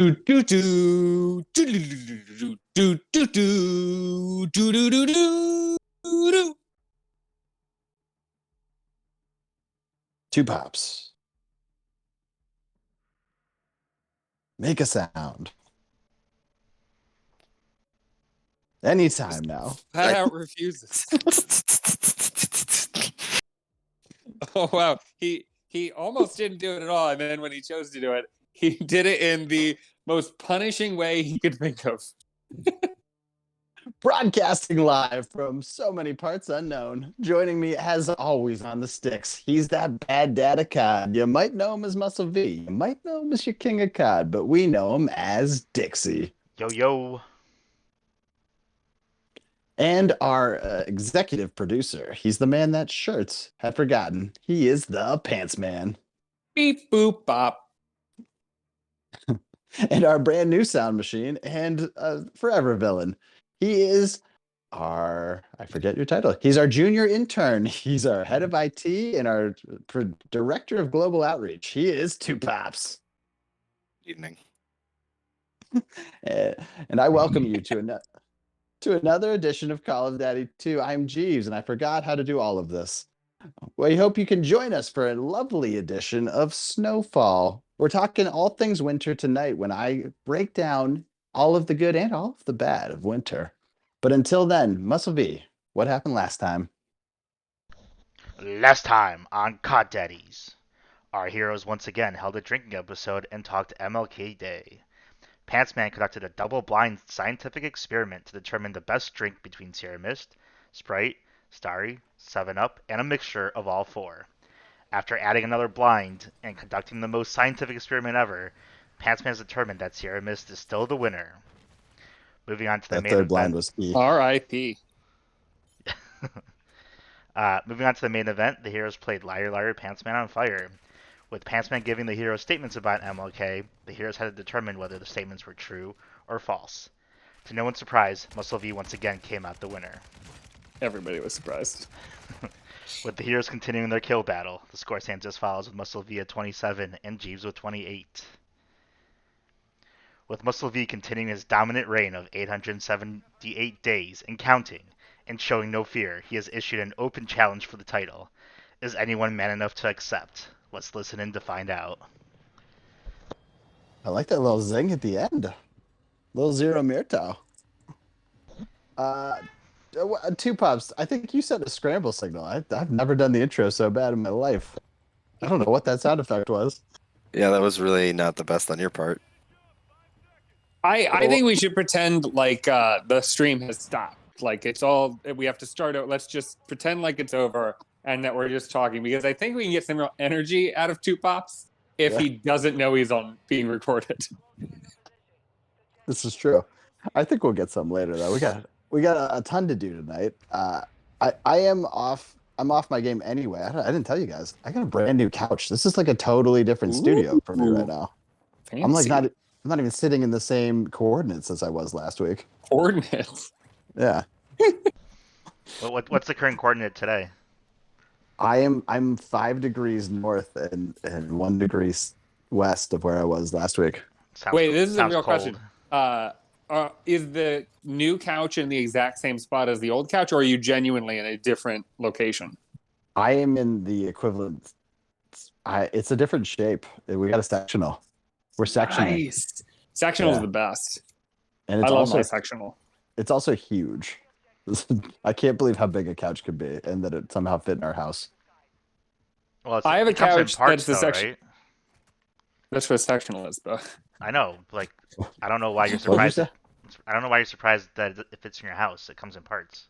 Do do do do do do do do do do do do do do. Two pops. Make a sound. Anytime now. Flat out refuses. Oh wow, he almost didn't do it at all, and then when he chose to do it, he did it in the most punishing way he could think of. Broadcasting live from so many parts unknown. Joining me as always on the sticks. He's that bad dad of COD. You might know him as Muscle V. You might know him as your king of COD, but we know him as Dixie. Yo, yo. And our executive producer. He's the man that shirts have forgotten. He is the Pants Man. Beep boop bop. And our brand new sound machine and forever villain. He is I forget your title. He's our junior intern. He's our head of IT and our director of global outreach. He is Two Pops. Evening. And I welcome you to another edition of Call of Daddy 2. I'm Jeeves, and I forgot how to do all of this. We hope you can join us for a lovely edition of Snowfall. We're talking all things winter tonight when I break down all of the good and all of the bad of winter. But until then, Muscle V, what happened last time? Last time on COD Daddies, our heroes once again held a drinking episode and talked MLK Day. Pantsman conducted a double-blind scientific experiment to determine the best drink between Sierra Mist, Sprite, Starry, 7-Up, and a mixture of all four. After adding another blind and conducting the most scientific experiment ever, Pantsman has determined that Sierra Mist is still the winner. Moving on to the main third event. blind was key. R.I.P. Moving on to the main event, the heroes played Liar Liar Pantsman on Fire. With Pantsman giving the heroes statements about MLK, the heroes had to determine whether the statements were true or false. To no one's surprise, Muscle V once again came out the winner. Everybody was surprised. With the heroes continuing their kill battle, the score stands as follows with Muscle V at 27 and Jeeves with 28. With Muscle V continuing his dominant reign of 878 days and counting, and showing no fear, he has issued an open challenge for the title. Is anyone man enough to accept? Let's listen in to find out. I like that little zing at the end. Little Zero Mirto. Two Pops, I think you said a scramble signal. I've never done the intro so bad in my life. I don't know what that sound effect was. Yeah, that was really not the best on your part. I think we should pretend like the stream has stopped. Like it's all we have to start out. Let's just pretend like it's over and that we're just talking, because I think we can get some real energy out of Two Pops if he doesn't know he's on being recorded. This is true. I think we'll get some later though. We got a ton to do tonight. I'm off my game anyway. I didn't tell you guys. I got a brand new couch. This is like a totally different studio for me right now. Fancy. I'm not even sitting in the same coordinates as I was last week. Coordinates. Yeah. What's the current coordinate today? I'm 5 degrees north and 1 degree west of where I was last week. Wait, this is a real cold. question. Is the new couch in the exact same spot as the old couch, or are you genuinely in a different location? I am in the equivalent. It's a different shape. We got a sectional. We're sectioning. Nice. Sectional is the best. And I it's love also my sectional. It's also huge. I can't believe how big a couch could be and that it somehow fit in our house. Well, I have a it comes in couch parts, that's the though, section. right? That's what a sectional is, though. I know. Like, I don't know why you're What'd you surprised. say? I don't know why you're surprised that it fits in your house. It comes in parts.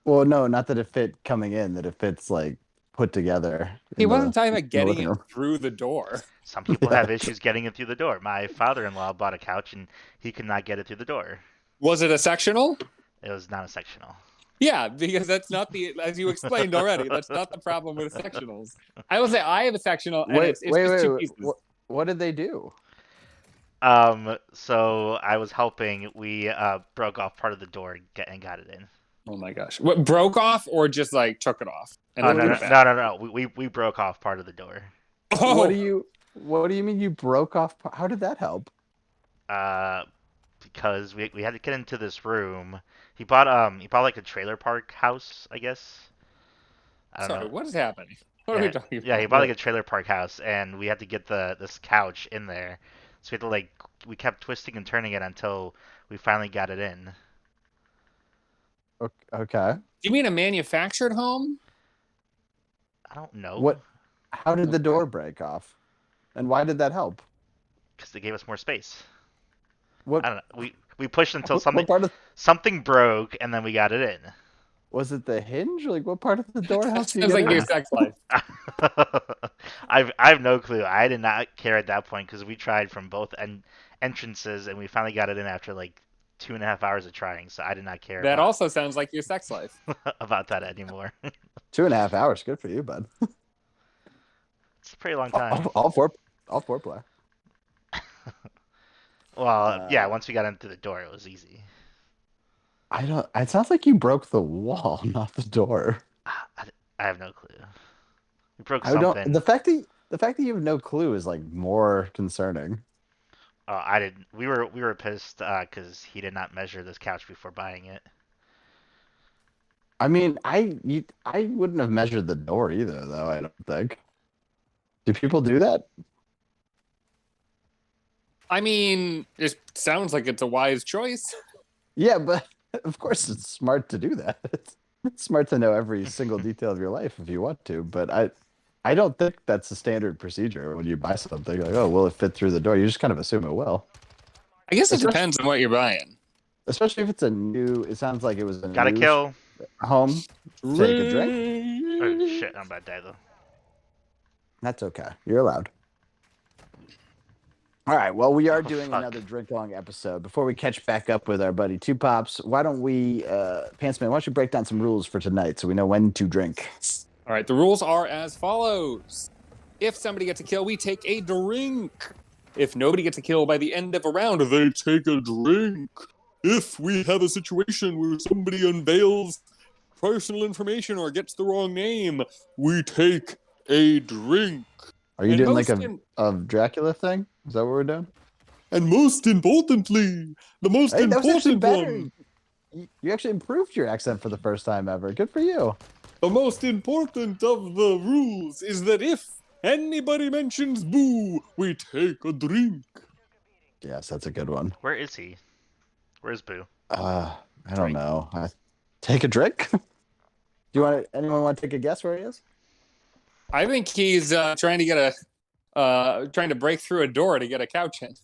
Well, no, not that it fit coming in, that it fits like put together. He wasn't talking about getting living it room. through the door. Some people have issues getting it through the door. My father-in-law bought a couch and he could not get it through the door. Was it a sectional? It was not a sectional. Yeah, because that's not as you explained already, that's not the problem with sectionals. I will say I have a sectional, and it's just two pieces. What did they do? So I was helping. We broke off part of the door and got it in. Oh my gosh! What, broke off or just like took it off? And Oh, then no. put it back? No. We broke off part of the door. Oh, What do you mean you broke off? How did that help? Because we had to get into this room. He bought like a trailer park house, I guess. I don't Sorry, know. what is happening? What are we Yeah, talking yeah, he about? bought like a trailer park house, and we had to get this couch in there. So we had to we kept twisting and turning it until we finally got it in. Okay. You mean a manufactured home? I don't know, What? How did the Okay. door break off? And why did that help? because they gave us more space. What? I don't know. We pushed until What part of something broke, and then we got it in. was it? The hinge? Like what part of the door That helped you sounds get like your in? sex life. I have no clue. I did not care at that point because we tried from both entrances, and we finally got it in after like 2.5 hours of trying. So I did not care That also sounds like your sex life. about that anymore. 2.5 hours. Good for you, bud. It's a pretty long time. All foreplay. Well, yeah, once we got into the door, it was easy. I don't. It sounds like you broke the wall, not the door. I have no clue. We broke I don't. something. The fact that you have no clue is like more concerning. I didn't. We were pissed because he did not measure this couch before buying it. I mean, I wouldn't have measured the door either, though. I don't think. Do people do that? I mean, it sounds like it's a wise choice. Yeah, but of course it's smart to do that. It's smart to know every single detail of your life if you want to, but I don't think that's a standard procedure when you buy something. Like, oh, will it fit through the door? You just kind of assume it will. I guess it Especially- depends on what you're buying. Especially if it's a new. It sounds like it was a Got to new kill. home. Take a drink. Oh shit! I'm about to die though. That's okay. You're allowed. All right. Well, we are doing fuck. another drink long episode. Before we catch back up with our buddy Two Pops, why don't we, Pantsman, why don't you break down some rules for tonight so we know when to drink? All right, the rules are as follows. If somebody gets a kill, we take a drink. If nobody gets a kill by the end of a round, they take a drink. If we have a situation where somebody unveils personal information or gets the wrong name, we take a drink. Are you And doing like most a Dracula thing? Is that what we're doing? And most importantly, the most Hey, that was actually important better. one, You actually improved your accent for the first time ever. Good for you. the most important of the rules is that if anybody mentions boo, we take a drink. Yes, that's a good one. Where is he? Where's Boo? I don't Drink. know. Take a drink? Anyone want to take a guess where he is? I think he's trying to break through a door to get a couch in.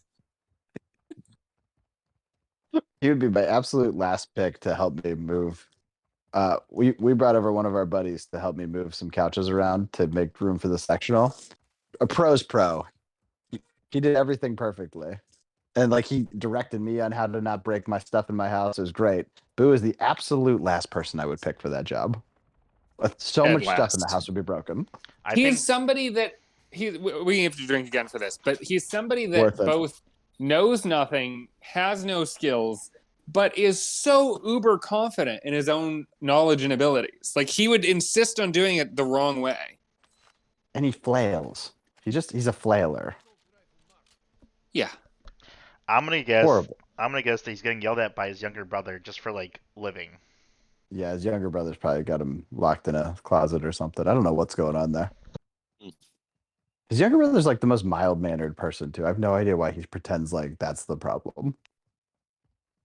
He would be my absolute last pick to help me move. We brought over one of our buddies to help me move some couches around to make room for the sectional. A pro's pro. He did everything perfectly. And like he directed me on how to not break my stuff in my house. It was great. Boo is the absolute last person I would pick for that job. So At much stuff in the last. house would be broken. I He's think somebody that we have to drink again for this, but he's somebody that Worth it. both knows nothing, has no skills, but is so uber confident in his own knowledge and abilities. Like he would insist on doing it the wrong way. And he flails. He's a flailer. Yeah. I'm gonna guess. Horrible. I'm gonna guess that he's getting yelled at by his younger brother just for like living. Yeah, his younger brother's probably got him locked in a closet or something. I don't know what's going on there. His younger brother's like the most mild-mannered person too. I have no idea why he pretends like that's the problem.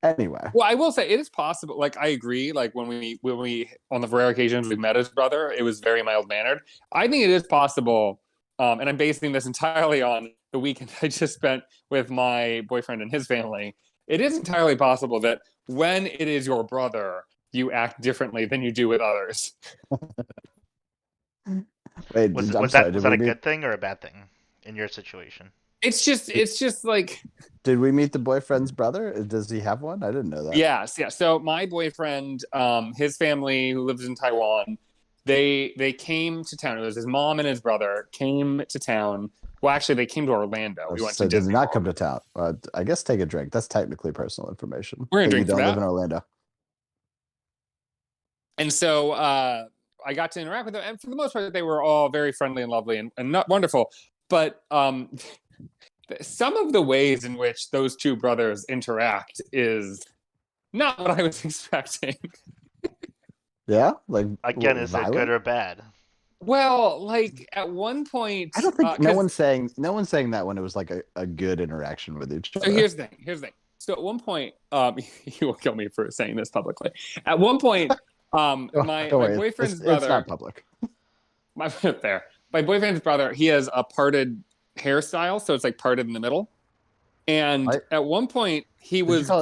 Anyway, Well, I will say it is possible. Like I agree. Like when we on the rare occasions we met his brother, it was very mild mannered. I think it is possible, and I'm basing this entirely on the weekend I just spent with my boyfriend and his family. It is entirely possible that when it is your brother, you act differently than you do with others. wait, Was I'm was sorry, that a good thing or a bad thing in your situation? It's just like Did we meet the boyfriend's brother? Does he have one? I didn't know that. yes, yeah. So my boyfriend, his family who lives in Taiwan, they came to town. It was his mom and his brother came to town. Well, actually, they came to Orlando. We went So to did Disney. not come to town. I guess take a drink. That's technically personal information. We're gonna That drink you for don't live that. in Orlando. And so I got to interact with them, and for the most part, they were all very friendly and lovely and not wonderful. But some of the ways in which those two brothers interact is not what I was expecting. Yeah, like Again, is it violent? good or bad? Well, like at one point, I don't think no 'cause- one's saying that when it was like a good interaction with each other. So here's the thing. So at one point, you will kill me for saying this publicly. At one point, Don't my worry, boyfriend's it's brother, not public. my boyfriend's brother, he has a parted hairstyle, so it's like parted in the middle. And What? at one point, he Did was. you call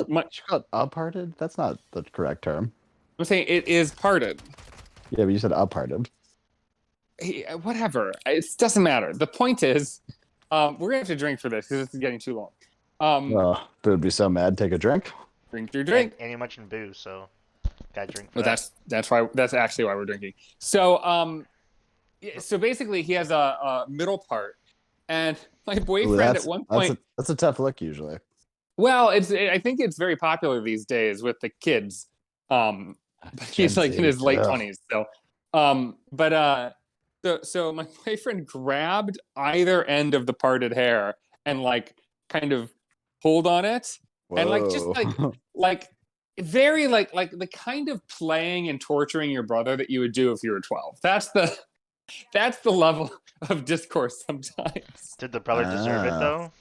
it uparted? That's not the correct term. I'm saying it is parted. Yeah, but you said uparted. Whatever. It doesn't matter. The point is, we're gonna have to drink for this because this is getting too long. Oh, they would be so mad. Take a drink. Drink your drink. And you mentioned booze, so gotta drink for Well, that. that's actually why we're drinking. So so basically, he has a middle part, and my boyfriend at one point. That's a tough look usually. Well, I think it's very popular these days with the kids. But he's like in his late 20s. So, so my boyfriend grabbed either end of the parted hair and like kind of pulled on it, and like just like very like the kind of playing and torturing your brother that you would do if you were 12. That's the level of discourse sometimes. Did the brother deserve it though?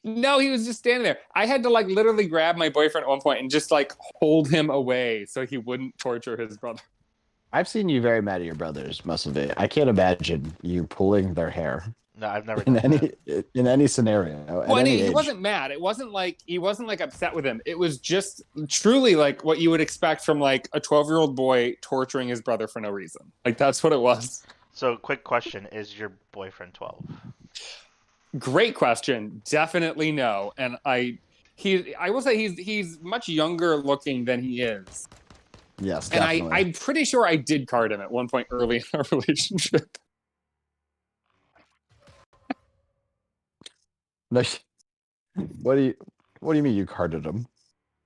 No, he was just standing there. I had to like literally grab my boyfriend at one point and just like hold him away so he wouldn't torture his brother. I've seen you very mad at your brothers, Muscle. I can't imagine you pulling their hair No, I've never in done that. in any scenario. Well, and he wasn't mad. It wasn't like he wasn't like upset with him. It was just truly like what you would expect from like a 12-year-old boy torturing his brother for no reason. Like that's what it was. So, quick question: is your boyfriend 12? Great question. Definitely no. And I will say he's much younger looking than he is. Yes, And definitely. I'm pretty sure I did card him at one point early in our relationship. No, what do you mean you carded him?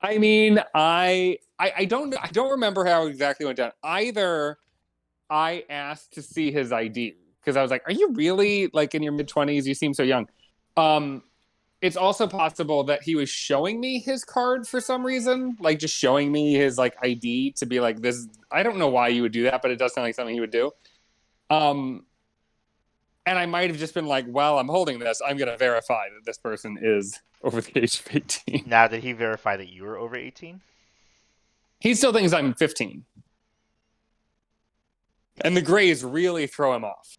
I mean, I don't remember how exactly went down. Either I asked to see his ID because I was like, "Are you really like in your mid-20s? You seem so young." It's also possible that he was showing me his card for some reason, like just showing me his like ID to be like this. I don't know why you would do that, but it does sound like something he would do. And I might have just been like, "Well, I'm holding this. I'm going to verify that this person is over the age of 18." Now, did he verify that you were over 18? He still thinks I'm 15. And the grays really throw him off.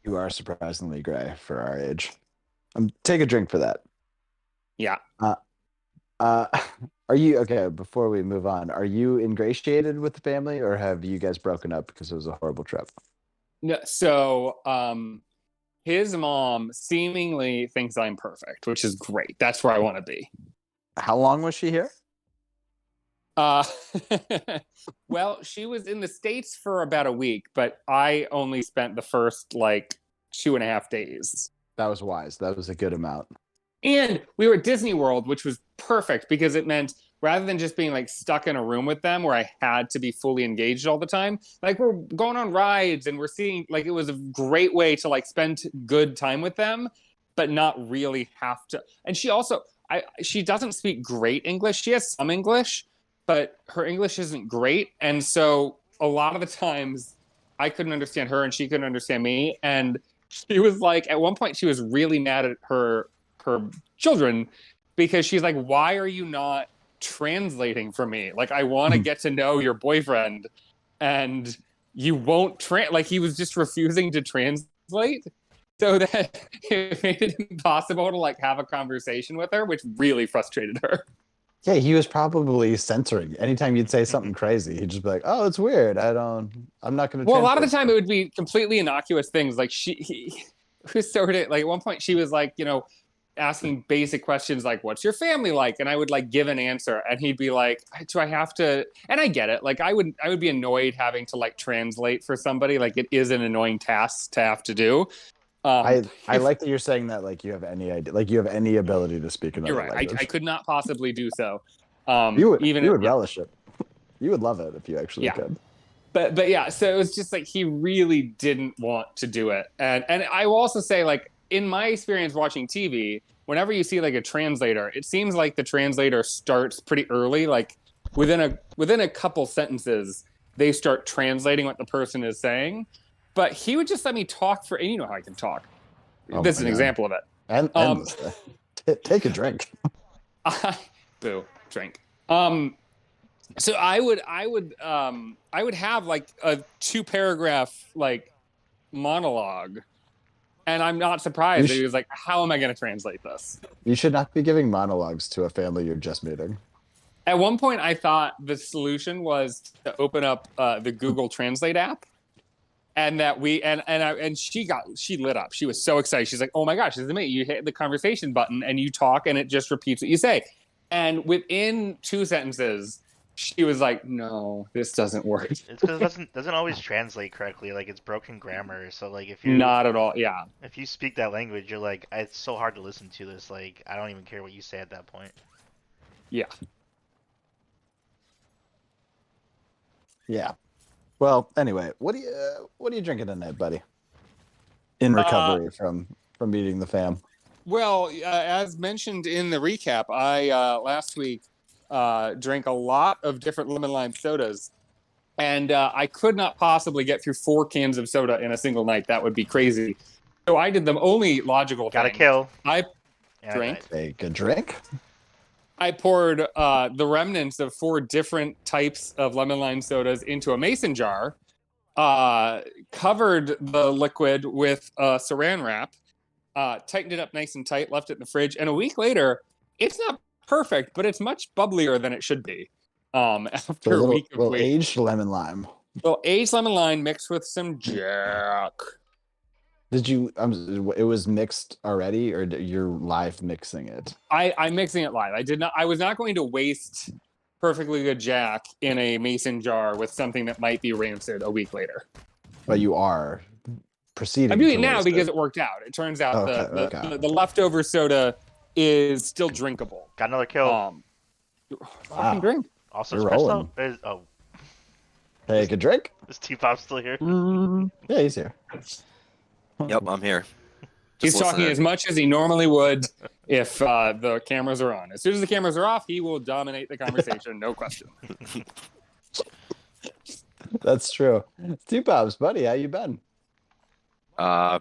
You are surprisingly gray for our age. Take a drink for that. Yeah. Are you okay? Before we move on, are you ingratiated with the family, or have you guys broken up because it was a horrible trip? No, so his mom seemingly thinks I'm perfect, which is great. That's where I want to be. How long was she here? Well, she was in the States for about a week, but I only spent the first like 2.5 days. That was wise. That was a good amount. And we were at Disney World, which was perfect because it meant rather than just being like stuck in a room with them where I had to be fully engaged all the time, like we're going on rides and we're seeing like it was a great way to like spend good time with them, but not really have to. And she also, she doesn't speak great English. She has some English, but her English isn't great. And so a lot of the times I couldn't understand her and she couldn't understand me. And she was like, at one point she was really mad at her children because she's like, why are you not translating for me? Like, I want to get to know your boyfriend and you won't like he was just refusing to translate, so that it made it impossible to like have a conversation with her, which really frustrated her. Yeah, he was probably censoring. Anytime you'd say something crazy, he'd just be like, "Oh, it's weird. I'm not going to." Well, a lot of the time it would be completely innocuous things. Like he was sort of like at one point she was like, asking basic questions like, "What's your family like?" And I would like give an answer, and he'd be like, "Do I have to?" And I get it. Like I would be annoyed having to like translate for somebody. Like it is an annoying task to have to do. I like that you're saying that like you have any idea, like you have any ability to speak another You're right. language. I could not possibly do so. You would relish it. You would love it if you actually could. But yeah, so it was just like he really didn't want to do it, and I will also say like in my experience watching TV, whenever you see like a translator, it seems like the translator starts pretty early, like within a couple sentences, they start translating what the person is saying. But he would just let me talk and you know how I can talk. Oh This is my an God. example of it. And take a drink. Boo, drink. So I would have like a 2-paragraph like monologue, and I'm not surprised that he was like, "How am I going to translate this?" You should not be giving monologues to a family you're just meeting. At one point, I thought the solution was to open up the Google Translate app, and that she lit up. She was so excited. She's like, "Oh my gosh, this is amazing! You hit the conversation button and you talk, and it just repeats what you say." And within 2 sentences, she was like, "No, this doesn't work." It's because it doesn't always translate correctly. Like it's broken grammar. So like if you Not at all. Yeah. if you speak that language, you're like it's so hard to listen to this. Like I don't even care what you say at that point. Yeah. Yeah. Well, anyway, what are you drinking tonight, buddy? In recovery from meeting the fam. Well, as mentioned in the recap, I last week drank a lot of different lemon lime sodas, and I could not possibly get through 4 cans of soda in a single night. That would be crazy. So I did the only logical Gotta thing. kill. I Yeah, drank. Take a drink. I poured the remnants of 4 different types of lemon lime sodas into a mason jar, covered the liquid with saran wrap, tightened it up nice and tight, left it in the fridge, and a week later, it's not perfect, but it's much bubblier than it should be. After a week of waiting. Aged lemon lime. Well, aged lemon lime mixed with some Jack. Did you? It was mixed already, or you're live mixing it? I'm mixing it live. I was not going to waste perfectly good Jack in a mason jar with something that might be rancid a week later. But you are proceeding. I'm doing it to now waste because it worked out. It turns out Okay. the leftover soda is still drinkable. Got another kill. Wow. Fucking drink. Also, You're espresso. rolling. Take a drink. Is T-Pop still here? Yeah, he's here. Yep, I'm here. He's Just talking listening. as much as he normally would if the cameras are on. As soon as the cameras are off, he will dominate the conversation, no question. That's true. Two Pops, buddy, how you been?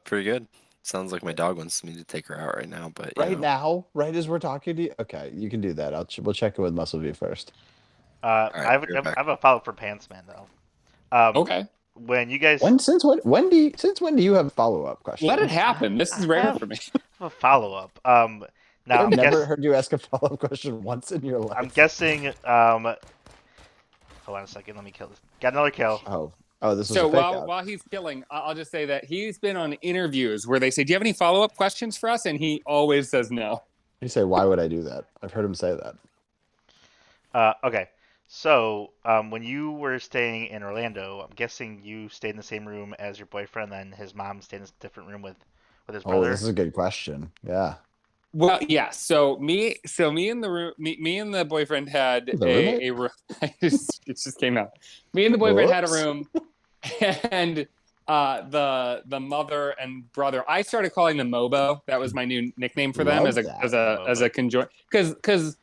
Pretty good. Sounds like my dog wants me to take her out right now, but you Right know. now, right as we're talking to you. Okay, you can do that. We'll check in with Muscle View first. I have a follow-up for Pants Man though. Okay. When you guys Since when do you have follow-up questions? Let it happen. This is rare for me. have a follow-up. Now I've never heard you ask a follow-up question once in your life. I'm guessing. Hold on a second. Let me kill this. Got another kill. Oh, this is So a fake out. while he's killing, I'll just say that he's been on interviews where they say, "Do you have any follow-up questions for us?" And he always says no. You say, why would I do that? I've heard him say that. Okay. So, when you were staying in Orlando, I'm guessing you stayed in the same room as your boyfriend, and his mom stayed in a different room with his Oh, brother. this is a good question. Yeah. Well, yeah. So me and the boyfriend had a room. It just came out. Me and the boyfriend had a room, and the mother and brother. I started calling them Mobo. That was my new nickname for them Love as a conjoint because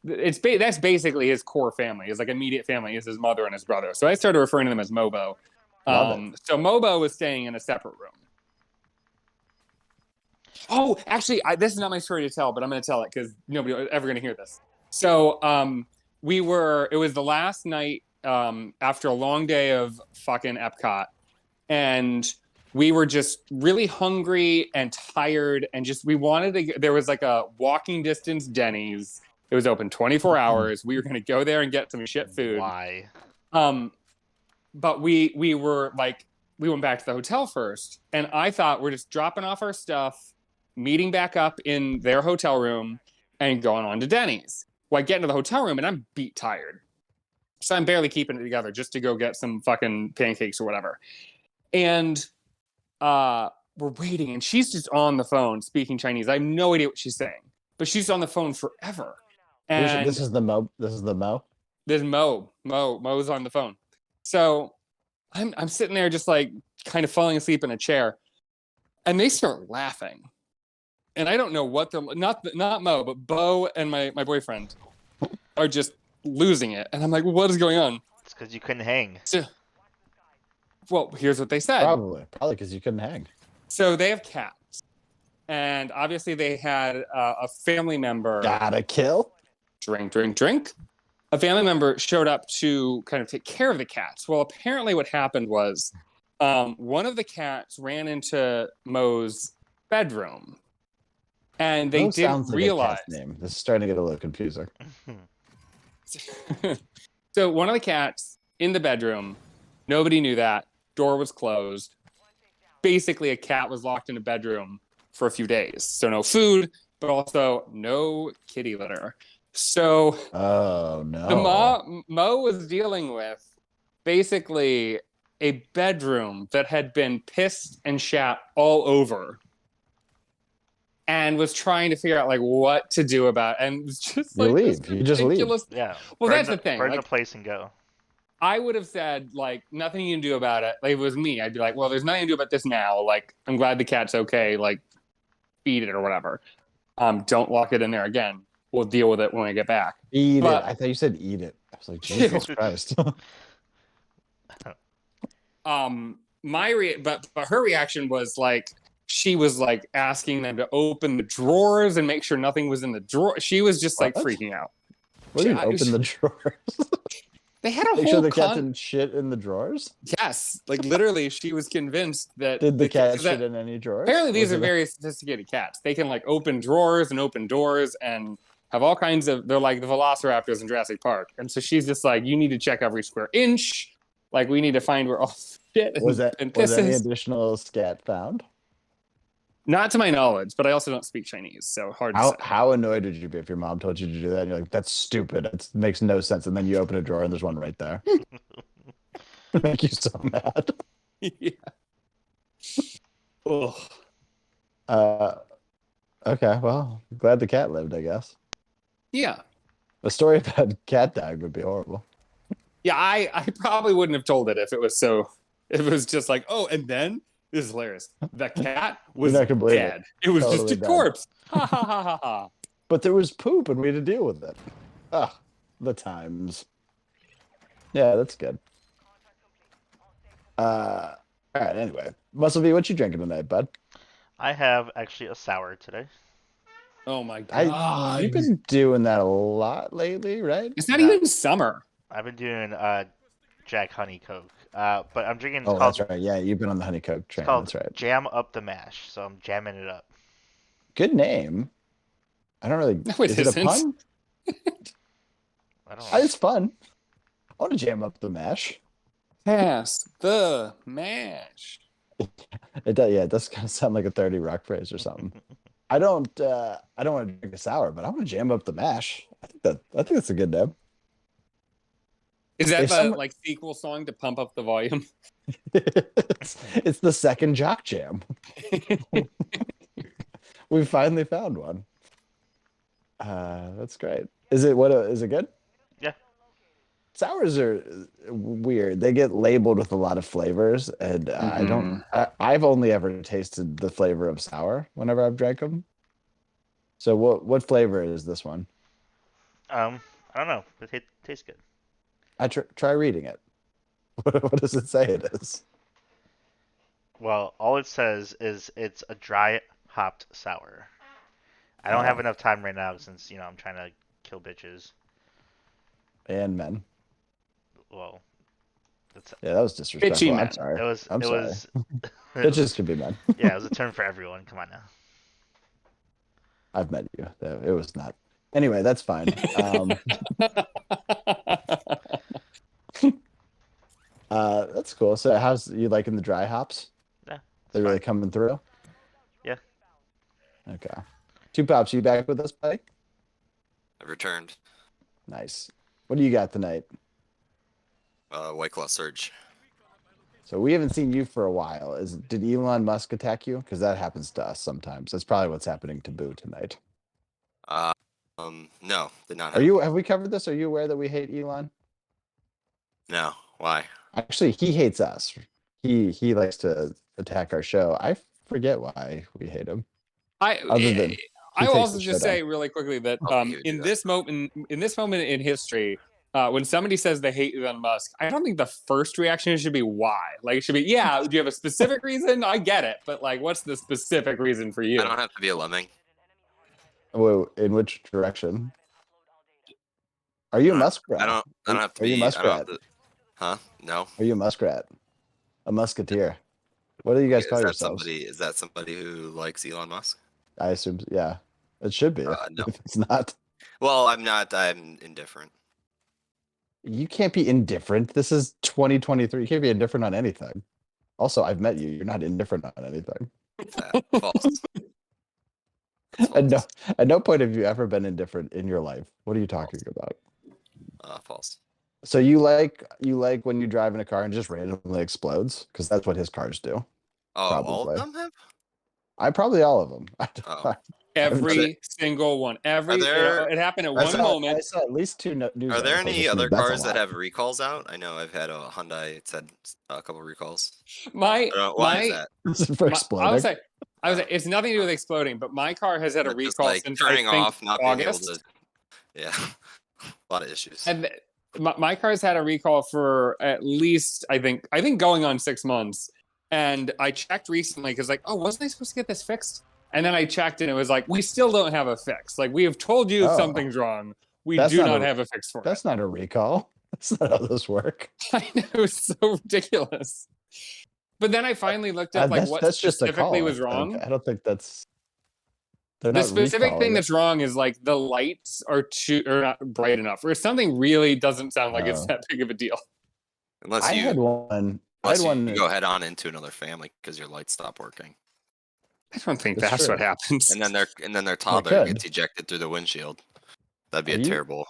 that's basically his core family. His like immediate family is his mother and his brother. So I started referring to them as Mobo. So Mobo was staying in a separate room. Oh, actually, this is not my story to tell, but I'm going to tell it because nobody is ever going to hear this. So it was the last night after a long day of fucking Epcot, and we were just really hungry and tired, and we wanted to. There was like a walking distance Denny's. It was open 24 hours. We were going to go there and get some shit food. Why? But we were like, we went back to the hotel first, and I thought we're just dropping off our stuff, meeting back up in their hotel room, and going on to Denny's. Well, I get into the hotel room, and I'm beat tired. So I'm barely keeping it together just to go get some fucking pancakes or whatever. And we're waiting, and she's just on the phone speaking Chinese. I have no idea what she's saying, but she's on the phone forever. And This is the Mo. there's Mo's on the phone. So I'm sitting there just like kind of falling asleep in a chair, and they start laughing. and I don't know what they're not Mo, but Bo and my boyfriend are just losing it, and I'm like, what is going on? It's because you couldn't hang. So, well, here's what they said. Probably because you couldn't hang. So they have cats, and obviously they had a family member. Gotta kill. Drink. A family member showed up to kind of take care of the cats. Well, apparently what happened was one of the cats ran into Mo's bedroom, and they didn't sounds like realize. A cat's name. This is starting to get a little confusing. So one of the cats in the bedroom, nobody knew that. Door was closed. Basically, a cat was locked in a bedroom for a few days. So no food, but also no kitty litter. So oh no, the Mo was dealing with basically a bedroom that had been pissed and shat all over, and was trying to figure out like what to do about it. And it was just you like leave. You just leave. Yeah. Well, that's the thing. Burn Like, the place and go. I would have said like nothing you can do about it. Like, if it was me, I'd be like, well, there's nothing to do about this now. Like, I'm glad the cat's okay. Like, feed it or whatever. Don't lock it in there again. We'll deal with it when we get back. Eat it. I thought you said eat it. I was like, Jesus Christ. But her reaction was like she was like asking them to open the drawers and make sure nothing was in the drawer. She was just like freaking out. What do you mean, open the drawers? They had a Make whole sure the cat didn't shit in the drawers? Yes. Like literally she was convinced that Did the cat shit in any drawers? Apparently these are very sophisticated cats. They can like open drawers and open doors and have all kinds of, they're like the velociraptors in Jurassic Park. And so she's just like, you need to check every square inch. Like we need to find where all shit was any additional scat found? Not to my knowledge, but I also don't speak Chinese, so hard to say. How annoyed would you be if your mom told you to do that and you're like, that's stupid. It makes no sense. And then you open a drawer and there's one right there. Make you so mad. Yeah. Oh. Okay, well, glad the cat lived, I guess. Yeah. A story about cat dying would be horrible. Yeah, I probably wouldn't have told it if it was just like, oh, and then this is hilarious. The cat was dead. It was totally just a corpse. Ha ha ha ha ha. But there was poop and we had to deal with it. Ah, the times. Yeah, that's good. All right, anyway. Muscle V, what you drinking tonight, bud? I have actually a sour today. Oh my god. You've been doing that a lot lately, right? It's not even summer. I've been doing Jack Honey Coke. But I'm drinking. Oh, that's right. Yeah, you've been on the Honey Coke train. That's right. Jam Up the Mash. So I'm jamming it up. Good name. I don't really. No, is it a pun? I don't know. It's fun. I want to jam up the mash. Pass the mash. It does. Yeah, it does kind of sound like a 30 Rock phrase or something. I don't want to drink a sour, but I want to jam up the mash. I think that's a good name. Is that the like sequel song to Pump Up the Volume? it's the second Jock Jam. We finally found one. That's great. Is it good? Yeah. Sours are weird. They get labeled with a lot of flavors, and I've only ever tasted the flavor of sour whenever I've drank them. So what flavor is this one? I don't know, but it tastes good. I try reading it. What does it say it is? Well, all it says is it's a dry hopped sour. I don't have enough time right now since I'm trying to kill bitches and men. Well, that was disrespectful. Bitchy men. I'm sorry. I'm sorry. Bitches could be men. Yeah, it was a term for everyone. Come on now. I've met you. It was not. Anyway, that's fine. That's cool. So how's you liking the dry hops? Yeah. They're really coming through? Yeah. Okay. Two Pops, you back with us, buddy? I've returned. Nice. What do you got tonight? White Claw Surge. So we haven't seen you for a while. Did Elon Musk attack you? Because that happens to us sometimes. That's probably what's happening to Boo tonight. No, did not. Have we covered this? Are you aware that we hate Elon? No. Why? Actually, he hates us. He likes to attack our show. I forget why we hate him. Other than I he will takes also the just showdown. say really quickly that Okay, you would do in that. this moment in history, when somebody says they hate Elon Musk, I don't think the first reaction should be why. Like, it should be, yeah, do you have a specific reason? I get it, but like, what's the specific reason for you? I don't have to be a lemming. Whoa, in which direction? Are you a muskrat? I don't have to Are be. you a I don't have muskrat? to. Huh? No. Are you a muskrat? A musketeer? What do you guys call yourselves? Is that somebody who likes Elon Musk? I assume, yeah. It should be. No. If it's not, Well, I'm not. I'm indifferent. you can't be indifferent. This is 2023. You can't be indifferent on anything. Also, I've met you. You're not indifferent on anything. False. At no point have you ever been indifferent in your life. What are you talking about? False. So you like when you drive in a car and it just randomly explodes? Because that's what his cars do. Oh, all Probably. of them have? I probably all of them. Oh. Every single one. It happened at one moment. I saw at least two news. Are there articles, any which other means that's a cars that lot. have recalls out? I know I've had a Hyundai. It's had a couple recalls. Why is that? For I would exploding. say it's nothing to do with exploding, but my car has had a Just, recall like, since turning I think off, not being able August. to. Yeah, a lot of issues. And my car's had a recall for at least I think going on 6 months. And I checked recently because like, oh, wasn't I supposed to get this fixed? And then I checked and it was like, we still don't have a fix. Like, we have told you something's wrong. We do not have a fix for it. That's not a recall. That's not how those work. I know, it's so ridiculous. But then I finally looked up like what specifically was wrong. I don't think that's. The specific thing that's wrong is like the lights are not bright enough, or something really doesn't sound like it's that big of a deal. Unless I you had one. go head on into another family because your lights stop working. I don't think that's what happens. And then their toddler gets ejected through the windshield. That'd be a terrible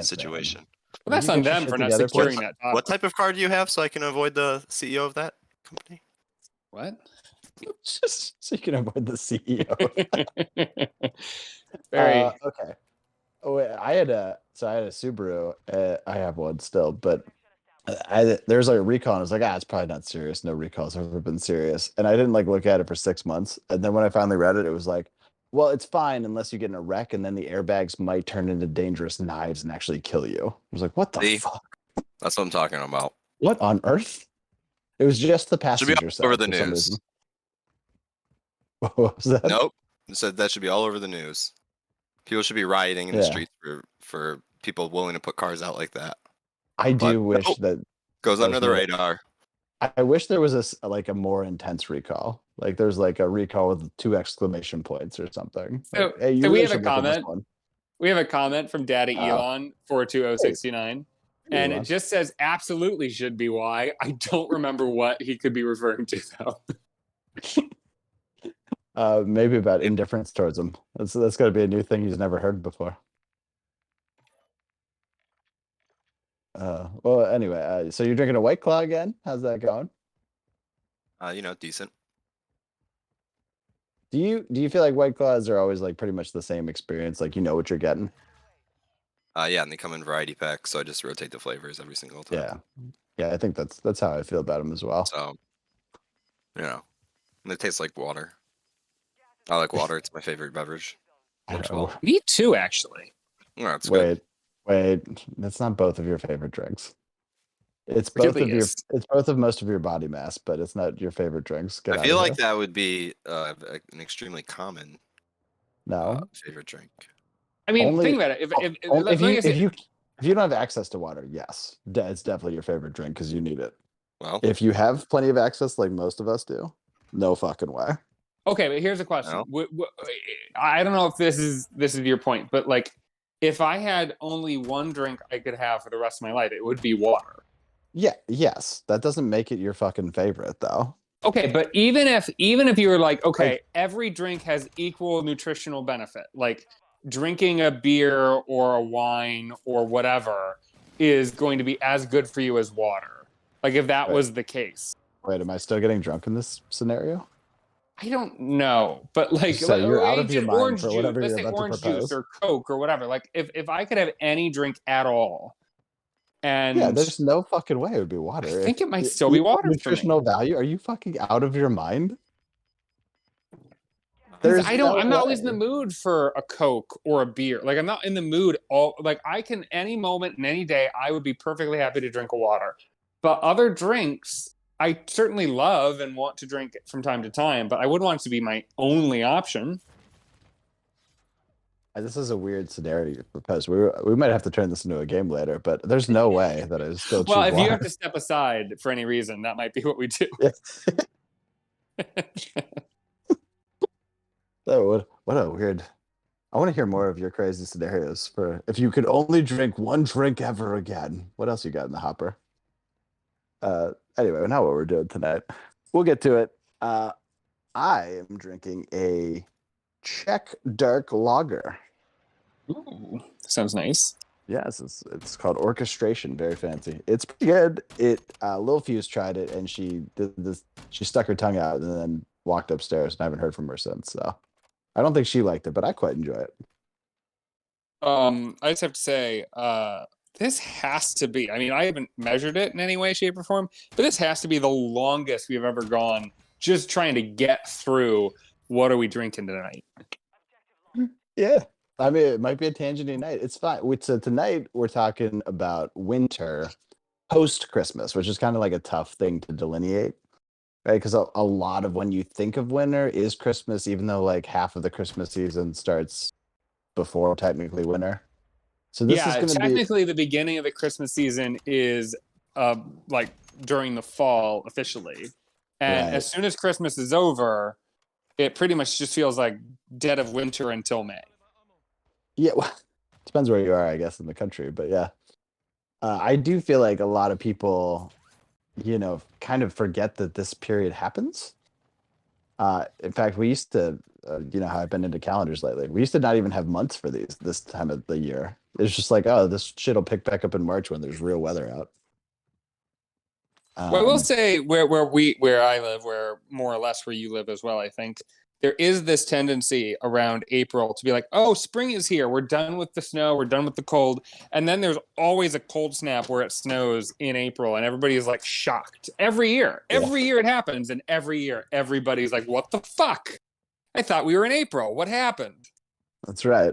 situation. Well, that's on them for not securing that toddler. What type of car do you have so I can avoid the CEO of that company? What? Just so you can avoid the CEO. Very okay. Oh, wait, I had a Subaru. I have one still, but there's like a recall, and I was like, it's probably not serious. No recalls have ever been serious, and I didn't like look at it for 6 months. And then when I finally read it, it was like, well, it's fine unless you get in a wreck, and then the airbags might turn into dangerous knives and actually kill you. I was like, what the fuck? That's what I'm talking about. What on earth? It was just the passenger side. Should be all over the news. What was that? Nope. It said that should be all over the news. People should be rioting in the streets for people willing to put cars out like that. I do wish that goes under the radar. I wish there was a more intense recall. Like there's like a recall with 2 exclamation points or something. So, like, hey, so we have a comment. We have a comment from Daddy Elon 42069. And it just says absolutely should be why. I don't remember what he could be referring to though. Maybe about indifference towards him. That's got to be a new thing he's never heard before. Well, anyway, so you're drinking a White Claw again? How's that going? Decent. Do you feel like White Claws are always like pretty much the same experience? Like you know what you're getting? Yeah, and they come in variety packs, so I just rotate the flavors every single time. Yeah. I think that's how I feel about them as well. So, and it tastes like water. I like water. It's my favorite beverage. Me too, actually. Oh, that's good. Wait, that's not both of your favorite drinks. It's both of your. It's both of most of your body mass, but it's not your favorite drinks. I feel like that would be an extremely common favorite drink. I mean, think about it. If you don't have access to water, yes, it's definitely your favorite drink because you need it. Well, if you have plenty of access, like most of us do, no fucking way. Okay, but here's a question. I don't know if this is your point, but like, if I had only one drink I could have for the rest of my life, it would be water. Yeah. Yes, that doesn't make it your fucking favorite, though. Okay, but even if you were like, okay, every drink has equal nutritional benefit, like drinking a beer or a wine or whatever is going to be as good for you as water. Like if that was the case. Wait, am I still getting drunk in this scenario? I don't know, but like, so you're out of your mind for whatever juice, you're about orange to propose. Juice or Coke or whatever. Like if I could have any drink at all, and there's no fucking way it would be water. I think it might still be water. Nutritional value? Are you fucking out of your mind? I'm not always in the mood for a Coke or a beer. Like, I'm not in the mood I can any moment and any day, I would be perfectly happy to drink a water. But other drinks, I certainly love and want to drink from time to time, but I wouldn't want it to be my only option. This is a weird scenario you proposed. We might have to turn this into a game later, but there's no way that I still choose Well, if water. you have to step aside for any reason, that might be what we do. Yeah. Oh, what a weird. I want to hear more of your crazy scenarios for if you could only drink one drink ever again. What else you got in the hopper? Anyway, not what we're doing tonight. We'll get to it. I am drinking a Czech dark lager. Ooh, sounds nice. Yes, it's called Orchestration. Very fancy. It's pretty good. Lil Fuse tried it and she did this. She stuck her tongue out and then walked upstairs, and I haven't heard from her since. So I don't think she liked it, but I quite enjoy it. I just have to say, this has to be. I mean, I haven't measured it in any way, shape, or form, but this has to be the longest we've ever gone just trying to get through. What are we drinking tonight? Yeah. I mean, it might be a tangenty night. It's fine. So tonight we're talking about winter post Christmas, which is kind of like a tough thing to delineate, right? Because a lot of when you think of winter is Christmas, even though like half of the Christmas season starts before technically winter. So this is going to be technically the beginning of the Christmas season is like during the fall officially, and as soon as Christmas is over, it pretty much just feels like dead of winter until May. Yeah, well, depends where you are, I guess, in the country. But yeah, I do feel like a lot of people, kind of forget that this period happens. In fact, we used to, how I've been into calendars lately. We used to not even have months for this time of the year. It's just like, oh, this shit will pick back up in March when there's real weather out. Well, I will say where I live, where more or less where you live as well, I think there is this tendency around April to be like, oh, spring is here. We're done with the snow. We're done with the cold. And then there's always a cold snap where it snows in April and everybody is like shocked every year. Every year it happens. And every year everybody's like, what the fuck? I thought we were in April. What happened? That's right.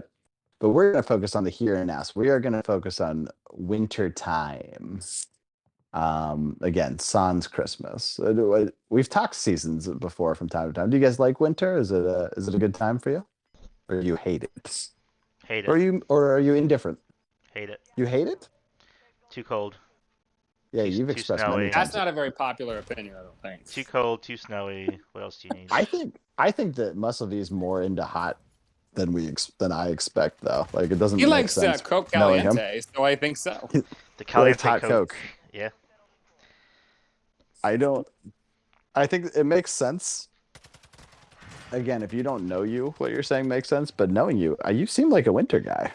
But we're going to focus on the here and now. So we are going to focus on winter time. Again, sans Christmas. We've talked seasons before from time to time. Do you guys like winter? Is it a good time for you, or you hate it? Hate it. Or are you indifferent? Hate it. You hate it? Too cold. Yeah, you've too expressed snowy. many times. That's not a very popular opinion, I don't think. Too cold, too snowy. What else do you need? I think that Muscle V is more into hot than I expect, though. Like it doesn't. He make likes sense Coke knowing him. Caliente, so I think so. The Caliente hot Coke. Yeah. I think it makes sense. Again, if you don't know you, what you're saying makes sense. But knowing you, you seem like a winter guy.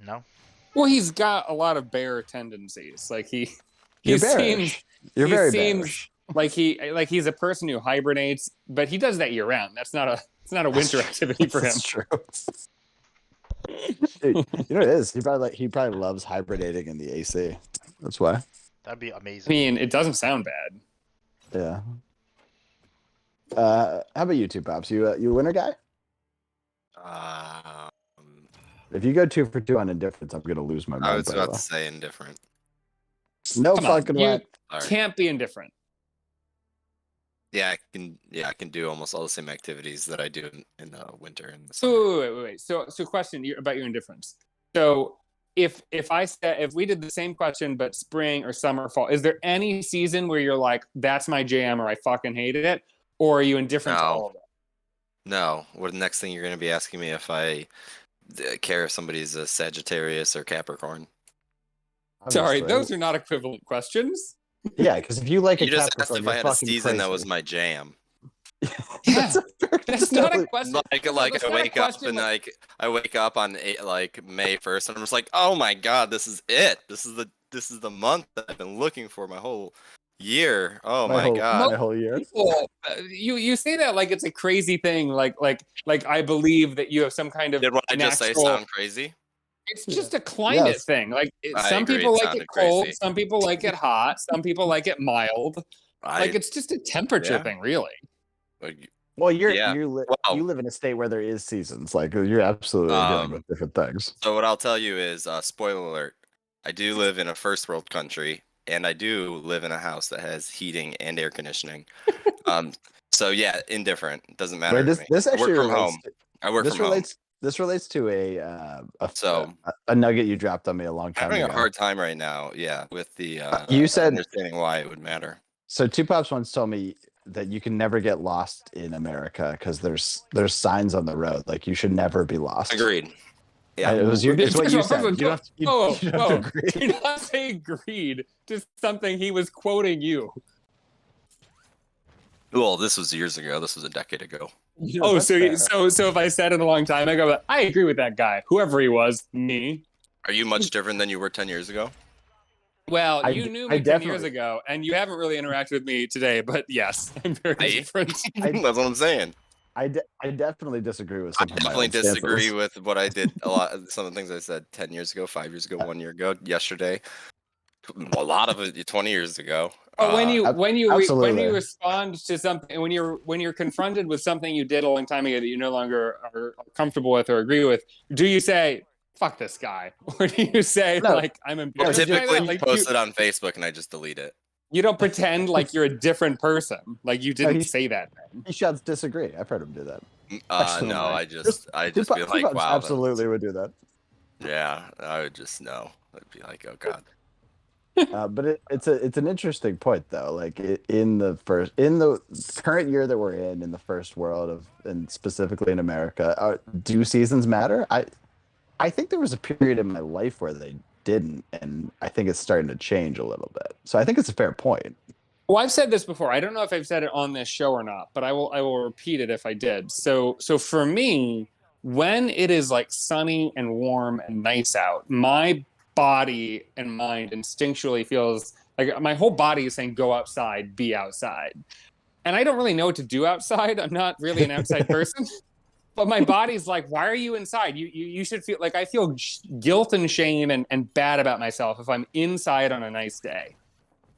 No. Well, he's got a lot of bear tendencies. Like he You're seems You're he very seems bearish. like he's a person who hibernates, but he does that year round. It's not a winter activity for him. That's true. You know what it is? He probably loves hibernating in the AC. That's why. That'd be I amazing. mean, it doesn't sound bad. Yeah. How about you two, Pops? You a winter guy? If you go 2 for 2 on indifference, I'm gonna lose my mind. I was about to say indifferent. No Come on, fucking you way. can't be indifferent. Yeah, I can do almost all the same activities that I do in the winter and the summer. Wait. So question about your indifference. So if we did the same question but spring or summer or fall, is there any season where you're like, that's my jam or I fucking hated it? Or are you indifferent to all of it? No. What the next thing you're gonna be asking me if I care if somebody's a Sagittarius or Capricorn? Sorry, Obviously. those are not equivalent questions. Yeah, because if you like You a just Capricorn, asked if you're I had a fucking season that crazy. was my jam. Yeah, that's That's not a totally- question. Like That's I not a wake up question and like- I wake up on May 1st and I'm just like, oh my god, this is it. This is the month that I've been looking for my whole year. Oh my god. my whole year. People, you say that like it's a crazy thing. Like I believe that you have some kind of Did what I just say natural- sound crazy? It's just a climate Yes. thing. Like I some agree, people it like it sounded cold, crazy. some people like it hot, some people like it mild. Like it's just a temperature thing, really. Well, Yeah. you Well, live in a state where there is seasons. Like you're absolutely dealing with different things. So what I'll tell you is, spoiler alert, I do live in a first world country, and I do live in a house that has heating and air conditioning. Um, so yeah, indifferent. It doesn't matter Wait, to me. this I work actually from relates. home. I work This from home. relates to So a nugget you dropped on me a long I'm time having ago. a hard time right now, yeah, with the You said understanding why it would matter. so. Two Pops once told me that you can never get lost in America because there's signs on the road. Like you should never be lost. Agreed. Yeah. It's what you First of all, said. You don't have to, you whoa, don't have whoa. to agree. Do not say agreed to something he was quoting you. Well, this was years ago. This was a decade ago. Oh, That's fair. so if I said it a long time ago, but I agree with that guy, whoever he was, me. Are you much different than you were 10 years ago? Well, you knew me 10 years definitely- ago, and you haven't really interacted with me today, but yes, I'm very different. That's what I'm saying. I definitely disagree with I some of my definitely own stances. disagree with what I did a lot. Some of the things I said 10 years ago, 5 years ago, 1 year ago, yesterday. A lot of it 20 years ago. But when you absolutely. respond to something, when you're confronted with something you did a long time ago that you no longer are comfortable with or agree with, do you say "fuck this guy" or do you say No. like I'm Or embarrassed? by typically that? Like, post it on Facebook and I just delete it. you don't pretend like you're a different person, like you didn't say that. Then. He shouts disagree. I've heard him do that. No, like, I just be like, wow. Absolutely would do that. Yeah, I would just know. I'd be like, oh god. But it's an interesting point though. Like in the current year that we're in the first world and specifically in America, do seasons matter? I think there was a period in my life where they didn't, and I think it's starting to change a little bit. So I think it's a fair point. Well, I've said this before. I don't know if I've said it on this show or not, but I will repeat it if I did. So for me, when it is like sunny and warm and nice out, my body and mind instinctually feels like my whole body is saying go outside, be outside. And I don't really know what to do outside. I'm not really an outside person. But my body's like, why are you inside? You should feel like I feel guilt and shame and bad about myself if I'm inside on a nice day.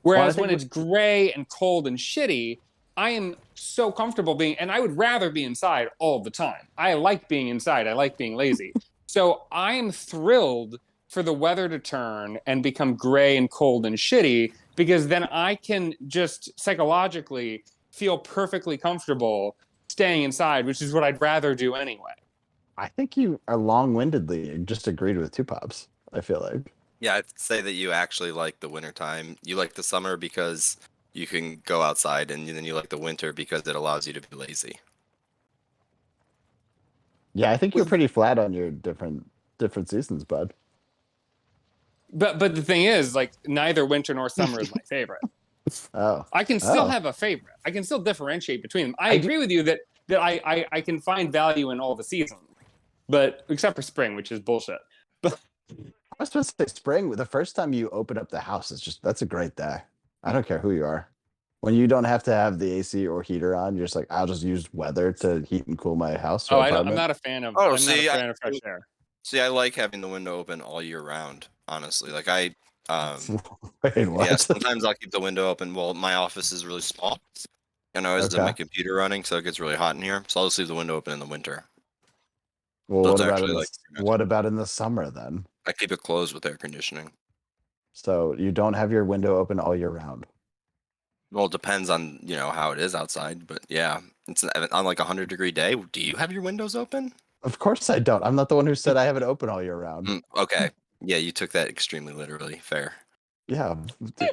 Whereas when it's gray and cold and shitty, I am so comfortable being, and I would rather be inside all the time. I like being inside. I like being lazy. So I am thrilled for the weather to turn and become gray and cold and shitty, because then I can just psychologically feel perfectly comfortable staying inside, which is what I'd rather do anyway. I think you are long-windedly just agreed with Two Pops. I feel like. Yeah, I'd say that you actually like the wintertime. You like the summer because you can go outside, and then you like the winter because it allows you to be lazy. Yeah, I think you're pretty flat on your different seasons, bud. But the thing is, like, neither winter nor summer is my favorite. Oh, I can still have a favorite. I can still differentiate between them. I agree with you that I can find value in all the seasons, but except for spring, which is bullshit. But I was supposed to say spring. The first time you open up the house, that's a great day. I don't care who you are. When you don't have to have the AC or heater on, you're just like, I'll just use weather to heat and cool my house. I'm not a fan of. Oh, I'm see, not a fan of fresh air. See, I like having the window open all year round. Honestly, like Wait, what? yeah, sometimes I'll keep the window open. Well, my office is really small, and I always have my computer running, so it gets really hot in here. So I'll just leave the window open in the winter. Well, So what it's about actually what about in the summer then? I keep it closed with air conditioning. So you don't have your window open all year round. Well, it depends on how it is outside, but yeah, it's on like 100-degree day. Do you have your windows open? Of course I don't. I'm not the one who said I have it open all year round. Okay, yeah, you took that extremely literally. Fair. Yeah,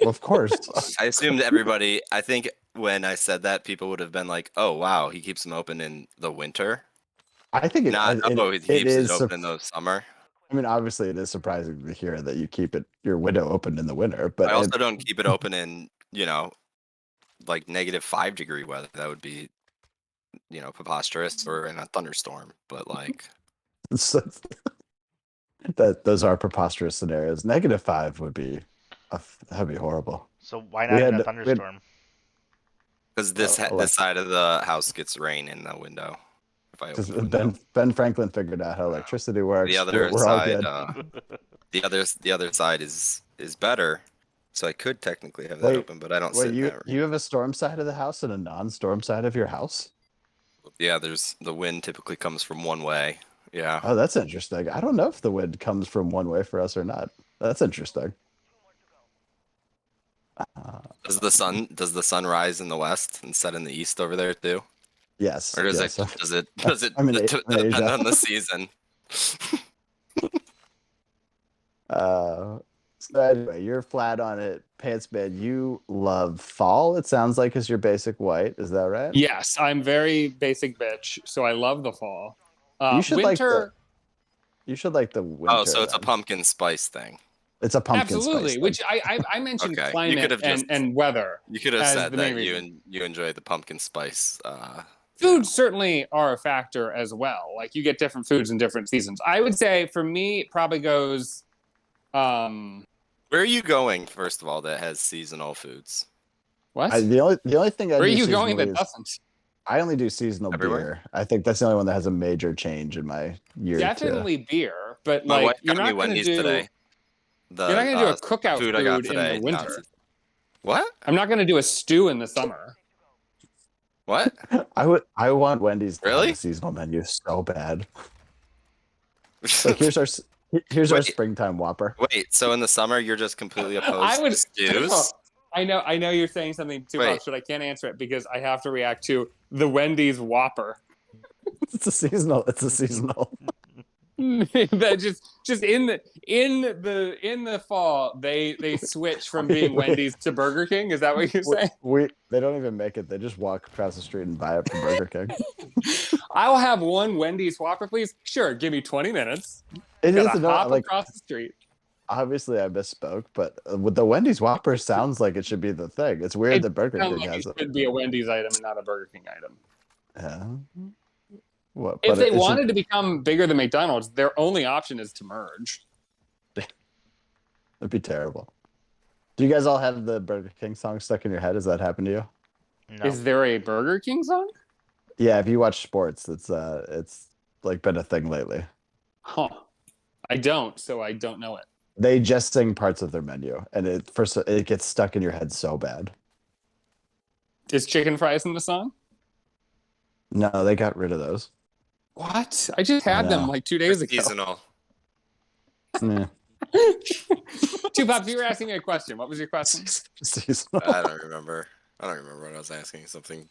of course. I assumed everybody. I think when I said that, people would have been like, "Oh, wow, he keeps them open in the winter." I think he keeps it open in the summer. I mean, obviously, it is surprising to hear that you keep your window open in the winter. But I also don't keep it open in like -5-degree weather. That would be preposterous, or in a thunderstorm. But like those are preposterous scenarios. -5 would be that'd be horrible. So why not in a thunderstorm? Because this side of the house gets rain in the window. If I open the window. Ben Franklin figured out how electricity works. The other We're side, all good. the other side is better. So I could technically have that open, but I don't sit there. You have a storm side of the house and a non-storm side of your house? Yeah, there's the wind typically comes from one way. Yeah. Oh, that's interesting. I don't know if the wind comes from one way for us or not. That's interesting. Does the sun rise in the west and set in the east over there too? Yes. Or does yes. it I'm in depend Asia. on the season? So anyway, you're flat on it, Pants Man. You love fall. It sounds like is your basic white. Is that right? Yes, I'm very basic bitch, so I love the fall. You should like the Winter, You should like the winter. Oh, so it's a then. pumpkin spice thing. It's a pumpkin absolutely. spice. Which I mentioned Okay, you climate could have just and weather. you could have as said the main that reason. you enjoy the pumpkin spice. Foods certainly are a factor as well. Like you get different foods in different seasons. I would say for me, it probably goes. Where are you going, first of all, that has seasonal foods? What? The only thing I Where are do you going seasonally that is doesn't? I only do seasonal Everywhere? beer. I think that's the only one that has a major change in my year. Definitely beer, but My like wife you're got me not going to Wendy's do. today. You're not going to do a cookout food food I got in today. the winter. What? I'm not going to do a stew in the summer. What? I want Wendy's to have Really? a seasonal menu so bad. Like here's our Wait. springtime Whopper. Wait, so in the summer you're just completely opposed to stews? I know you're saying something too Wait. much, but I can't answer it because I have to react to the Wendy's Whopper. It's a seasonal. That just in the fall they switch from being Wendy's to Burger King. Is that what you're saying? They don't even make it. They just walk across the street and buy it from Burger King. I'll have one Wendy's Whopper, please. Sure, give me 20 minutes. It is Gotta hop across the street. Obviously, I misspoke, but with the Wendy's Whopper sounds like it should be the thing. It's weird that Burger Sounds King like has it it. should be a Wendy's item and not a Burger King item. Yeah. What? If but they it should- wanted to become bigger than McDonald's, their only option is to merge. That'd be terrible. Do you guys all have the Burger King song stuck in your head? Has that happened to you? No. Is there a Burger King song? Yeah, if you watch sports, it's like been a thing lately. Huh. I don't, so I don't know it. They just sing parts of their menu, and it gets stuck in your head so bad. Is chicken fries in the song? No, they got rid of those. What? I just had them No. like 2 days ago. Seasonal. Yeah. Two Pops, you were asking me a question. What was your question? Seasonal. I don't remember what I was asking. Something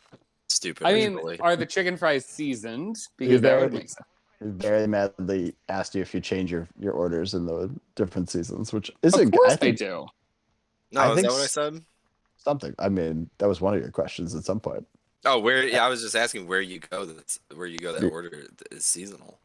stupid. I mean, usually. are the chicken fries seasoned? Because that would make sense. Very madly asked you if you change your orders in the different seasons, which Of isn't. course I they think do. No, I is think that what I said? something. I mean, that was one of your questions at some point. Oh, where? Yeah, I was just asking where you go. That order is seasonal.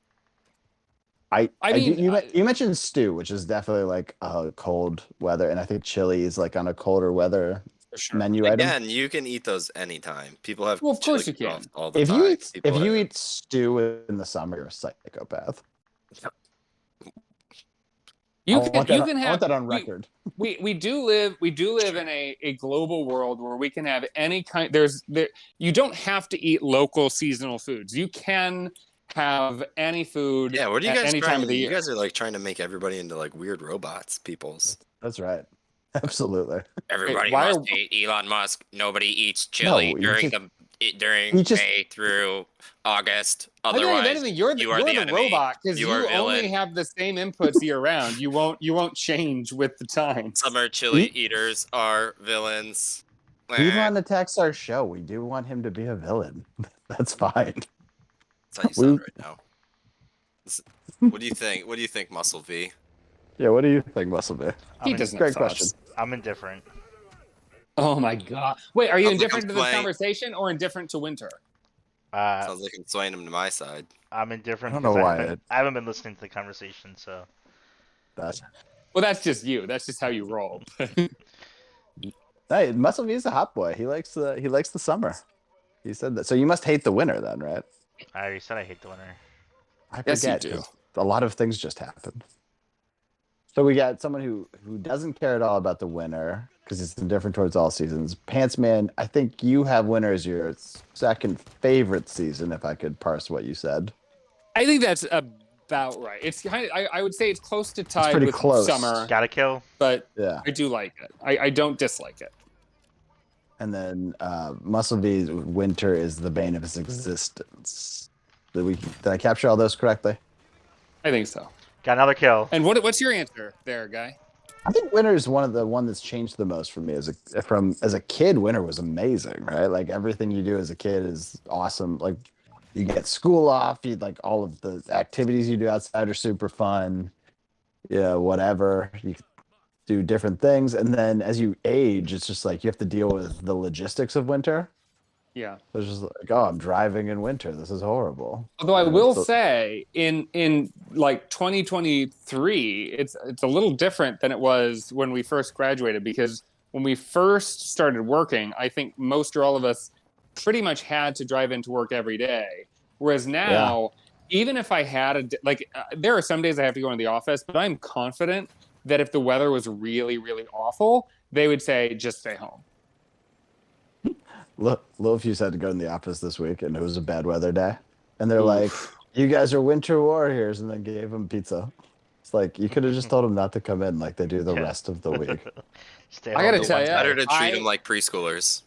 You mentioned stew, which is definitely like cold weather, and I think chili is like on a colder weather For sure. menu item. Again, you can eat those anytime. People have. Well, of course chili you can. all the If time. you eat stew in the summer, you're a psychopath. You I can want have that on record. we do live in a global world where we can have any kind you don't have to eat local seasonal foods. You can have any food Yeah, what are you at guys any trying time to of the You year. guys are like trying to make everybody into like weird robots. That's right. Absolutely. Everybody why must eat Elon Musk. Nobody eats chili during you just- May through August. I think if Otherwise, anything, you're you are the the enemy. robot because You you are only villain. have the same inputs year round. You won't change with the times. Summer chili eaters are villains. Elon attacks our show. We do want him to be a villain. That's fine. That's how you sound right now. What do you think? What do you think, Muscle V? Yeah, what do you think, Muscle B? He doesn't Great have thoughts. question. I'm indifferent. Oh my god! Wait, are you Sounds like indifferent I'm to this playing- conversation or indifferent to winter? Sounds like I'm swaying him to my side. I'm indifferent. I don't know because why I haven't been listening to the conversation, so That's Well, that's just you. That's just how you roll. hey, Muscle V is a hot boy. He likes the summer. He said that. So you must hate the winter then, right? I already said I hate the winter. I Yes, you forget. do. 'Cause a lot of things just happened. So we got someone who doesn't care at all about the winter because it's indifferent towards all seasons. Pants Man, I think you have winter as your second favorite season, if I could parse what you said. I think that's about right. It's kind of, I would say it's close to tied pretty with close. summer, Gotta kill. but Yeah. I do like it. I don't dislike it. And then Muscle V's winter is the bane of his existence. Did I capture all those correctly? I think so. Got another kill. And what's your answer there, Guy? I think winter is one that's changed the most for me as a kid. Winter was amazing, right? Like everything you do as a kid is awesome. Like you get school off, you like all of the activities you do outside are super fun. Yeah, whatever. You do different things, and then as you age, it's just like you have to deal with the logistics of winter. Yeah. It's just like, oh, I'm driving in winter. This is horrible. Although I will say, in like 2023, it's a little different than it was when we first graduated, because when we first started working, I think most or all of us pretty much had to drive into work every day. Whereas now, even if I had there are some days I have to go into the office, but I'm confident that if the weather was really, really awful, they would say, just stay home. Little Fuse had to go in the office this week, and it was a bad weather day. And they're like, you guys are winter warriors, and then gave him pizza. It's like, you could have just told him not to come in like they do the rest of the week. I gotta tell you, better to treat them like preschoolers.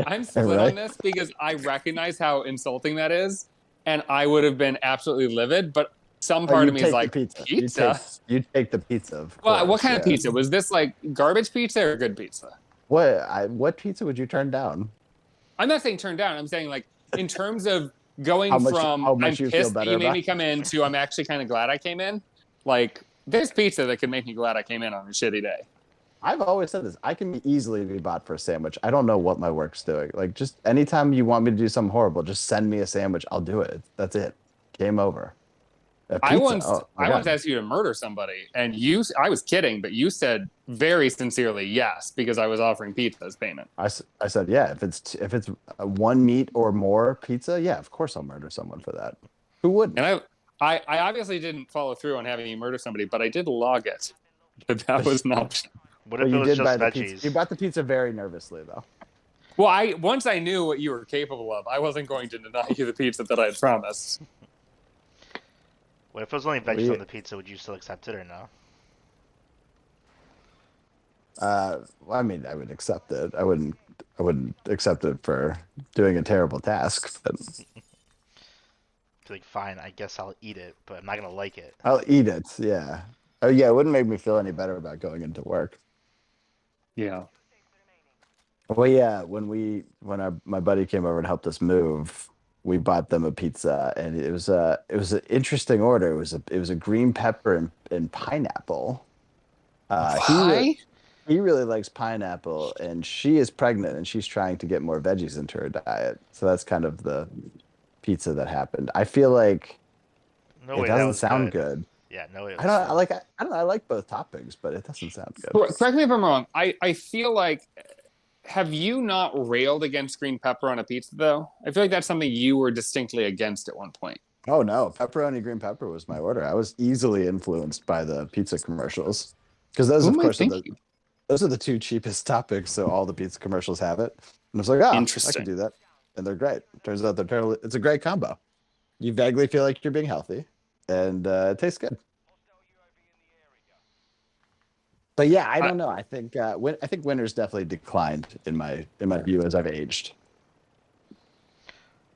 I'm split on this because I recognize how insulting that is, and I would have been absolutely livid, but some part of me is like, pizza? You take the pizza. Well, what kind of pizza? Was this like garbage pizza or good pizza? What pizza would you turn down? I'm not saying turn down. I'm saying like in terms of going from I'm pissed that you made me come in to I'm actually kind of glad I came in. Like there's pizza that can make me glad I came in on a shitty day. I've always said this. I can easily be bought for a sandwich. I don't know what my work's doing. Like just anytime you want me to do something horrible, just send me a sandwich. I'll do it. That's it. Game over. I once asked you to murder somebody, and I was kidding, but you said very sincerely yes because I was offering pizza as payment. I said yeah. If it's one meat or more pizza, yeah, of course I'll murder someone for that. Who wouldn't? And I obviously didn't follow through on having you murder somebody, but I did log it. But that was an option. What if it was just veggies? You bought the pizza very nervously, though. Well, once I knew what you were capable of, I wasn't going to deny you the pizza that I had promised. What if it was only veggies on the pizza? Would you still accept it or no? Well, I mean, I would accept it. I wouldn't accept it for doing a terrible task. But like, fine, I guess I'll eat it, but I'm not gonna like it. I'll eat it. Yeah. Oh yeah, it wouldn't make me feel any better about going into work. Yeah. Well, yeah. When my buddy came over and helped us move, we bought them a pizza, and it was an interesting order. It was a green pepper and pineapple. He really likes pineapple, and she is pregnant, and she's trying to get more veggies into her diet. So that's kind of the pizza that happened. I feel like it doesn't sound good. Yeah, no. I don't know. I like both toppings, but it doesn't sound good. Correct me if I'm wrong. I feel like. Have you not railed against green pepper on a pizza, though? I feel like that's something you were distinctly against at one point. Oh, no. Pepperoni green pepper was my order. I was easily influenced by the pizza commercials. Because those, of course, those are the two cheapest topics, so all the pizza commercials have it. And I was like, oh, I can do that. And they're great. Turns out it's a great combo. You vaguely feel like you're being healthy, and it tastes good. But yeah, I don't know. I think winter's definitely declined in my view as I've aged.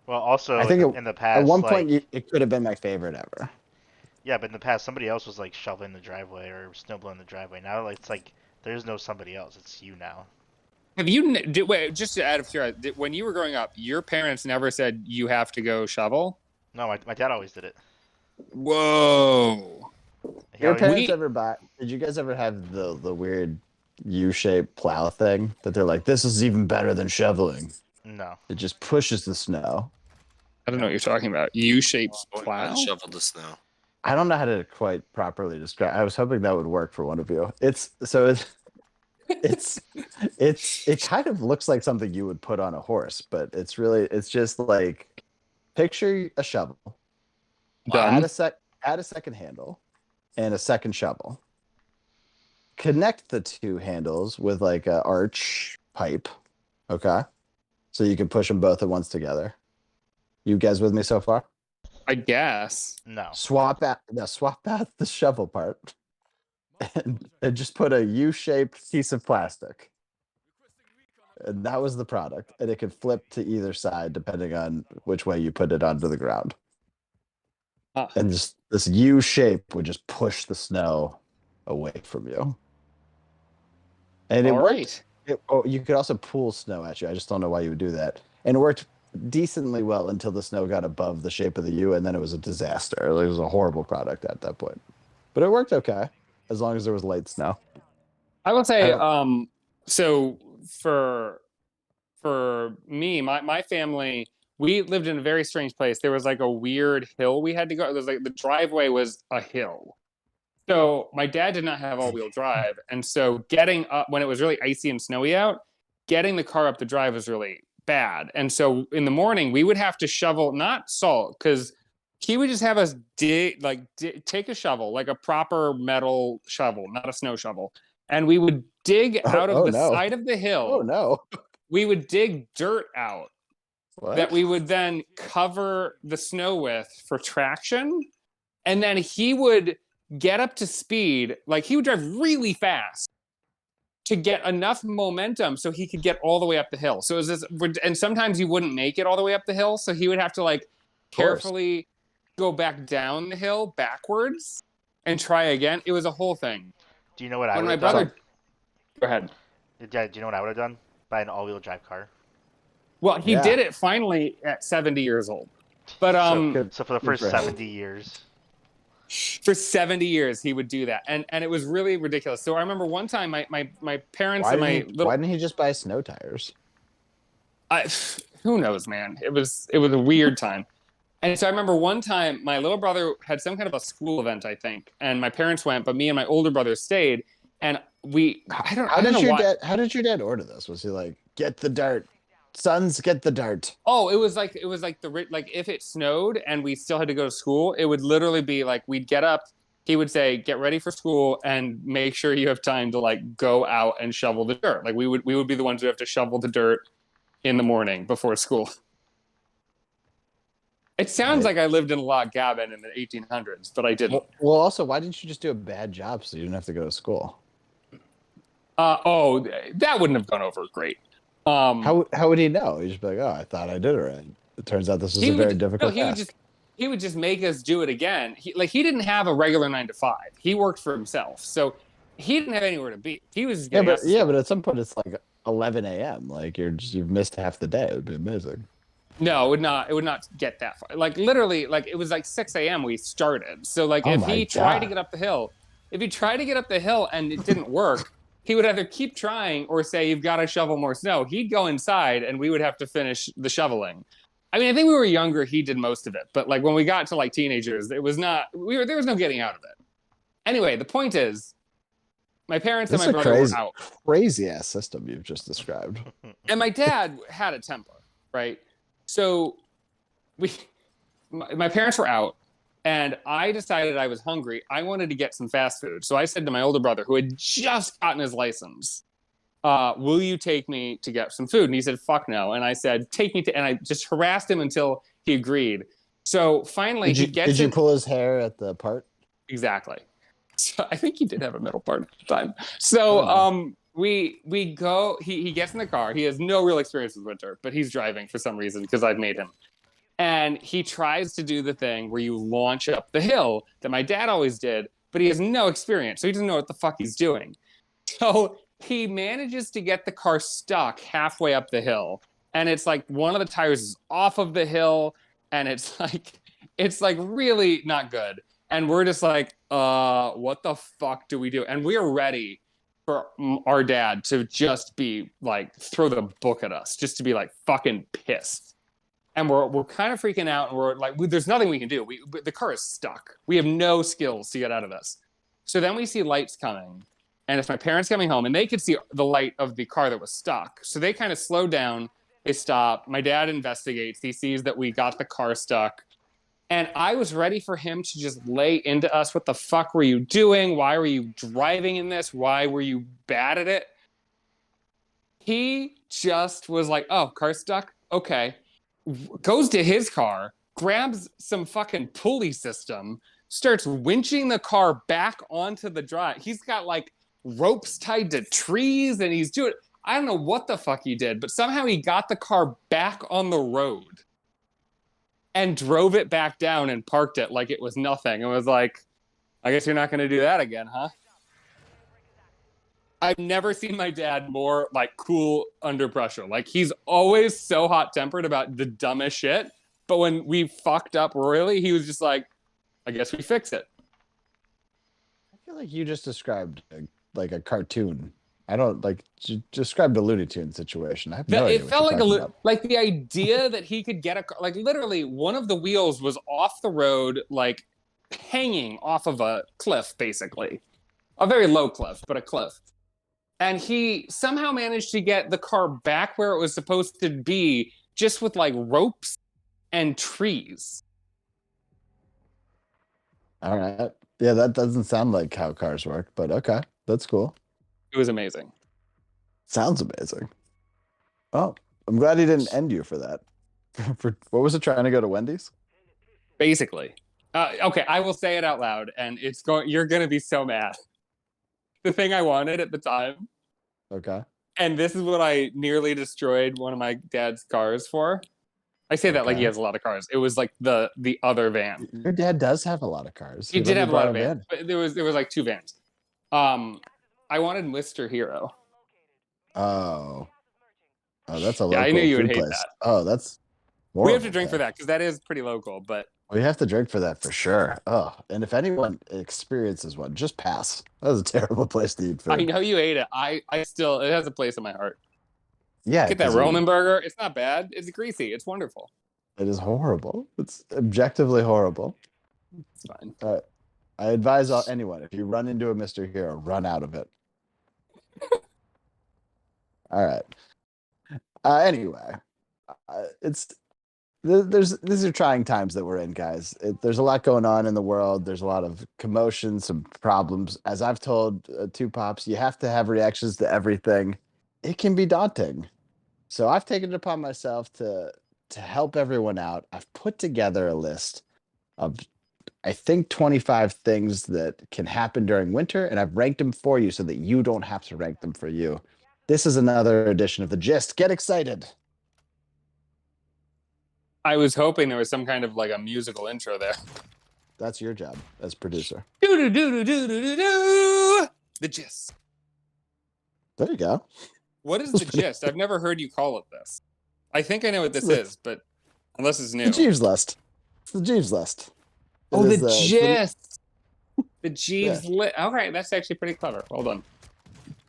Well, also, I think in the past, at one point it could have been my favorite ever. Yeah, but in the past, somebody else was like shoveling the driveway or snowblowing the driveway. Now, it's like there's no somebody else; it's you now. Have you wait? Just out of curiosity, when you were growing up, your parents never said you have to go shovel? No, my dad always did it. Whoa. Your parents did you guys ever have the weird U-shaped plow thing that they're like, this is even better than shoveling? No. It just pushes the snow. I don't know what you're talking about. U-shaped plow? Shovel the snow. I don't know how to quite properly describe. I was hoping that would work for one of you. It kind of looks like something you would put on a horse, but it's just like, picture a shovel. Add a second handle. And a second shovel. Connect the two handles with like a arch pipe. Okay. So you can push them both at once together. You guys with me so far? I guess. No. Swap out the shovel part and just put a U-shaped piece of plastic. And that was the product. And it could flip to either side depending on which way you put it onto the ground. Huh. And this U shape would just push the snow away from you. And it All worked. right. You could also pool snow at you. I just don't know why you would do that. And it worked decently well until the snow got above the shape of the U, and then it was a disaster. It was a horrible product at that point. But it worked okay, as long as there was light snow. I will say, I so for me, my family, we lived in a very strange place. There was like a weird hill we had to go. It was like the driveway was a hill. So my dad did not have all-wheel drive, and so getting up when it was really icy and snowy out, getting the car up the drive was really bad. And so in the morning, we would have to shovel, not salt, because he would just have us take a shovel, like a proper metal shovel, not a snow shovel, and we would dig out of the side of the hill. Oh no! We would dig dirt out What? that we would then cover the snow with for traction, and then he would get up to speed, like he would drive really fast to get enough momentum so he could get all the way up the hill. So it was this, and sometimes you wouldn't make it all the way up the hill, so he would have to like carefully go back down the hill backwards and try again. It was a whole thing. Do you know what I When would my have brother, done? go ahead. Yeah, do you know what I would have done? Buy an all-wheel drive car. Well, he Yeah. did it finally at 70 years old. But So for the first for him. 70 years. for 70 years he would do that, and it was really ridiculous. So I remember one time my parents and my little, why didn't he just buy snow tires? who knows, man. It was a weird time. And so I remember one time my little brother had some kind of a school event, I think, and my parents went, but me and my older brother stayed. And How did your dad order this? Was he like, get the dart, sons, get the dart? Oh, it was like if it snowed and we still had to go to school, it would literally be like we'd get up, he would say, get ready for school and make sure you have time to like go out and shovel the dirt. Like we would be the ones who have to shovel the dirt in the morning before school. It sounds like I lived in a log cabin in the 1800s, but I didn't. Well, also, why didn't you just do a bad job so you didn't have to go to school? That wouldn't have gone over great. How would he know? He'd just be like, oh, I thought I did it right. It turns out this was a very difficult task. He would just make us do it again. He didn't have a regular 9 to 5. He worked for himself, so he didn't have anywhere to be. He was but at some point it's like 11 a.m. Like you've missed half the day. It would be amazing. No, it would not get that far. Like literally, like it was like 6 a.m. we started. So like if he tried to get up the hill, and it didn't work, he would either keep trying or say, you've got to shovel more snow. He'd go inside and we would have to finish the shoveling. I mean, I think we were younger, he did most of it. But like when we got to like teenagers, there was no getting out of it. Anyway, the point is, my parents and my brother were out. Crazy ass system you've just described. And my dad had a temper, right? So my parents were out, and I decided I was hungry. I wanted to get some fast food. So I said to my older brother, who had just gotten his license, will you take me to get some food? And he said, fuck no. And I said, take me to, and I just harassed him until he agreed. So finally Did you pull his hair at the part? Exactly. So I think he did have a middle part at the time. So we go, he gets in the car. He has no real experience with winter, but he's driving for some reason because I've made him. And he tries to do the thing where you launch up the hill that my dad always did, but he has no experience. So he doesn't know what the fuck he's doing. So he manages to get the car stuck halfway up the hill. And it's like one of the tires is off of the hill. And it's like really not good. And we're just like, what the fuck do we do? And we are ready for our dad to just be like, throw the book at us, just to be like fucking pissed. And we're kind of freaking out, and we're like, there's nothing we can do. The car is stuck. We have no skills to get out of this. So then we see lights coming, and it's my parents coming home, and they could see the light of the car that was stuck. So they kind of slow down. They stop. My dad investigates. He sees that we got the car stuck. And I was ready for him to just lay into us. What the fuck were you doing? Why were you driving in this? Why were you bad at it? He just was like, oh, car stuck? Okay. Goes to his car, grabs some fucking pulley system, starts winching the car back onto the drive. He's got like ropes tied to trees and he's doing, I don't know what the fuck he did, but somehow he got the car back on the road and drove it back down and parked it like it was nothing. And was like, I guess you're not going to do that again, huh? I've never seen my dad more like cool under pressure. Like he's always so hot tempered about the dumbest shit. But when we fucked up royally, he was just like, I guess we fix it. I feel like you just described like a cartoon. I don't like described a Looney Tune situation. I have no idea It what felt you're like talking about. like the idea that he could get a car, like literally one of the wheels was off the road, like hanging off of a cliff, basically. A very low cliff, but a cliff. And he somehow managed to get the car back where it was supposed to be just with like ropes and trees. All right. Yeah, that doesn't sound like how cars work, but okay. That's cool. It was amazing. Sounds amazing. Oh, I'm glad he didn't end you for that. For what was it, trying to go to Wendy's? Basically. Okay, I will say it out loud, and you're gonna be so mad. The thing I wanted at the time, Okay. and this is what I nearly destroyed one of my dad's cars for. I say that like he Okay. has a lot of cars. It was like the other van. Your dad does have a lot of cars. He let did me have a lot borrow of vans, but there was like two vans. I wanted Mr. Hero. Oh. Oh, that's a Yeah, I local knew you would food hate place. that. Oh, that's We have to horrible drink for there. that because that is pretty local. But We have to drink for that for sure. Oh, and if anyone experiences one, just pass. That was a terrible place to eat I food. know you ate it. I still, it has a place in my heart. Yeah, Get that 'cause Roman burger. It's not bad. It's greasy. It's wonderful. it is horrible. It's objectively horrible. It's fine. I advise anyone, if you run into a Mr. Hero, run out of it. All right. Anyway, these are trying times that we're in, guys. There's a lot going on in the world. There's a lot of commotion, some problems. As I've told two pops, you have to have reactions to everything. It can be daunting. So I've taken it upon myself to help everyone out. I've put together a list of, I think, 25 things that can happen during winter, and I've ranked them for you so that you don't have to rank them for you. This is another edition of The Gist. Get excited. I was hoping there was some kind of like a musical intro there. That's your job as producer. Do do do do do do do. The gist. There you go. What is the gist? I've never heard you call it this. I think I know what this is, but unless it's new. The Jeeves list. It's the Jeeves list. Oh, It is, the gist. The Yeah. Jeeves lit. Okay, that's actually pretty clever. Well done.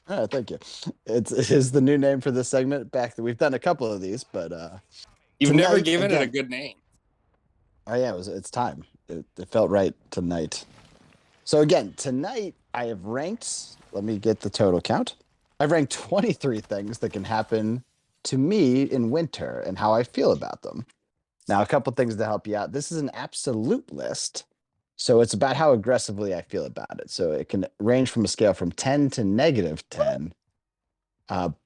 All right, thank you. It is the new name for this segment. We've done a couple of these, but You've never tonight, given it a again- good name. Oh yeah, it's time. It felt right tonight. So again, tonight I have ranked, let me get the total count. I've ranked 23 things that can happen to me in winter and how I feel about them. Now, a couple things to help you out. This is an absolute list. So it's about how aggressively I feel about it. So it can range from a scale from 10 to -10,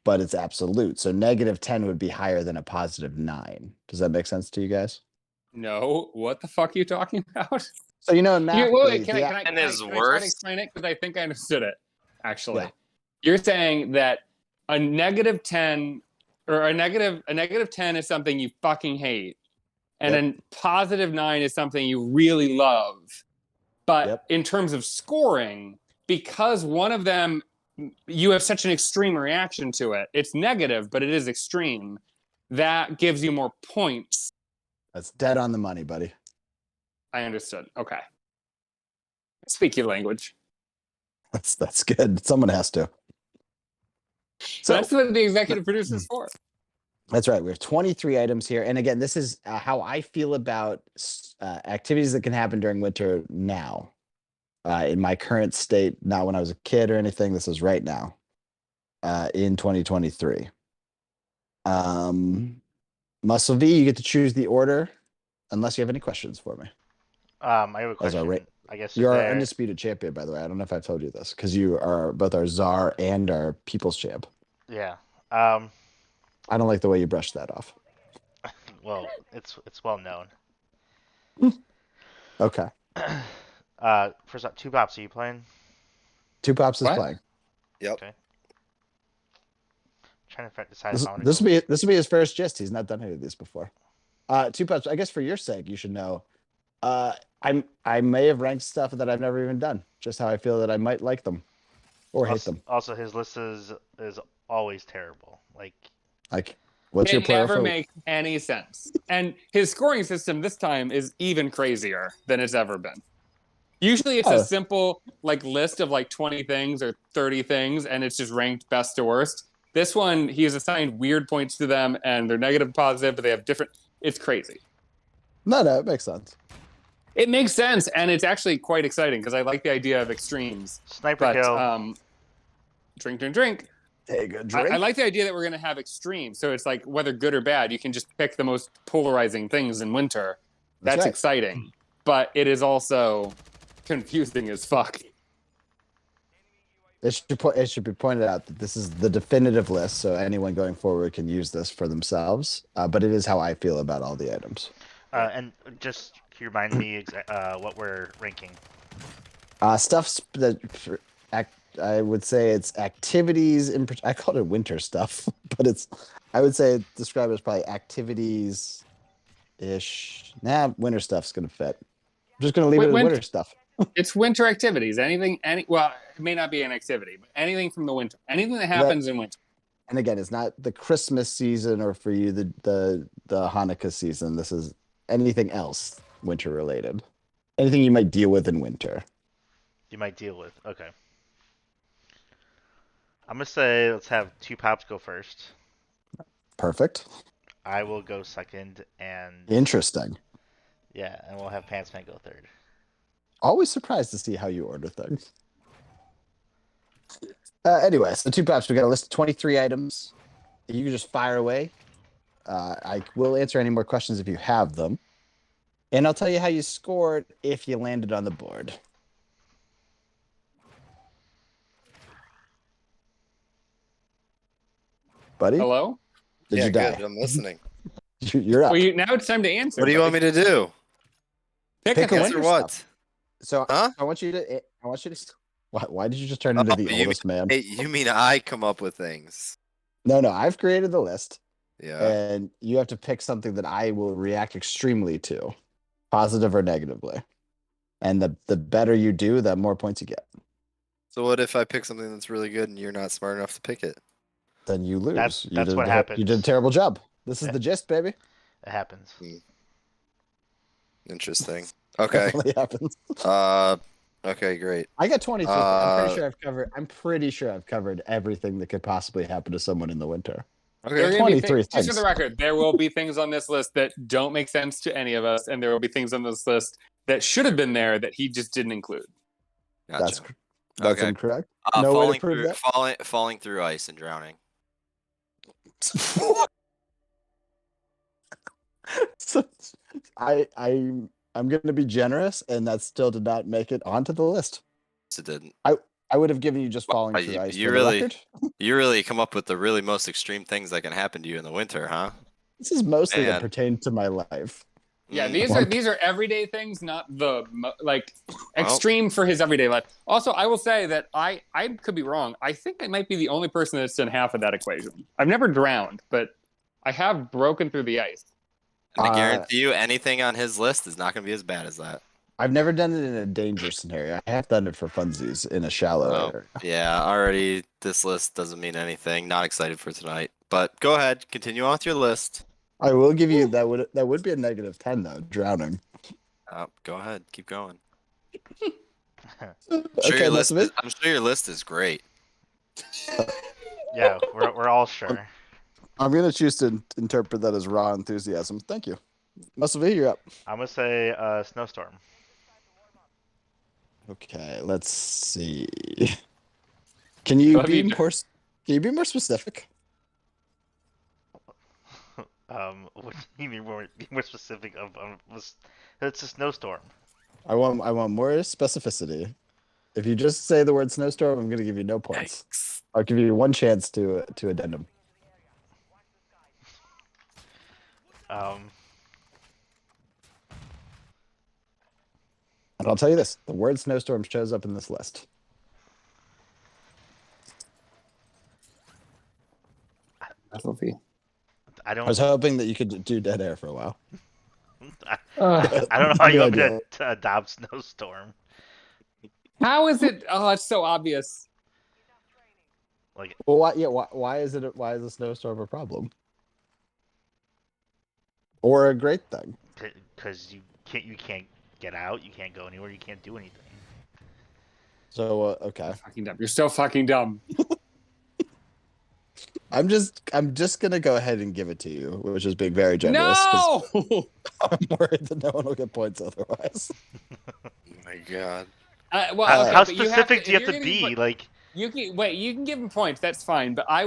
but it's absolute. So -10 would be higher than a +9. Does that make sense to you guys? No, what the fuck are you talking about? So you know in math, Wait, can I try And to is explain worse? it? Because I think I understood it, actually. Yeah. You're saying that a -10 or a negative 10 is something you fucking hate, and Yep. a +9 is something you really love. But Yep. in terms of scoring, because one of them you have such an extreme reaction to it, it's negative, but it is extreme. That gives you more points. That's dead on the money, buddy. I understood. Okay. Speak your language. That's good. Someone has to. So that's what the executive producer is for. That's right. We have 23 items here. And again, this is how I feel about activities that can happen during winter now. In my current state, not when I was a kid or anything. This is right now in 2023. Muscle V, you get to choose the order unless you have any questions for me. I have a As our question. ra- I guess You're is our there- undisputed champion, by the way. I don't know if I've told you this because you are both our czar and our people's champ. Yeah. I don't like the way you brushed that off. Well, it's well known. Okay. First up, two pops. Are you playing? Two Pops is What? playing. Yep. Okay. Trying to decide This if I want to this go. will be this will be his first gist. He's not done any of these before. Two pups. I guess for your sake, you should know. I may have ranked stuff that I've never even done. Just how I feel that I might like them or hate them. Also, his list is always terrible. Like, what's your It player never for? makes any sense. And his scoring system this time is even crazier than it's ever been. Usually it's Oh. a simple like list of like 20 things or 30 things, and it's just ranked best to worst. This one, he has assigned weird points to them, and they're negative, positive, but they have different. It's crazy. No, it makes sense. It makes sense, and it's actually quite exciting because I like the idea of extremes. Sniper But kill. drink. Take a drink. I like the idea that we're going to have extremes. So it's like whether good or bad, you can just pick the most polarizing things in winter. That's right. exciting. But it is also confusing as fuck. It should be pointed out that this is the definitive list, so anyone going forward can use this for themselves. But it is how I feel about all the items. And just can you remind me what we're ranking? Stuff's that I would say it's activities. I called it winter stuff, but I would say describe it as probably activities ish. Nah, winter stuff's gonna fit. I'm just gonna leave it as winter stuff. It's winter activities. Well, it may not be an activity, but anything from the winter. Anything that happens in winter. And again, it's not the Christmas season or for you the Hanukkah season. This is anything else winter related. Anything you might deal with in winter. You might deal with. Okay. I'm gonna say let's have two pops go first. Perfect. I will go second, and Interesting. yeah, and we'll have Pantsman go third. Always surprised to see how you order things. Anyway, so two pops. We got a list of 23 items. You can just fire away. I will answer any more questions if you have them. And I'll tell you how you scored if you landed on the board. Buddy? Hello? Did you die? Good. I'm listening. You're up. Well, now it's time to answer. What do you want me to do? Pick Pick a a winter Answer what? stuff. So Huh? I want you to. Why did you just turn into the oldest man? Hey, you mean I come up with things? No, I've created the list, Yeah. and you have to pick something that I will react extremely to, positive or negatively. And the better you do, the more points you get. So what if I pick something that's really good and you're not smart enough to pick it? Then you lose. That's did what You happens. did a terrible job. This is Yeah. the gist, baby. It happens. Interesting. Okay. Definitely happens. Okay, great. I got 23. I'm pretty sure I've covered everything that could possibly happen to someone in the winter. Okay. There are gonna be 23 just for things. the record, there will be things on this list that don't make sense to any of us, and there will be things on this list that should have been there that he just didn't include. Gotcha. That's Okay. incorrect. No way to prove that. Falling through ice and drowning. So, I'm going to be generous, and that still did not make it onto the list. It didn't. I would have given you just falling through ice. You for the really, record. you really come up with the really most extreme things that can happen to you in the winter, huh? This is mostly that Man. pertain to my life. Yeah, Mm. these are everyday things, not the extreme for his everyday life. Also, I will say that I could be wrong. I think I might be the only person that's done half of that equation. I've never drowned, but I have broken through the ice. And I guarantee you, anything on his list is not going to be as bad as that. I've never done it in a danger scenario. I have done it for funsies in a shallow Oh, area. yeah, already this list doesn't mean anything. Not excited for tonight. But go ahead, continue on with your list. I will give you that would be a -10 though, drowning. Go ahead, keep going. Okay, most of it. I'm sure your list is great. Yeah, we're all sure. I'm gonna choose to interpret that as raw enthusiasm. Thank you. Most of it, you're up. I'm gonna say snowstorm. Okay, let's see. Can you What have you be more specific? What do you mean be more specific of? It's a snowstorm. I want more specificity. If you just say the word snowstorm, I'm gonna give you no points. Yikes. I'll give you one chance to addendum. And I'll tell you this: the word snowstorm shows up in this list. I Muscle V. I I don't. was hoping that you could do dead air for a while. I don't know how you No want me idea. to adopt Snowstorm. How is it? Oh, it's so obvious. Like, Well, why? Yeah, why is a snowstorm a problem? Or a great thing? because you can't get out, you can't go anywhere, you can't do anything. So okay, Fucking dumb. You're so fucking dumb. I'm just gonna go ahead and give it to you, which is being very generous. 'Cause No. I'm worried that no one will get points otherwise. Oh my god. Well, okay, How but you have specific to, do you if have to you're gonna be? put- Like, You can wait. You can give him points. That's fine. But I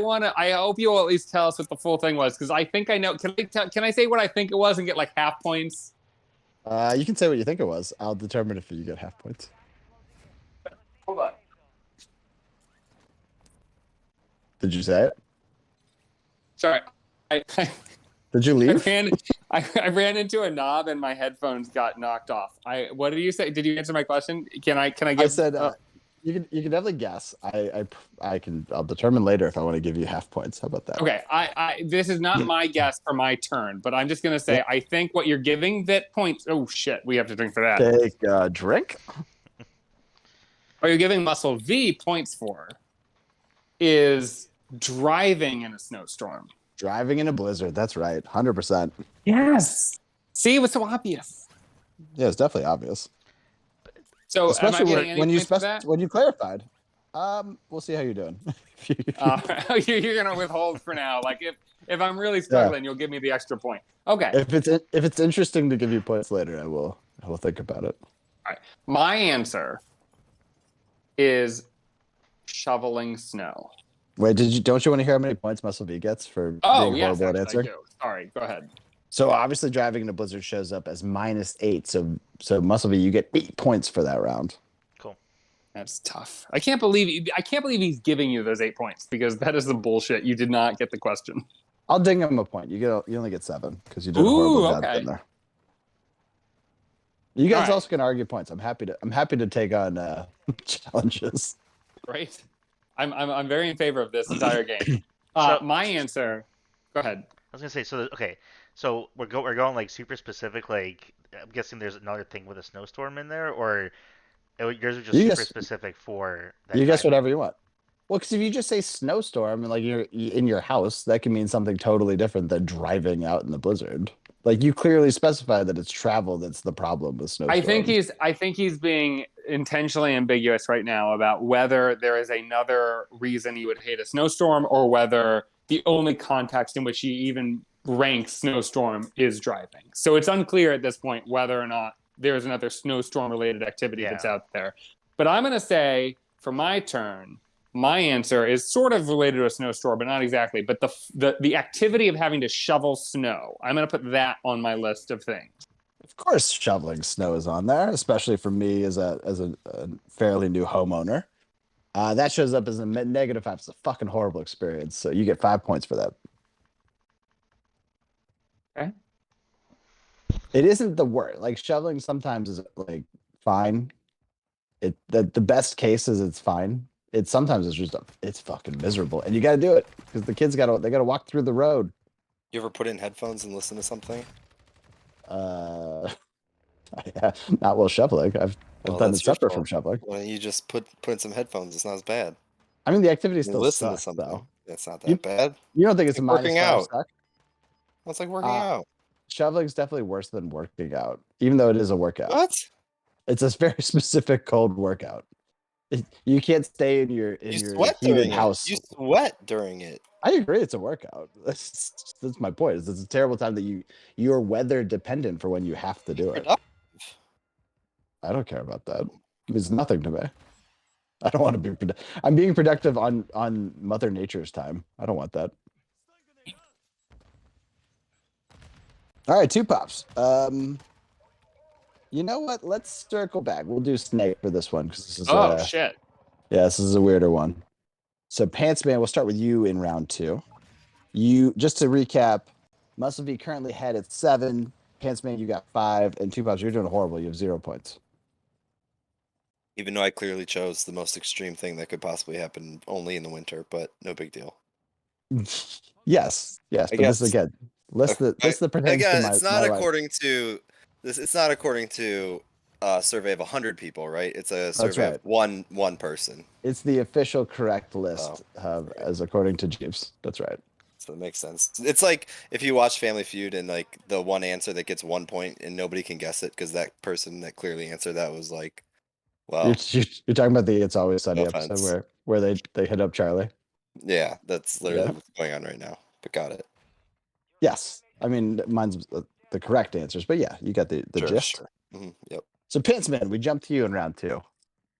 hope you will at least tell us what the full thing was, because I think I know. Can I say what I think it was and get like half points? You can say what you think it was. I'll determine if you get half points. Hold on. Did you say it? Sorry. I Did you leave? I ran into a knob and my headphones got knocked off. What did you say? Did you answer my question? Can I give? I said you can definitely guess. I'll determine later if I want to give you half points. How about that? Okay. This is not my guess for my turn, but I'm just gonna say I think what you're giving that points. Oh shit, we have to drink for that. Take a drink. What you're giving Muscle V points for is driving in a snowstorm. Driving in a blizzard. That's right. 100%. Yes. See, it was so obvious. Yeah, it's definitely obvious. So, Especially am I getting any when you points for that? when you clarified. We'll see how you're doing. You're gonna withhold for now. Like if I'm really struggling, you'll give me the extra point. Okay. If it's interesting to give you points later, I will think about it. All right. My answer is shoveling snow. Wait, don't you want to hear how many points Muscle V gets for being Yes, horrible at actually, I answering? do. Sorry, go ahead. So obviously driving in a blizzard shows up as -8. So Muscle V, you get 8 points for that round. cool. That's tough. I can't believe he's giving you those 8 points, because that is the bullshit. You did not get the question. I'll ding him a point. You only get 7 because you did a horrible job okay. in there. You guys All right. also can argue points. I'm happy to take on challenges. Great. I'm very in favor of this entire game. My answer. Go ahead. I was gonna say, so we're going like super specific. Like, I'm guessing there's another thing with a snowstorm in there, or yours are just super specific for that. You guess whatever you want. Well, because if you just say snowstorm and like you're in your house, that can mean something totally different than driving out in the blizzard. Like, you clearly specify that it's travel that's the problem with snowstorms. I think he's being intentionally ambiguous right now about whether there is another reason you would hate a snowstorm, or whether the only context in which he even ranks snowstorm is driving. So it's unclear at this point whether or not there's another snowstorm related activity that's out there. But I'm going to say, for my turn, my answer is sort of related to a snowstorm, but not exactly. But the activity of having to shovel snow, I'm going to put that on my list of things. Of course, shoveling snow is on there, especially for me as a fairly new homeowner. That shows up as a -5. It's a fucking horrible experience. So you get 5 points for that. Okay. It isn't the worst. Like, shoveling sometimes is like fine. The best case is it's fine. Sometimes it's just it's fucking miserable, and you got to do it because the kids got to walk through the road. You ever put in headphones and listen to something? Yeah, not while shoveling. I've done it separate from shoveling. Why don't you just put in some headphones? It's not as bad. I mean, the activity still listen sucks, to something. though. It's not that bad. You don't think it's Like a working -5 out. suck? It's like working out. Shoveling's definitely worse than working out, even though it is a workout. What? It's a very specific cold workout. You can't stay in your heated house. You sweat during it. I agree, it's a workout. That's my point. It's a terrible time that you're weather dependent for when you have to do it. I don't care about that. It's nothing to me. I don't want to be productive. I'm being productive on Mother Nature's time. I don't want that. All right, 2 pops. You know what? Let's circle back. We'll do Snake for this one because this is shit. Yeah, this is a weirder one. So Pantsman, we'll start with you in round 2. You, just to recap, Muscle V currently head at 7. Pantsman, you got 5, and 2 pops. You're doing horrible. You have 0 points. Even though I clearly chose the most extreme thing that could possibly happen only in the winter, but no big deal. Yes, I but guess- this again, list that pertains to Again, my it's not my life. according to this. It's not according to a survey of 100 people, right? It's a survey right. of one person. It's the official correct list as according to Jeeves. That's right. So it makes sense. It's like if you watch Family Feud and like the one answer that gets 1 point and nobody can guess it because that person that clearly answered that was like, well, You're talking about the It's Always Sunny No episode offense. where they hit up Charlie. yeah, that's literally Yeah. what's going on right now. But got it. Yes, I mean mine's the correct answers, but yeah, you got the Sure, gist. sure. Yep. So Pintsman, we jumped to you in round 2. All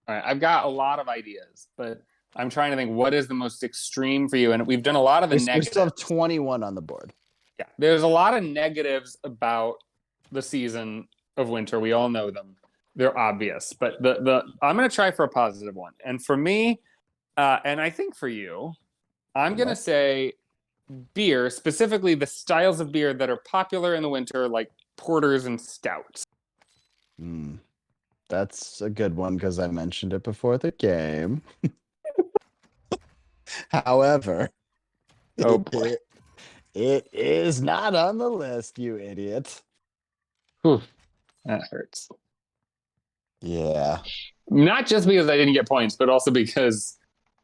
right, I've got a lot of ideas, but I'm trying to think what is the most extreme for you. And we've done a lot of the We negatives. still have 21 on the board. Yeah, there's a lot of negatives about the season of winter. We all know them. They're obvious, but I'm going to try for a positive one. And for me, and I think for you, I'm going to say beer, specifically the styles of beer that are popular in the winter, like porters and stouts. That's a good one because I mentioned it before the game. However, Oh boy. it is not on the list, you idiot. That hurts. Yeah. Not just because I didn't get points, but also because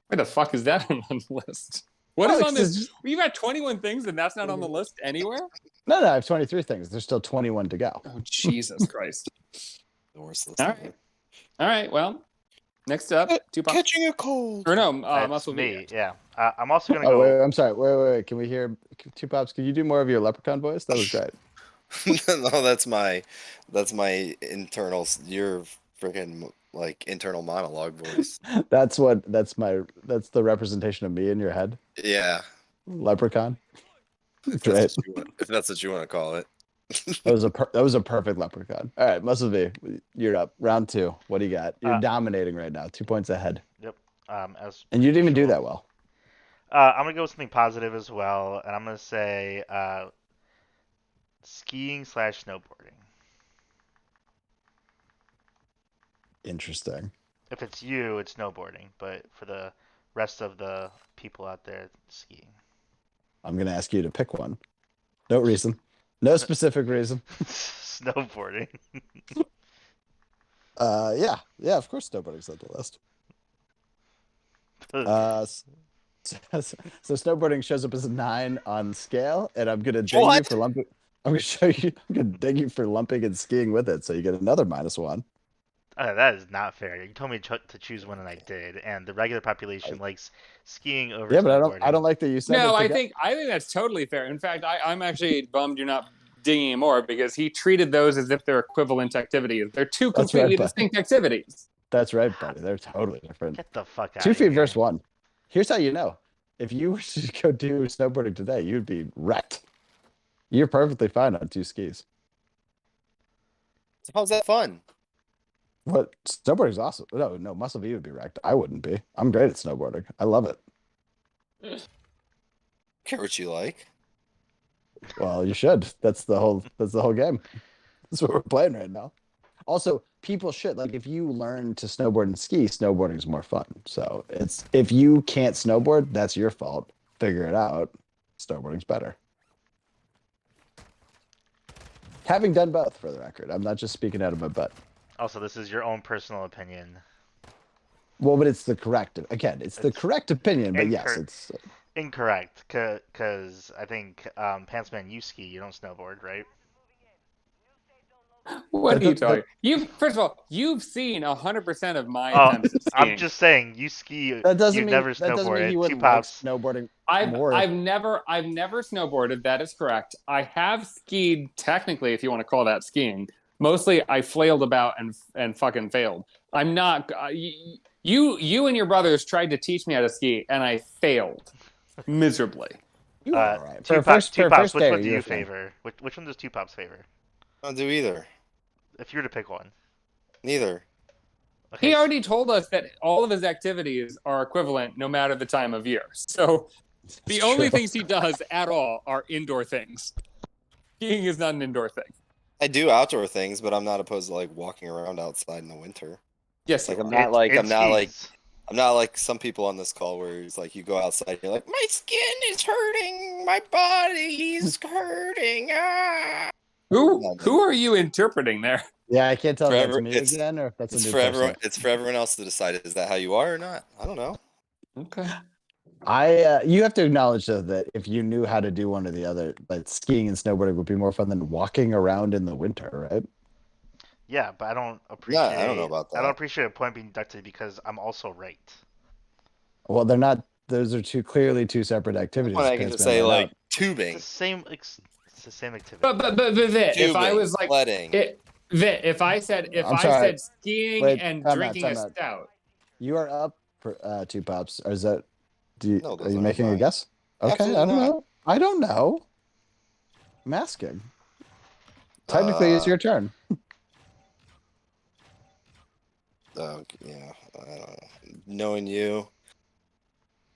where the fuck is that on the list? What is on this? You've got 21 things and that's not on the list anywhere? No, I have 23 things. There's still 21 to go. Oh, Jesus Christ. The worst list. All right. All right. Well, next up, Tupac. Catching a cold. Or no, That's Muscle me. V. Yeah. I'm also gonna Oh, go. wait, I'm sorry. Wait. Can we hear Two Pops? Can you do more of your leprechaun voice? That was great. No, that's my internal. Your freaking like internal monologue voice. That's the representation of me in your head. Yeah, Leprechaun. if Great. that's what you want to call it. That was a perfect leprechaun. All right, Muscle V, you're up. Round 2. What do you got? You're dominating right now. 2 points ahead. Yep. And you didn't even do that well. I'm gonna go with something positive as well, and I'm gonna say skiing/snowboarding. Interesting. If it's you, it's snowboarding, but for the rest of the people out there, it's skiing. I'm gonna ask you to pick one. No reason. No specific reason. Snowboarding. Yeah, of course snowboarding's on the list. So snowboarding shows up as a 9 on the scale, and I'm gonna ding you for lumping. I'm gonna ding you for lumping and skiing with it, so you get another -1. That is not fair. You told me to choose one, and I did. And the regular population likes skiing over. Yeah, but snowboarding. I don't like that you said. No, I think that's totally fair. In fact, I'm actually bummed you're not dinging more because he treated those as if they're equivalent activities. They're two completely distinct activities. That's right, buddy. They're totally different. Get the fuck out. 2 feet versus 1. Here's how you know. If you were to go do snowboarding today, you'd be wrecked. You're perfectly fine on 2 skis. How's that fun? What? Snowboarding's awesome. No, Muscle V would be wrecked. I wouldn't be. I'm great at snowboarding. I love it. Care what you like. Well, you should. That's the whole game. That's what we're playing right now. Also, people should if you learn to snowboard and ski, snowboarding is more fun. So if you can't snowboard, that's your fault. Figure it out. Snowboarding's better. Having done both, for the record, I'm not just speaking out of my butt. Also, this is your own personal opinion. Well, but it's the correct. Again, it's the correct opinion. But yes, it's incorrect. Because I think Pantsman, you ski, you don't snowboard, right? What are you talking? First of all, you've seen 100% of my attempts at skiing. I'm just saying, you ski. That doesn't mean never that doesn't mean he snowboarded. wouldn't like snowboarding. I've never snowboarded. That is correct. I have skied technically, if you want to call that skiing. Mostly, I flailed about and fucking failed. I'm not. You and your brothers tried to teach me how to ski, and I failed miserably. You are all right. Two Pops, which one do you favor? Which one does Two Pops favor? I don't do either. If you were to pick one. Neither. Okay. He already told us that all of his activities are equivalent no matter the time of year. So the only things he does at all are indoor things. Skiing is not an indoor thing. I do outdoor things, but I'm not opposed to walking around outside in the winter. Yes, I'm I'm not like some people on this call where it's like you go outside and you're like, my skin is hurting, my body's hurting. Ah. Who are you interpreting there? Yeah, I can't tell if that's Forever, me it's again or if that's a it's new for everyone. person. It's for everyone else to decide. Is that how you are or not? I don't know. Okay. You have to acknowledge though that if you knew how to do one or the other, like skiing and snowboarding would be more fun than walking around in the winter, right? Yeah, but I don't appreciate. I don't know about I don't that. appreciate a point being deducted because I'm also right. Well, they're not. Those are clearly two separate activities. When as I can Pants just Man say laid like out. tubing, It's the same activity. But if I tubing, was like sledding. if I I'm sorry. said skiing Wait, and time out, drinking a time out. stout. You are up for two pops. Or is that? No, Are those you aren't making a mine. guess? Okay, Absolutely I don't not. know. I don't know. I'm asking. Technically, it's your turn. Yeah, I don't know. Knowing you,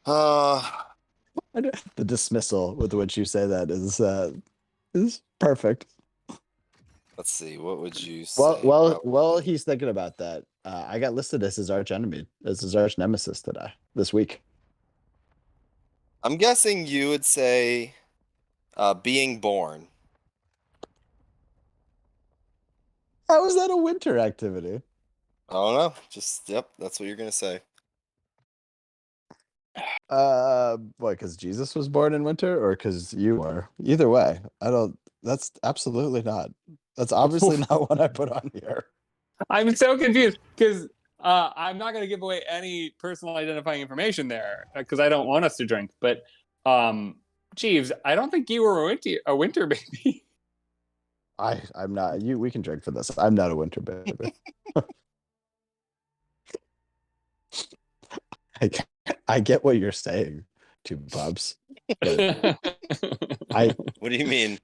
The dismissal with which you say that is perfect. let's see. What would you say? Well, he's thinking about that. I got listed as his arch enemy, as his arch nemesis this week. I'm guessing you would say, being born. How is that a winter activity? I don't know. Just yep. That's what you're gonna say. What? Because Jesus was born in winter, or because you are? Either way, I don't. That's absolutely not. That's obviously not what I put on here. I'm so confused because I'm not going to give away any personal identifying information there because I don't want us to drink. But Jeeves, I don't think you were a winter baby. I'm not. We can drink for this. I'm not a winter baby. I get what you're saying, two pubs. But What do you mean?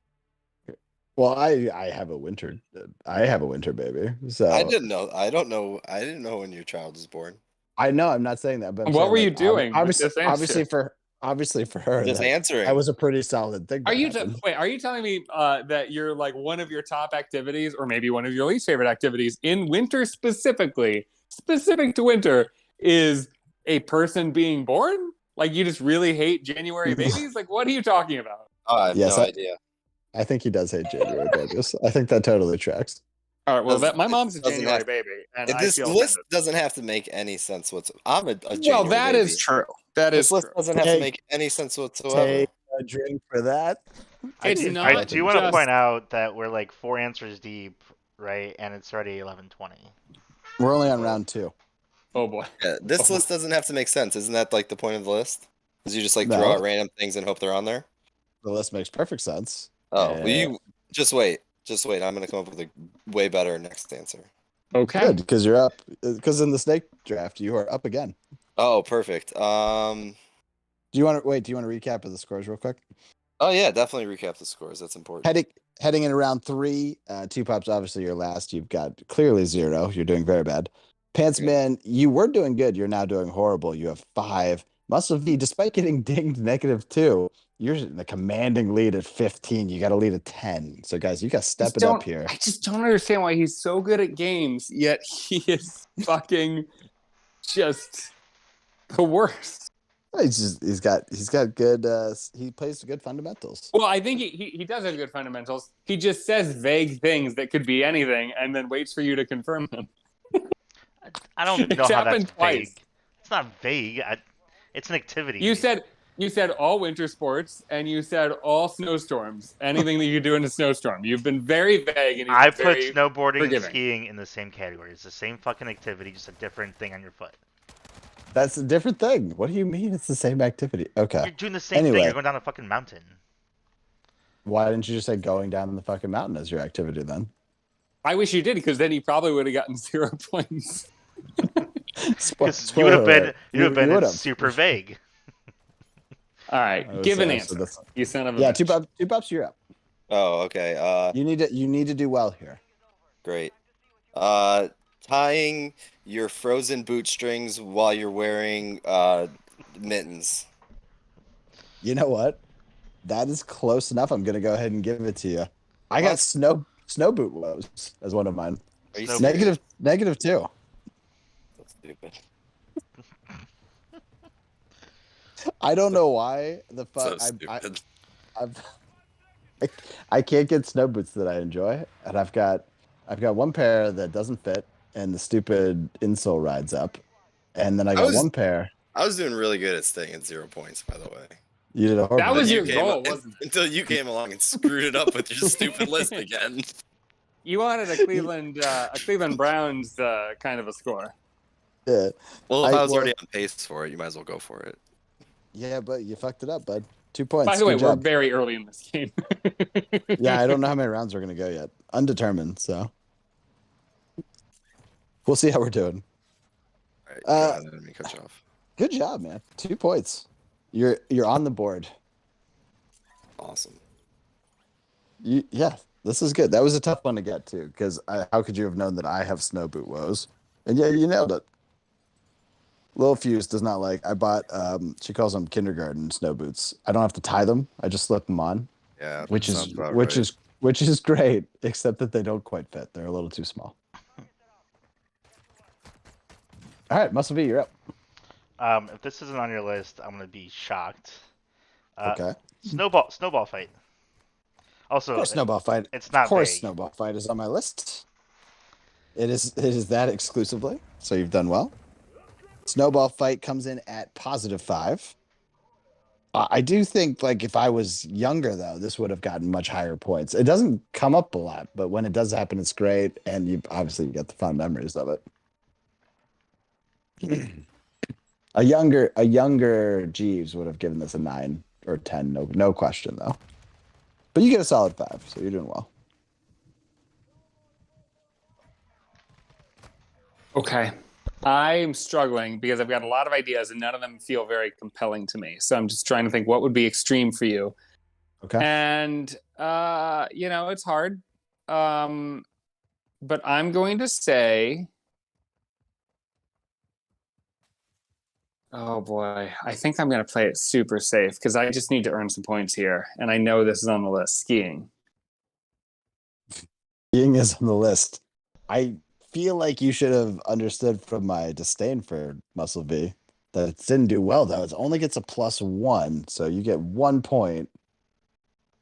Well, I have a winter baby. So I didn't know. I don't know. I didn't know when your child was born. I know I'm not saying that, but I'm What saying, were like, you doing with this answer? obviously for her, Just that answering. was a pretty solid thing. Are you happened. wait? Are you telling me that you're like one of your top activities, or maybe one of your least favorite activities in winter specifically, specific to winter, is a person being born? Like you just really hate January babies? Like what are you talking about? Oh, I have Yes, no idea. I think he does hate January babies. I think that totally tracks. All right. Well, Does- my mom's a doesn't January have- baby, and I This feel list offended. doesn't have to make any sense whatsoever. I'm a Well, January that baby. is true. That is This list true. doesn't have to Take- make any sense whatsoever. Take a drink for that. It's I not do want to just- point out that we're like 4 answers deep, right? And it's already 11:20. We're only on round 2. Oh boy. Yeah, this list doesn't have to make sense. Isn't that like the point of the list? Is you just like No. throw out random things and hope they're on there? The list makes perfect sense. Oh, well, you just wait. Just wait. I'm gonna come up with a way better next answer. Okay. Good, because you're up. Because in the snake draft, you are up again. Oh, perfect. Do you want to recap of the scores real quick? Oh yeah, definitely recap the scores. That's important. Heading in round 3, two pops. Obviously, your last. You've got clearly 0. You're doing very bad. Pantsman, you were doing good. You're now doing horrible. You have 5. Muscle V, despite getting dinged -2, you're in the commanding lead at 15. You got a lead at 10. So, guys, you got to step it up here. I just don't understand why he's so good at games, yet he is fucking just the worst. He's got good. He plays good fundamentals. Well, I think he does have good fundamentals. He just says vague things that could be anything, and then waits for you to confirm them. I don't know It's how that's happened twice. vague. It's not vague. It's an activity. You said all winter sports, and you said all snowstorms. Anything that you do in a snowstorm. You've been very vague, and I put very snowboarding forgiving. and skiing in the same category. It's the same fucking activity, just a different thing on your foot. That's a different thing. What do you mean it's the same activity? Okay. You're doing the same Anyway. thing. You're going down a fucking mountain. Why didn't you just say going down the fucking mountain as your activity then? I wish you did, because then he probably would have gotten 0 points. Because you would have been super vague. All right, give an answer. You son of a Yeah, bitch. two pops, you're up. Oh, okay. You need to do well here. Great. Tying your frozen bootstrings while you're wearing mittens. You know what? That is close enough. I'm gonna go ahead and give it to you. I got snow boot woes as one of mine. Are you Snow serious? -2. That's stupid. I don't know why the So fuck stupid. I've I can't get snow boots that I enjoy, and I've got one pair that doesn't fit, and the stupid insole rides up, and then I got one pair. I was doing really good at staying at 0 points, by the way. You did a horrible. That was job. your goal, wasn't it? Until you came along and screwed it up with your stupid list again. You wanted a Cleveland Browns kind of a score. Yeah. Well, if I was already on pace for it, you might as well go for it. Yeah, but you fucked it up, bud. 2 points. By the way, Good we're job. very early in this game. Yeah, I don't know how many rounds we're gonna go yet. Undetermined, so we'll see how we're doing. All right, let me cut you off. Good job, man. 2 points. You're on the board. Awesome. Yeah, this is good. That was a tough one to get to, because how could you have known that I have snow boot woes? And yeah, you nailed it. Little Fuse does not like. I bought. She calls them kindergarten snow boots. I don't have to tie them. I just slip them on. Yeah, which is great, except that they don't quite fit. They're a little too small. All right, Muscle V, you're up. If this isn't on your list, I'm gonna be shocked. Okay. Snowball fight. Also, Of course, snowball fight. It's not. Of course, vague. snowball fight is on my list. It is that exclusively. So you've done well. Snowball fight comes in at +5. I do think, like, if I was younger, though, this would have gotten much higher points. It doesn't come up a lot, but when it does happen, it's great, and you get the fond memories of it. A younger Jeeves would have given this a 9 or 10, no question, though. But you get a solid 5, so you're doing well. Okay. I'm struggling because I've got a lot of ideas and none of them feel very compelling to me. So I'm just trying to think what would be extreme for you. Okay. And it's hard. But I'm going to say, oh boy, I think I'm going to play it super safe because I just need to earn some points here. And I know this is on the list, skiing. Skiing is on the list. I feel like you should have understood from my disdain for Muscle V that it didn't do well, though. It only gets a +1, so you get 1 point,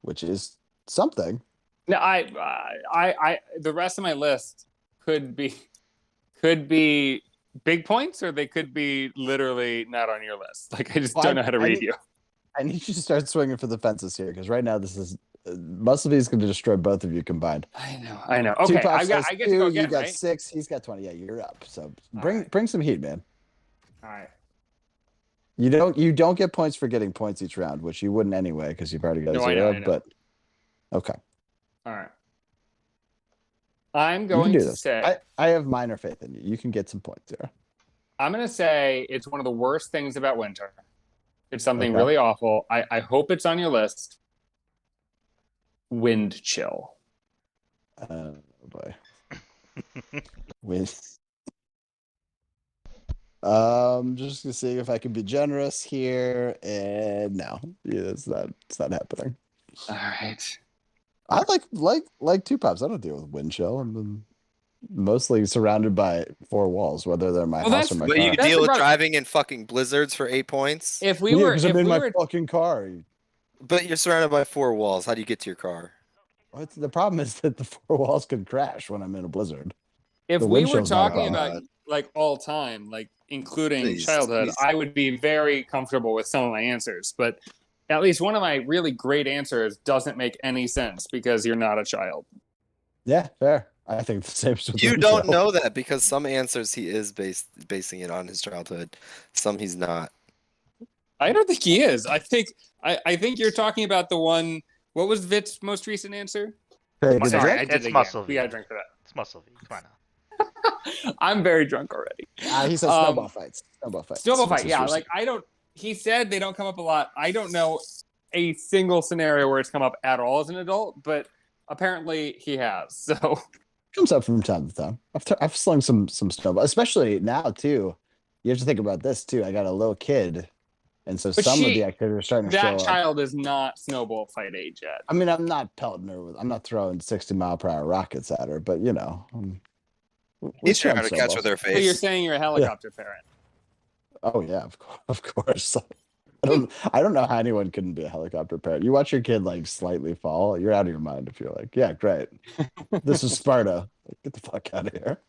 which is something. No, I the rest of my list could be big points, or they could be literally not on your list. Like, I just don't know how to read you. I need you to start swinging for the fences here, because right now this is Muscle V is going to destroy both of you combined. I know. Okay, I get to go again, You got right? 6. He's got 20. Yeah, you're up. So bring some heat, man. All right. You don't get points for getting points each round, which you wouldn't anyway, because you've already got 0. I know. But okay. All right. I'm going to say I have minor faith in you. You can get some points here. I'm going to say it's one of the worst things about winter. It's something really awful. I hope it's on your list. Wind chill. Oh boy. Wind. Just to see if I can be generous here, and no, yeah, it's not happening. All right. I like 2 pops. I don't deal with wind chill. I'm mostly surrounded by 4 walls, whether they're my house or my car. But you deal with driving in fucking blizzards for 8 points? If we were, because I'm in my fucking car. But you're surrounded by 4 walls. How do you get to your car? The problem is that the 4 walls can crash when I'm in a blizzard. If we were talking about like all time, like including childhood, I would be very comfortable with some of my answers. But at least one of my really great answers doesn't make any sense because you're not a child. Yeah, fair. I think the same. You don't know that, because some answers he is basing it on his childhood. Some he's not. I don't think he is. I think you're talking about the one. What was Vit's most recent answer? Sorry, I did it's it Muscle V. We got to drink for that. It's Muscle V. Come on now. I'm very drunk already. He said snowball fights. Snowball fight. Yeah, like he said they don't come up a lot. I don't know a single scenario where it's come up at all as an adult, but apparently he has. So comes up from time to time. I've slung some snowball, especially now too. You have to think about this too. I got a little kid, and so some of the activities are starting to show up. That child is not snowball fight age yet. I mean, I'm not pelting her with. I'm not throwing 60-mile-per-hour rockets at her, but He's trying to catch with her face. So you're saying you're a helicopter parent? Oh yeah, of course. I don't know how anyone couldn't be a helicopter parent. You watch your kid like slightly fall, you're out of your mind if you're like, yeah, great. This is Sparta. Get the fuck out of here.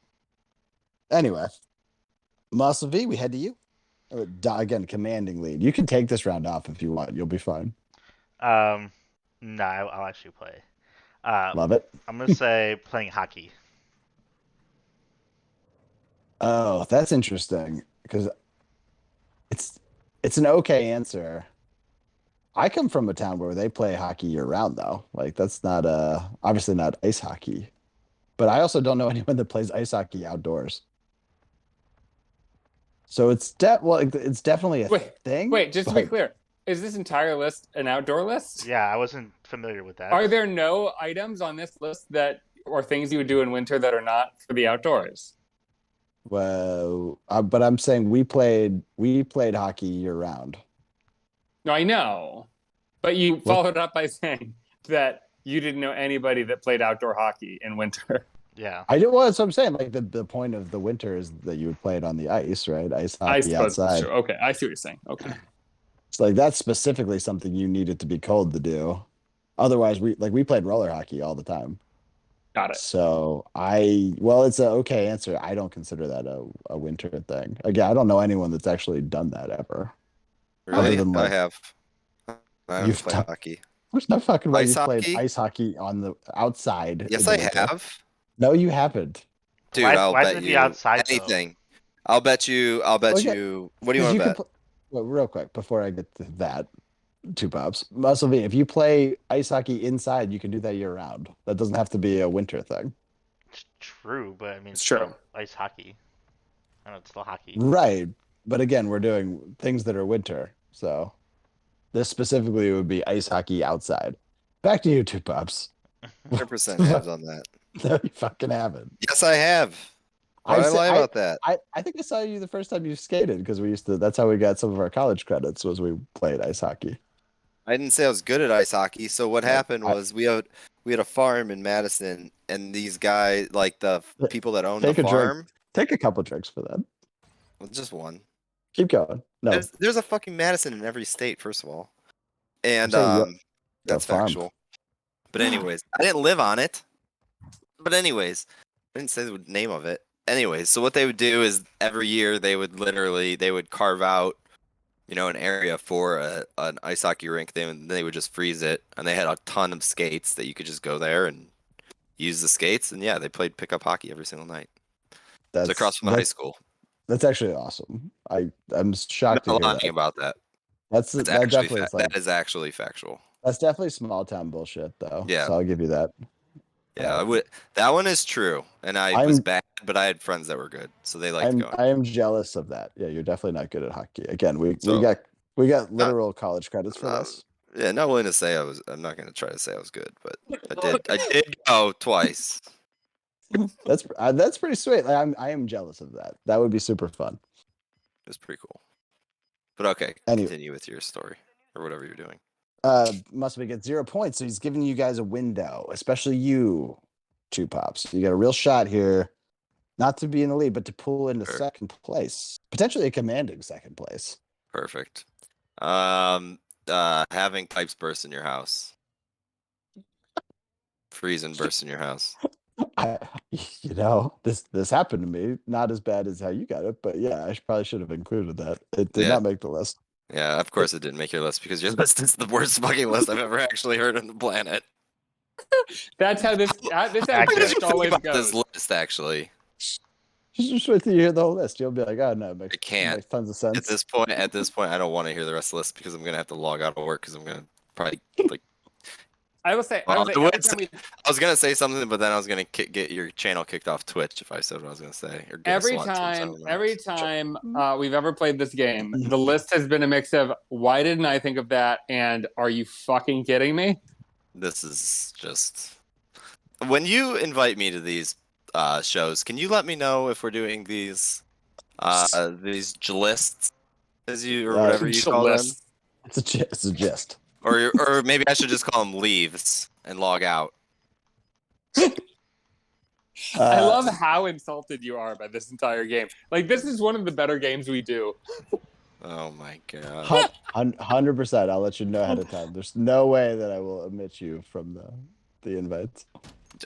Anyway, Muscle V, we head to you. Again, commanding lead. You can take this round off if you want. You'll be fine. No, I'll actually play. Love it. I'm gonna say playing hockey. Oh, that's interesting because it's an okay answer. I come from a town where they play hockey year round though. Like that's not obviously not ice hockey. But I also don't know anyone that plays ice hockey outdoors. So it's it's definitely a thing. Wait, just to be but- clear, is this entire list an outdoor list? Yeah, I wasn't familiar with that. Are there no items on this list that or things you would do in winter that are not for the outdoors? Well, but I'm saying we played hockey year round. No, I know. But you followed up by saying that you didn't know anybody that played outdoor hockey in winter. Yeah. I do. Well, that's what I'm saying. Like the point of the winter is that you would play it on the ice, right? Ice hockey outside. Sure. Okay, I see what you're saying. Okay. It's like that's specifically something you needed to be cold to do. Otherwise, we played roller hockey all the time. Got it. So it's an okay answer. I don't consider that a winter thing. Again, I don't know anyone that's actually done that ever. Really? Other than, like, I have. I haven't you've played done- hockey. There's no fucking way Ice you played hockey? ice hockey on the outside. Yes, in I the winter. have. No, you haven't. Dude, Why I'll does bet it be you outside, though? anything. I'll bet you. Okay. You. What do you want to bet? Well, real quick before I get to that, two pops. Muscle V, if you play ice hockey inside, you can do that year round. That doesn't have to be a winter thing. It's true, but I mean, It's still true. ice hockey. I know it's still hockey. Right. But again, we're doing things that are winter. So this specifically would be ice hockey outside. Back to you, two pops. 100% have on that. No, you fucking haven't. Yes, I have. Why would I lie about that? I think I saw you the first time you skated because that's how we got some of our college credits was we played ice hockey. I didn't say I was good at ice hockey. So what Yeah, happened was we had a farm in Madison, and these guys, like the people that own the Take a drink. farm, Take a couple drinks for that. well, just one. Keep going. No, There's a fucking Madison in every state, first of all, and saying that's farm. factual. But anyways, I didn't live on it. But anyways, I didn't say the name of it. Anyways, so what they would do is every year they would carve out, an area for an ice hockey rink. They would just freeze it, and they had a ton of skates that you could just go there and use the skates. And yeah, they played pickup hockey every single night. It's across from the high school. That's actually awesome. I'm shocked to Not hear lying that. about that. That definitely is That is actually factual. that's definitely small town bullshit though. Yeah. So I'll give you that. Yeah, that one is true, and I was bad, but I had friends that were good, so they liked going. I am jealous of that. Yeah, you're definitely not good at hockey. Again, we So- got literal college credits for this. Yeah, not willing to say I was. I'm not going to try to say I was good, but I did go twice. That's pretty sweet. I am jealous of that. That would be super fun. It was pretty cool. But okay, Anyway. continue with your story or whatever you're doing. Must be get 0 points. So he's giving you guys a window, especially you, two pops. You got a real shot here, not to be in the lead, but to pull into Sure. second place, potentially a commanding second place. Perfect. Having pipes burst in your house. Freeze and burst in your house. This happened to me. Not as bad as how you got it, but yeah, I probably should have included that. It did Yeah. not make the list. Yeah, of course it didn't make your list because your list is the worst fucking list I've ever actually heard on the planet. That's how this Accurate. actually always About this goes. list actually. Just wait till you hear the whole list. You'll be like, oh no, it can't. makes tons of sense. At this point, I don't want to hear the rest of the list because I'm gonna have to log out of work because I'm gonna probably like. I will say, Well, every time we- I was gonna say something, but then I was gonna get your channel kicked off Twitch if I said what I was gonna say. Or get every SWAT teams, I don't know. time we've ever played this game, the list has been a mix of why didn't I think of that and are you fucking kidding me? This is just when you invite me to these shows. Can you let me know if we're doing these lists as you or whatever you call them, List. It's a gist. or maybe I should just call them leaves and log out. I love how insulted you are by this entire game. Like, this is one of the better games we do. Oh my god. 100%. I'll let you know ahead of time. There's no way that I will omit you from the invites.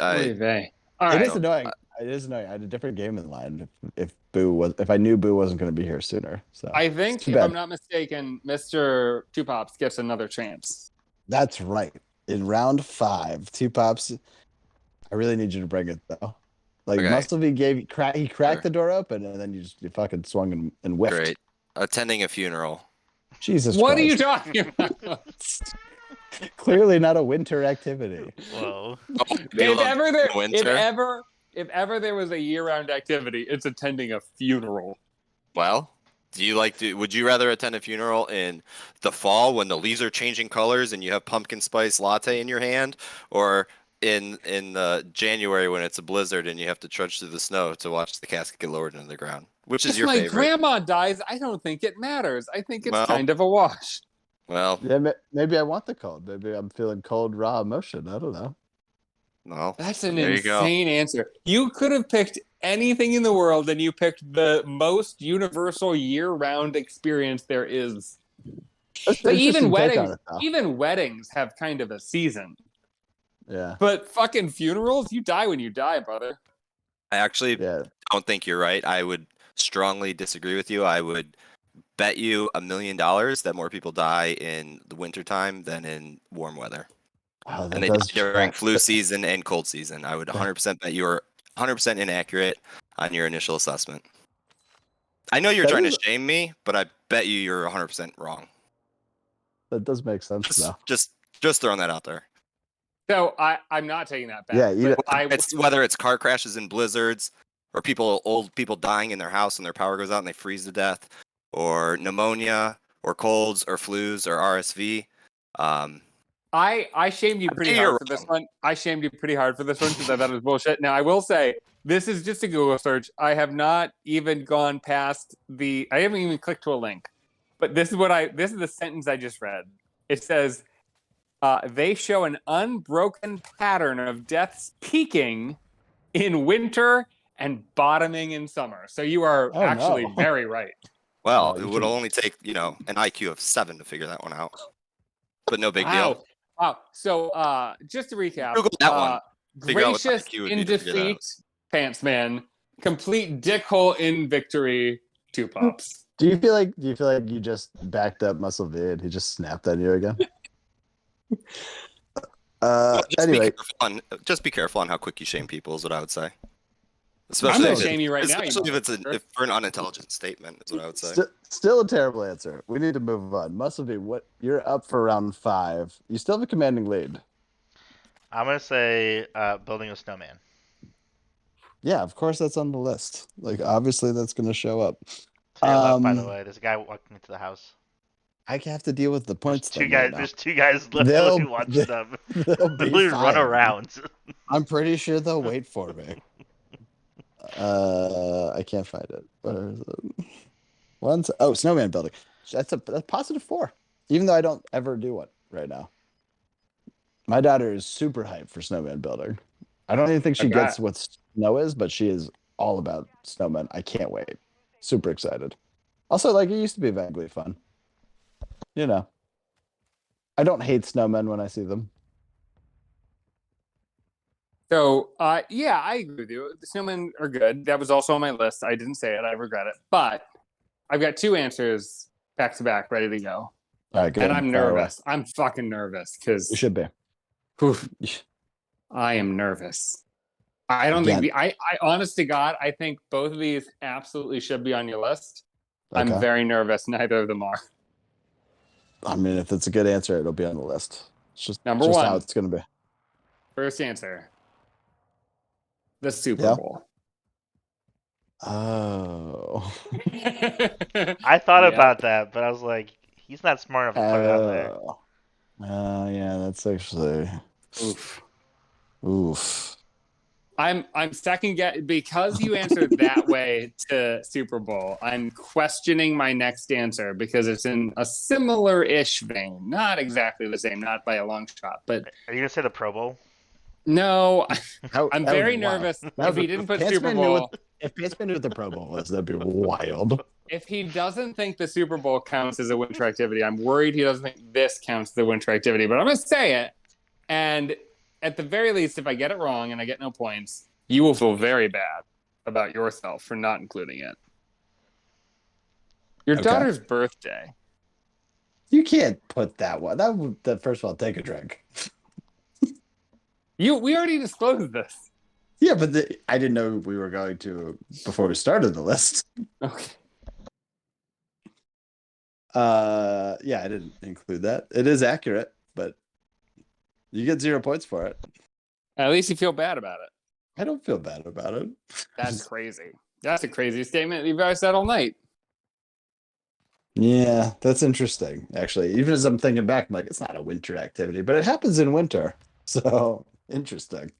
Oy vey. All It right. is annoying. It is annoying. I had a different game in line if I knew Boo wasn't going to be here sooner. So I it's think, too if bad. I'm not mistaken, Mr. Two Pops gets another chance. That's right. In round 5, Two Pops. I really need you to bring it though. Like Okay. Musclevy he cracked Sure. the door open and then you fucking swung and whiffed. Great. Attending a funeral. Jesus What Christ. are you talking about? Clearly not a winter activity. Whoa. Oh, they if love ever the winter. if ever there was a year-round activity, it's attending a funeral. Well, would you rather attend a funeral in the fall when the leaves are changing colors and you have pumpkin spice latte in your hand, or in January when it's a blizzard and you have to trudge through the snow to watch the casket get lowered into the ground? Which is If your my favorite? grandma dies, I don't think it matters. I think it's Well- kind of a wash. Well, Yeah, maybe I want the cold. Maybe I'm feeling cold, raw emotion. I don't know. no. That's an There you go. insane answer. You could have picked anything in the world, and you picked the most universal year-round experience there is. That's But an even interesting take on weddings, it, though. even weddings have kind of a season. Yeah. But fucking funerals, you die when you die, brother. I actually Yeah. don't think you're right. I would strongly disagree with you. I would bet you $1 million that more people die in the wintertime than in warm weather. Oh, that And they die does during track. flu season and cold season. I would 100% bet you are 100% inaccurate on your initial assessment. I know you're That trying is- to shame me, but I bet you're 100% wrong. That does make sense, Just, though. just throwing that out there. So I'm not taking that back. Yeah, you but It's whether it's car crashes and blizzards, or old people dying in their house and their power goes out and they freeze to death, or pneumonia, or colds, or flus, or RSV. I shamed you pretty You're hard for this wrong. one. I shamed you pretty hard for this one because I thought it was bullshit. Now I will say this is just a Google search. I have not even gone past I haven't even clicked to a link. But this is the sentence I just read. It says they show an unbroken pattern of deaths peaking in winter and bottoming in summer. So you are Oh, actually no. very right. Well, you it would can- only take an IQ of 7 to figure that one out. But no big Wow. deal. Wow. So just to recap, Google that one. Figure out what the gracious IQ would in be to figure that out. defeat, Pants Man. Complete dickhole in victory, Two Pops. Do you feel like you just backed up Muscle V and he just snapped at you again? Anyway, Just be careful on how quick you shame people is what I would say. I'm Especially gonna if shame you right now. especially you if it's motherfucker. if for an unintelligent statement is what I would say. still a terrible answer. We need to move on. Muscle V, what you're up for round 5. You still have a commanding lead. I'm gonna say building a snowman. Yeah, of course that's on the list. Like obviously that's going to show up. To your left, by the Um, way, there's a guy walking into the house. I have to deal with the points. There's two thing guys. right now. There's two guys literally watch them. They'll be Literally run fine. around. I'm pretty sure they'll wait for me. I can't find it. Where is it? Snowman building. That's positive 4. Even though I don't ever do one right now. My daughter is super hyped for snowman building. I don't even think she Okay. gets what snow is, but she is all about snowmen. I can't wait. Super excited. Also, like it used to be vaguely fun. I don't hate snowmen when I see them. So, yeah, I agree with you. The snowmen are good. That was also on my list. I didn't say it. I regret it. But I've got 2 answers back to back ready to go. All right, good. And I'm Fire away. nervous. I'm fucking nervous because You should be. I am nervous. I don't Again. think I honest to God, I think both of these absolutely should be on your list. I'm Okay. very nervous. Neither of them are. I mean, if it's a good answer, it'll be on the list. It's just Number just one. how it's going to be. First answer. The Super Yeah. Bowl. Oh. I thought Yeah. about that, but I was like, he's not smart enough to put it out there. Yeah, that's actually oof. I'm second guess because you answered that way to Super Bowl. I'm questioning my next answer because it's in a similar-ish vein. Not exactly the same, not by a long shot, but Are you gonna say the Pro Bowl? no. That I'm would very be wild. nervous That if would he be- didn't put Pants Super Man knew Bowl. If Pants-Man knew what the Pro Bowl was, that'd be wild. If he doesn't think the Super Bowl counts as a winter activity, I'm worried he doesn't think this counts as a winter activity. But I'm going to say it. And at the very least, if I get it wrong and I get no points, you will feel very bad about yourself for not including it. Your daughter's birthday. You can't put that one. That first of all, take a drink. We already disclosed this. Yeah, but I didn't know we were going to before we started the list. Okay. Yeah, I didn't include that. It is accurate, but you get 0 points for it. At least you feel bad about it. I don't feel bad about it. That's crazy. That's a crazy statement you've ever said all night. Yeah, that's interesting, actually. Even as I'm thinking back, I'm like, it's not a winter activity, but it happens in winter. So, interesting.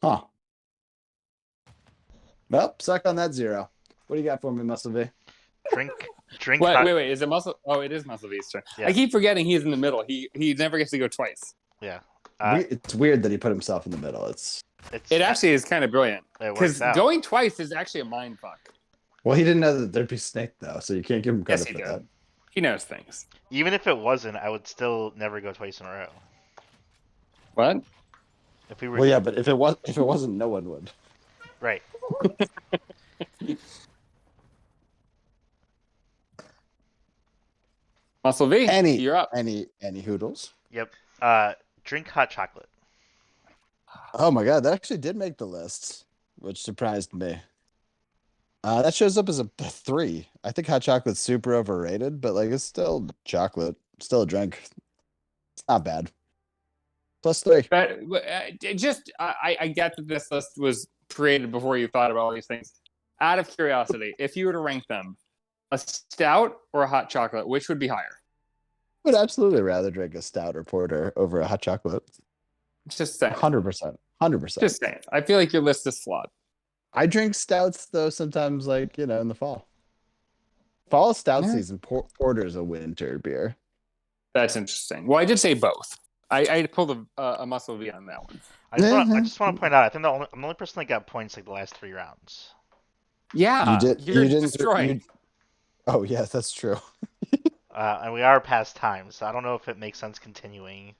Huh. Well, suck on that 0. What do you got for me, Muscle V? Drink. Wait. Is it Muscle? Oh, it is Muscle V's turn. Yeah. I keep forgetting he's in the middle. He never gets to go twice. Yeah. It's weird that he put himself in the middle. It actually is kind of brilliant. Because going twice is actually a mind fuck. Well, he didn't know that there'd be Snake, though, so you can't give him credit Yes, he for did. that. He knows things. Even if it wasn't, I would still never go twice in a row. What? If we were Well, yeah, but if it wasn't, no one would. right. Muscle V, you're up. Any hoodles? Yep. Drink hot chocolate. Oh my god, that actually did make the list, which surprised me. That shows up as a 3. I think hot chocolate's super overrated, but like it's still chocolate, still a drink. It's not bad. +3. But I get that this list was created before you thought about all these things. Out of curiosity, if you were to rank them, a stout or a hot chocolate, which would be higher? I would absolutely rather drink a stout or porter over a hot chocolate. Just saying. 100%. 100%. Just saying. I feel like your list is flawed. I drink stouts though sometimes, like in the fall. Fall stout season. Porter's a winter beer. That's interesting. Well, I did say both. I pulled a Muscle V on that one. I just want to point out, I think I'm the only person that got points like the last 3 rounds. Yeah, you didn't destroying. Oh yes, that's true. And we are past time, so I don't know if it makes sense continuing.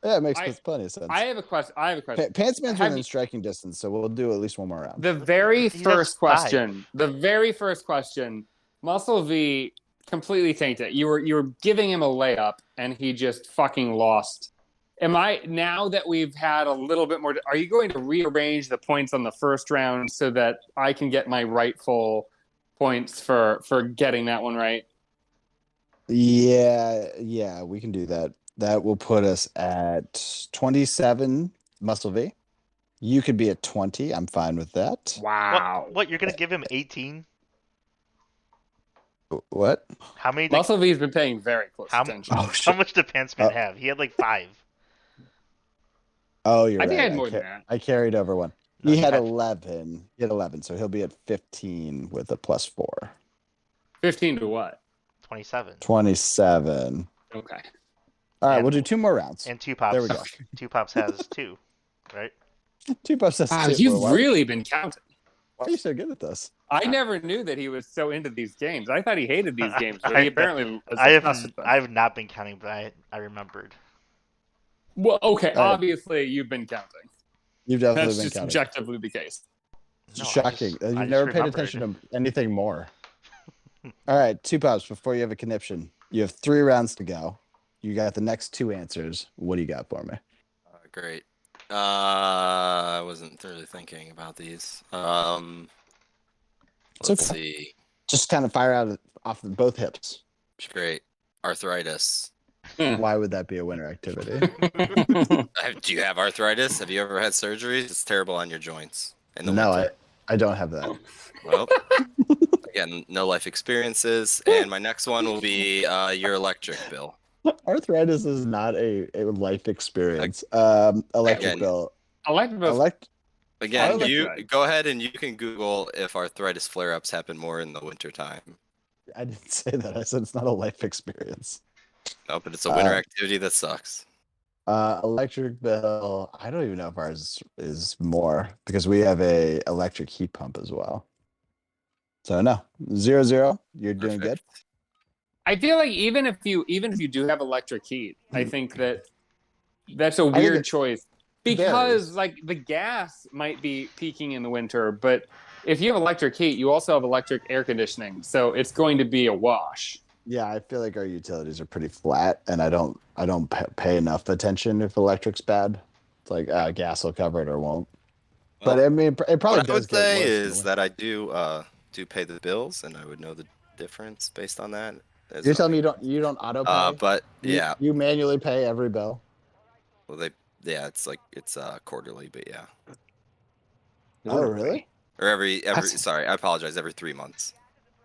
Yeah, it makes plenty of sense. I have a question. Pantsman's within striking distance, so we'll do at least one more round. The very first question, Muscle V completely tanked it. You were giving him a layup, and he just fucking lost. Now that we've had a little bit more, are you going to rearrange the points on the first round so that I can get my rightful points for getting that one right? Yeah, we can do that. That will put us at 27, Muscle V. You could be at 20. I'm fine with that. Wow. What you're gonna give him 18? What? How many? Muscle V's been paying very close attention. How much did Pantsman have? He had like 5. Oh, you're right. I think I had more than that. I carried over 1. He had 11. He had 11, so he'll be at 15 with a +4. 15 to what? 27. 27. Okay. All right, we'll do 2 more rounds. And 2 pops. There we go. 2 pops has 2, right? 2 pops has 2. Wow, you've really been counting. Why are you so good at this? I never knew that he was so into these games. I thought he hated these games, but he apparently was I obsessed with them. have not been counting, but I remembered. Well, okay, obviously you've been counting. You've definitely That's been just counting. objectively the case. No, Shocking. I You've just never paid remembered. attention to anything more. All right, 2 pops before you have a conniption. You have 3 rounds to go. You got the next 2 answers. What do you got for me? Great. I wasn't really thinking about these. Let's see. Just kind of fire out off of both hips. Great. Arthritis. Why would that be a winter activity? Do you have arthritis? Have you ever had surgery? It's terrible on your joints. In the No, winter. I don't have that. Well, again, no life experiences. And my next one will be your electric bill. Arthritis is not a life experience. Electric bill. Again, like you that. go ahead and you can Google if arthritis flare-ups happen more in the wintertime. I didn't say that. I said it's not a life experience. No, but it's a winter activity that sucks. Electric bill. I don't even know if ours is more because we have a electric heat pump as well. So no, 0-0. You're doing good. Perfect. I feel like even if you do have electric heat, I think that's a weird choice because varies. like the gas might be peaking in the winter, but if you have electric heat, you also have electric air conditioning, so it's going to be a wash. Yeah, I feel like our utilities are pretty flat, and I don't pay enough attention if electric's bad. It's like gas will cover it or won't. But Well, I mean, it probably what I does would get say worse in the is winter. that I do pay the bills, and I would know the difference based on that. There's You're telling me nothing. you don't auto pay? But yeah, You manually pay every bill. well it's like it's quarterly, but yeah, Oh, really? or every That's- sorry, I apologize, every 3 months.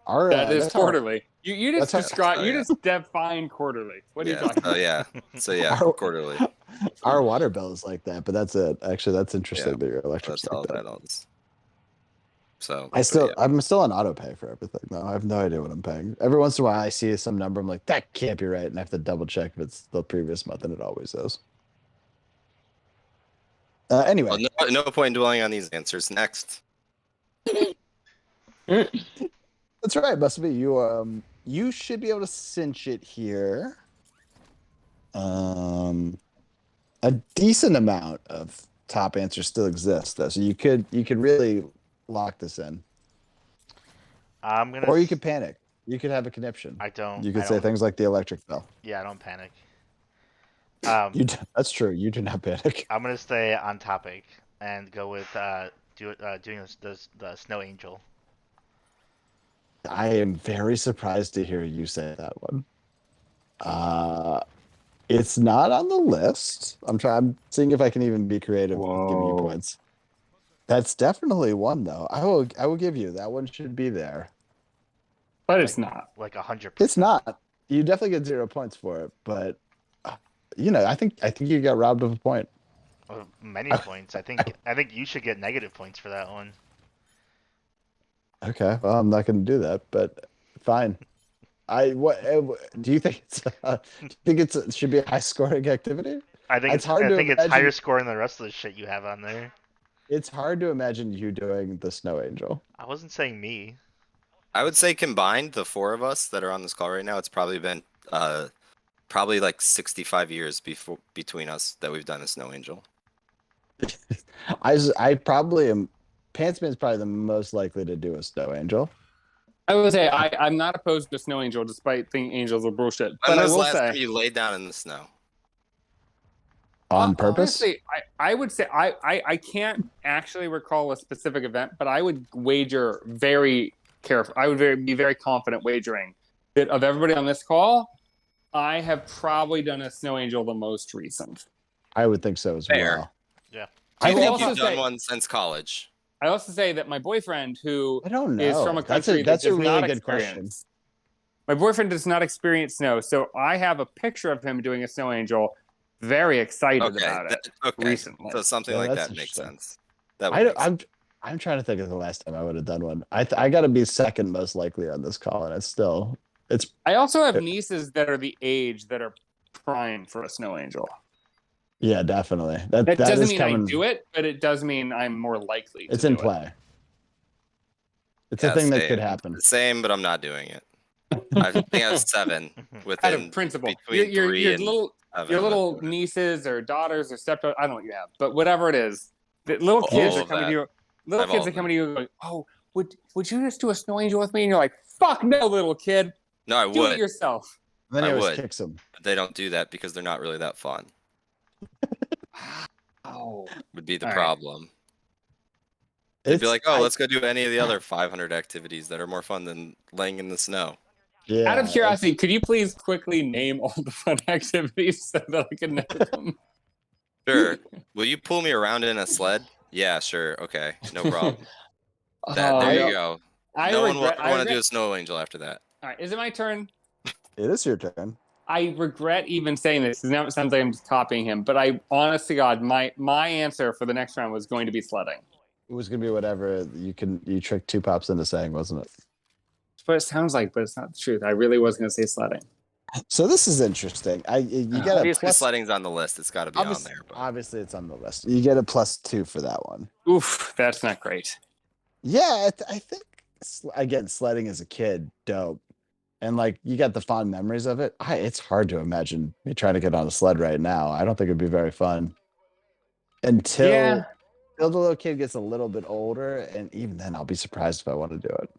Our That is that's how quarterly. You just that's how- describe. Oh, You yeah. just define quarterly. What are you Yeah, talking about? so yeah, our, quarterly. our water bill is like that, but that's it. Actually, that's interesting Yeah, that your electric's That's like all that. that is. So I'm yeah. still on auto pay for everything though. I have no idea what I'm paying. Every once in a while I see some number, I'm like, that can't be right. And I have to double check if it's the previous month, and it always is. Anyway, Well, no point in dwelling on these answers. Next. that's right. Must be you. You should be able to cinch it here. A decent amount of top answers still exist though, so you could really lock this in, I'm gonna. or you could panic. You could have a conniption. I don't. You I could say don't. things like the electric bill. Yeah, I don't panic. That's true. You do not panic. I'm gonna stay on topic and go with doing the snow angel. I am very surprised to hear you say that one. It's not on the list. I'm seeing if I can even be creative with giving you Whoa. points. That's definitely one though. I will give you that one should be there. But it's not. Like 100%. It's not. You definitely get 0 points for it, but I think you got robbed of a point. Many points. I think you should get negative points for that one. Okay, well, I'm not going to do that, but fine. What do you think it's? Do you think it should be a high scoring activity? I think It's hard I to think it's imagine- higher score than the rest of the shit you have on there. It's hard to imagine you doing the snow angel. I wasn't saying me. I would say combined, the four of us that are on this call right now, it's probably been probably like 65 years between us that we've done a snow angel. I probably am. Pantsman's probably the most likely to do a snow angel. I would say I'm not opposed to snow angel, despite thinking angels are bullshit. When But I was the will last say, time you laid down in the snow? On purpose? honestly, I would say I can't actually recall a specific event, but I would wager very careful. I would be very confident wagering that of everybody on this call, I have probably done a snow angel the most recent. I would think so as Fair. well. Yeah. Do you I will think also you've done say- one since college? I also say that my boyfriend, who I don't know. is from a That's country that's that a does really not good experience. question. My boyfriend does not experience snow, so I have a picture of him doing a snow angel. Very excited about it. Okay. recently. So something Yeah, like that's that makes interesting. sense. That would make sense. I'm trying to think of the last time I would have done one. I got to be second most likely on this call, and it's I also have nieces that are the age that are prime for a snow angel. yeah, definitely. That that doesn't is mean coming. I do it, but it does mean I'm more likely. It's to in do it. play. It's a thing that could happen. Same, but I'm not doing it. I think I have 7 Out within of principle, between your 3 and little 7. your little nieces or daughters or stepdaughters, I don't know what you have, but whatever it is, the little kids All are of coming that. to you. I Little have kids all are of coming to you going, "Oh, would you just do a snow angel with me?" And you're like, "Fuck no, little kid, No, I do it would. yourself." Then he I always would. kicks him. But they don't do that because they're not really that fun. Oh, Would be the All right. problem. They'd be like, "Oh, I- let's go do any of the other 500 activities that are more fun than laying in the snow." Yeah, out of curiosity, could you please quickly name all the fun activities so that I can know them? Sure. Will you pull me around in a sled? Yeah, sure. Okay, no problem. There Oh, you no. go. I No one will regret. ever want to do a snow angel after that. All right, is it my turn? it is your turn. I regret even saying this because now it sounds like I'm just copying him. But I, honest to God, my answer for the next round was going to be sledding. It was gonna be whatever you tricked Two Pops into saying, wasn't it? That's what it sounds like, but it's not the truth. I really was going to say sledding. So this is interesting. You get a Obviously, plus. sledding's on the list. It's got to be on there. But Obviously, it's on the list. You get a +2 for that one. Oof, that's not great. Yeah, I think again, sledding as a kid, dope, and like you got the fond memories of it. It's hard to imagine me trying to get on a sled right now. I don't think it'd be very fun until the little kid gets a little bit older, and even then, I'll be surprised if I want to do it.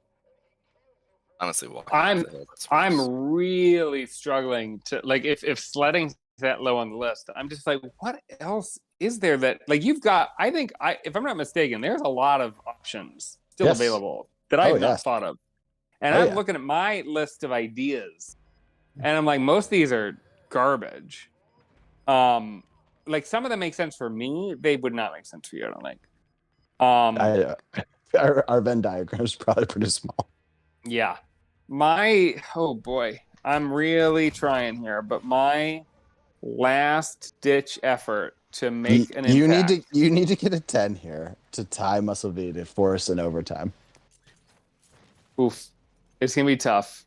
honestly, walking I'm- off the hill, that's worse. I'm really struggling to like if sledding's that low on the list, I'm just like, what else is there that like you've got? I think if I'm not mistaken, there's a lot of options still Yes. available that I have not yes. thought of. And Oh, I'm yeah. looking at my list of ideas, and I'm like, most of these are garbage. Like some of them make sense for me, they would not make sense for you. I don't think. Our Venn diagram is probably pretty small. Yeah. Oh boy, I'm really trying here, but my last ditch effort to make an impact. You need to get a 10 here to tie Muscle V to force an overtime. Oof, it's gonna be tough.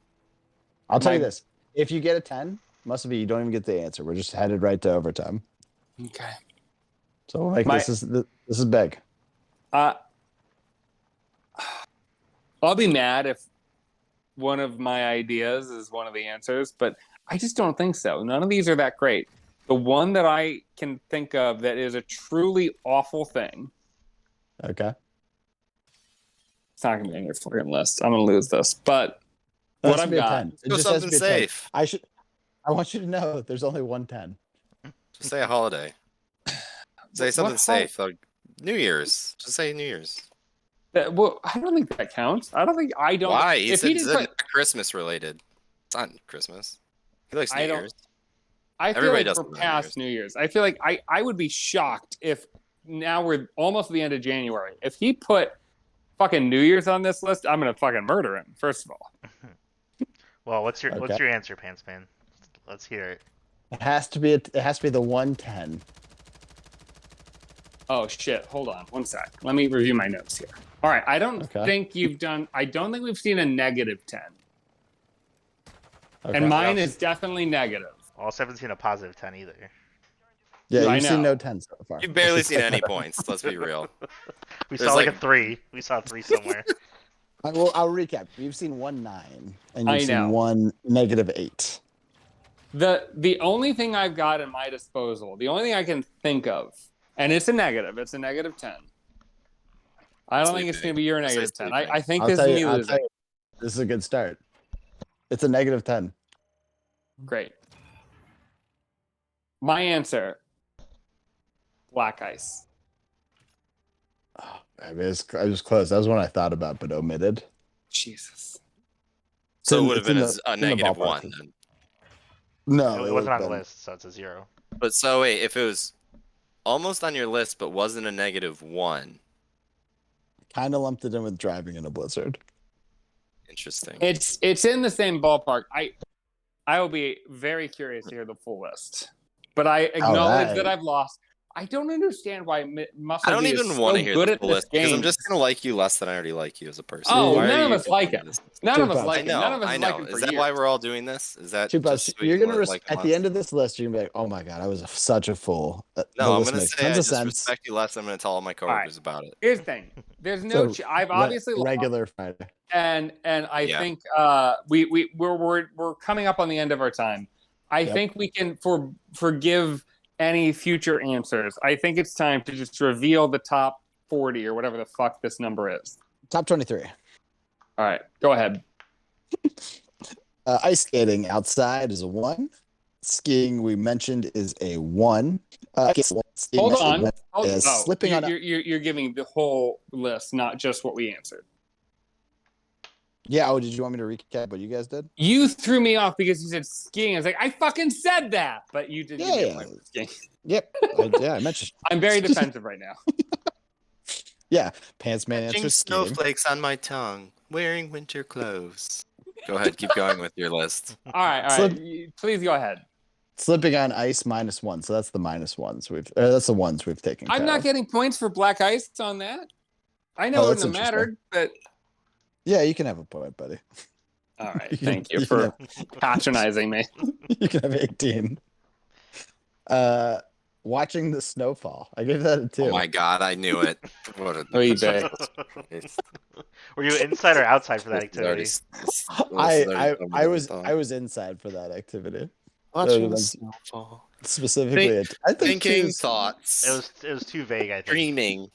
I'll tell you this: if you get a 10, Muscle V, you don't even get the answer. We're just headed right to overtime. Okay. So we'll make this is big. I'll be mad if one of my ideas is one of the answers, but I just don't think so. None of these are that great. The one that I can think of that is a truly awful thing. Okay. It's not gonna be on your fucking list. I'm gonna lose this. But That what should I've be a got. 10. It Go just has to something be a 10. safe. I want you to know there's only one 10. Just say a holiday. Say something What safe, like New Year's. Just say New Year's. Well, I don't think that counts. I don't. Why? He If said he it's didn't not Christmas related. It's not Christmas. He likes New I don't- Year's. I feel Everybody like does for it on past New Year's, I feel like I would be shocked if now we're almost at the end of January. If he put fucking New Year's on this list, I'm gonna fucking murder him. First of all, Well, what's your Okay. answer, Pants Man? Let's hear it. It has to be the 110. oh shit! Hold on, one sec. Let me review my notes here. All right, I don't Okay. think I don't think we've seen a -10, Okay. and mine is definitely negative. Also, haven't seen a +10 either. Yeah, I you've seen know. no 10 so far. You've barely seen any points. Let's be real. We There's saw like a like- 3. We saw 3 somewhere. I'll recap. You've seen 1 9, and I you've seen know. 1 -8. The only thing I've got at my disposal, the only thing I can think of, and it's a negative. It's a -10. I don't think it's going to be your I'll say -10. sleeping. I think I'll this tell is you, me I'll losing. tell you, this is a good start. It's a -10. Great. My answer: black ice. Oh, I mean, I was close. That was one I thought about but omitted. Jesus. So in- it would have it's in been the- a in the -1 ballpark. then. No, It wasn't on the would've been- list, so it's a 0. But so wait, if it was almost on your list but wasn't a -1, Kind of lumped it in with driving in a blizzard. interesting. It's in the same ballpark. I will be very curious to hear the full list, but I acknowledge right. that I've lost. I don't understand why Muscle I don't D is even so want to hear good the at full this list because I'm game. just gonna like you less than I already like you as a person. Oh, Why are none of you us like doing him. this? None of us Two like I him. know, None of us I like know. him for Is that years. why we're all doing this? Is that Two just bucks. so we You're can gonna like at the end of this list, you're gonna be like, "Oh my god, I was such a fool." No, The I'm list gonna makes say I tons of just sense. respect you less. I'm gonna tell all my coworkers about it. Here's the thing. There's no. So, I've obviously lost, regular Friday. and I Yeah. think we're coming up on the end of our time. I Yep. think we can forgive any future answers. I think it's time to just reveal the top 40 or whatever the fuck this number is. Top 23. All right, go ahead. Ice skating outside is a 1. Skiing we mentioned is a 1. Skiing Hold actually on. is slipping on. You're giving the whole list, not just what we answered. Yeah. Oh, did you want me to recap what you guys did? You threw me off because you said skiing. I was like, I fucking said that, but you did. Give me a point for skiing. Yep. I mentioned. I'm very defensive right now. Yeah. Pants man Catching answers skiing. snowflakes on my tongue, wearing winter clothes. Go ahead, keep going with your list. All right. Please go ahead. Slipping on ice -1. So that's the -1s that's the ones we've taken. I'm care not of. getting points for black ice on that. I know it that's wouldn't have mattered, but Yeah, you can have a point, buddy. All right. You can- Thank you you can for patronizing me. You can have 18. Watching the snowfall. I gave that a 2. Oh my god, I knew it. What a Oy vey. Were you inside or outside for that This is already activity? I was inside for that activity. watching Those the ones- snowfall. Specifically, I think Thinking two's- thoughts. It was too vague, I think. Dreaming.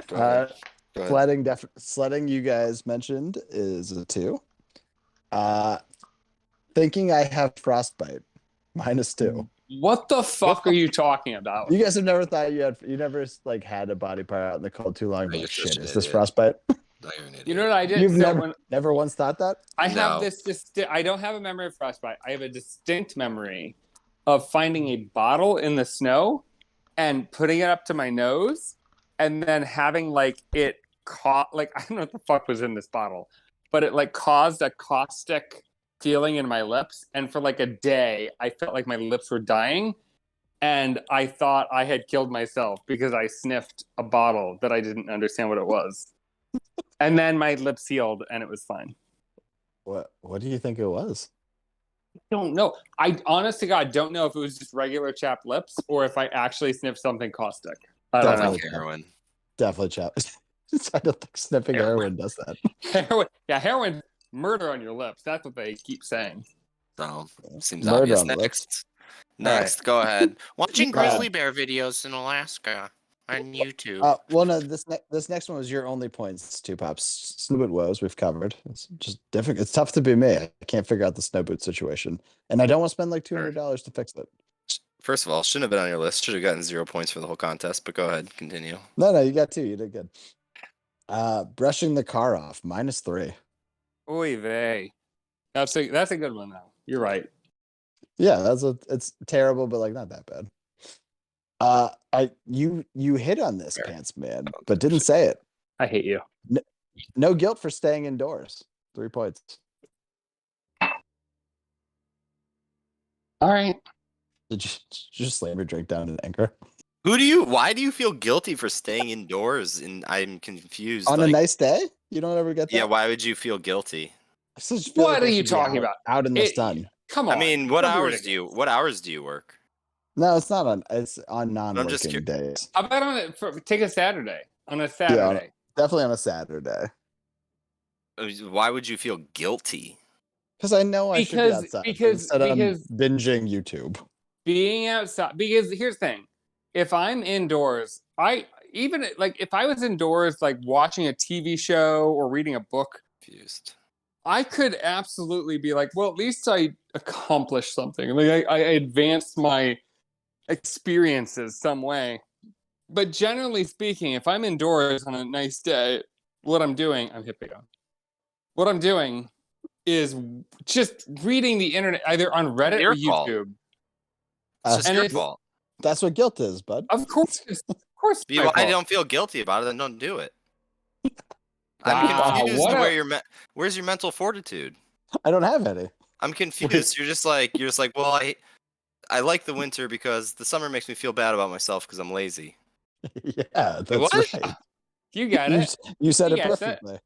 Go ahead. Go ahead. sledding you guys mentioned is a 2. Thinking I have frostbite, -2. What the fuck are you talking about? You guys have never thought you never like had a body part out in the cold too long. No, Like, you're shit, such an is this idiot. frostbite? No, you're an idiot. You know what I did? You've So never when never once thought that? I have No. this I don't have a memory of frostbite. I have a distinct memory of finding a bottle in the snow and putting it up to my nose and then having like it caught like I don't know what the fuck was in this bottle, but it like caused a caustic feeling in my lips, and for like a day I felt like my lips were dying, and I thought I had killed myself because I sniffed a bottle that I didn't understand what it was. And then my lips healed and it was fine. What do you think it was? Don't know. I honest to God don't know if it was just regular chapped lips or if I actually sniffed something caustic. I don't know. Definitely. Heroin. Definitely chapped. I don't think sniffing heroin does that. Heroin. Yeah, heroin. Murder on your lips. That's what they keep saying. So seems Murder obvious. on the Next, go ahead. Watching Yeah. grizzly bear videos in Alaska on YouTube. Well, no, this next one was your only points, 2 pops. Snow boot woes we've covered. It's just difficult. It's tough to be me. I can't figure out the snow boot situation, and I don't want to spend like $200 to fix it. First of all, shouldn't have been on your list. Should have gotten 0 points for the whole contest. But go ahead, continue. No, you got 2. You did good. Brushing the car off, -3. Oy vey. That's a good one though. You're right. Yeah, it's terrible, but like not that bad. You hit on this, Fair. Pants Man, but didn't say it. I hate you. No guilt for staying indoors. 3 points. All right. Did you just slam your drink down in anger? Why do you feel guilty for staying indoors? And I'm confused. On a like, nice day? You don't ever get that? yeah, why would you feel guilty? I just feel What I are you should be talking about? Out in the sun. Come on. I mean, what Don't be hours do you work? No, it's not on. It's on I'm just non-working days. How about take a Saturday? On a Saturday. Definitely on a Saturday. Why would you feel guilty? Because I know I should be Because- outside. because- instead I'm because- binging YouTube. Being outside, because here's the thing: if I'm indoors, if I was indoors, like watching a TV show or reading a book, Confused. I could absolutely be like, well, at least I accomplished something. Like I advanced my experiences some way. But generally speaking, if I'm indoors on a nice day, what I'm doing, I'm hipping on. What I'm doing is just reading the internet, either on Reddit Your or fault. YouTube. It's just And your it's- fault. That's what guilt is, bud. Of course, it's my Well, I fault. don't feel guilty about it, then don't do it. Wow, I'm confused what to where's your mental fortitude? I don't have any. I'm confused. You're just like, well, I like the winter because the summer makes me feel bad about myself because I'm lazy. Yeah, that's what? right. You got You, it. you said You it guys said- perfectly.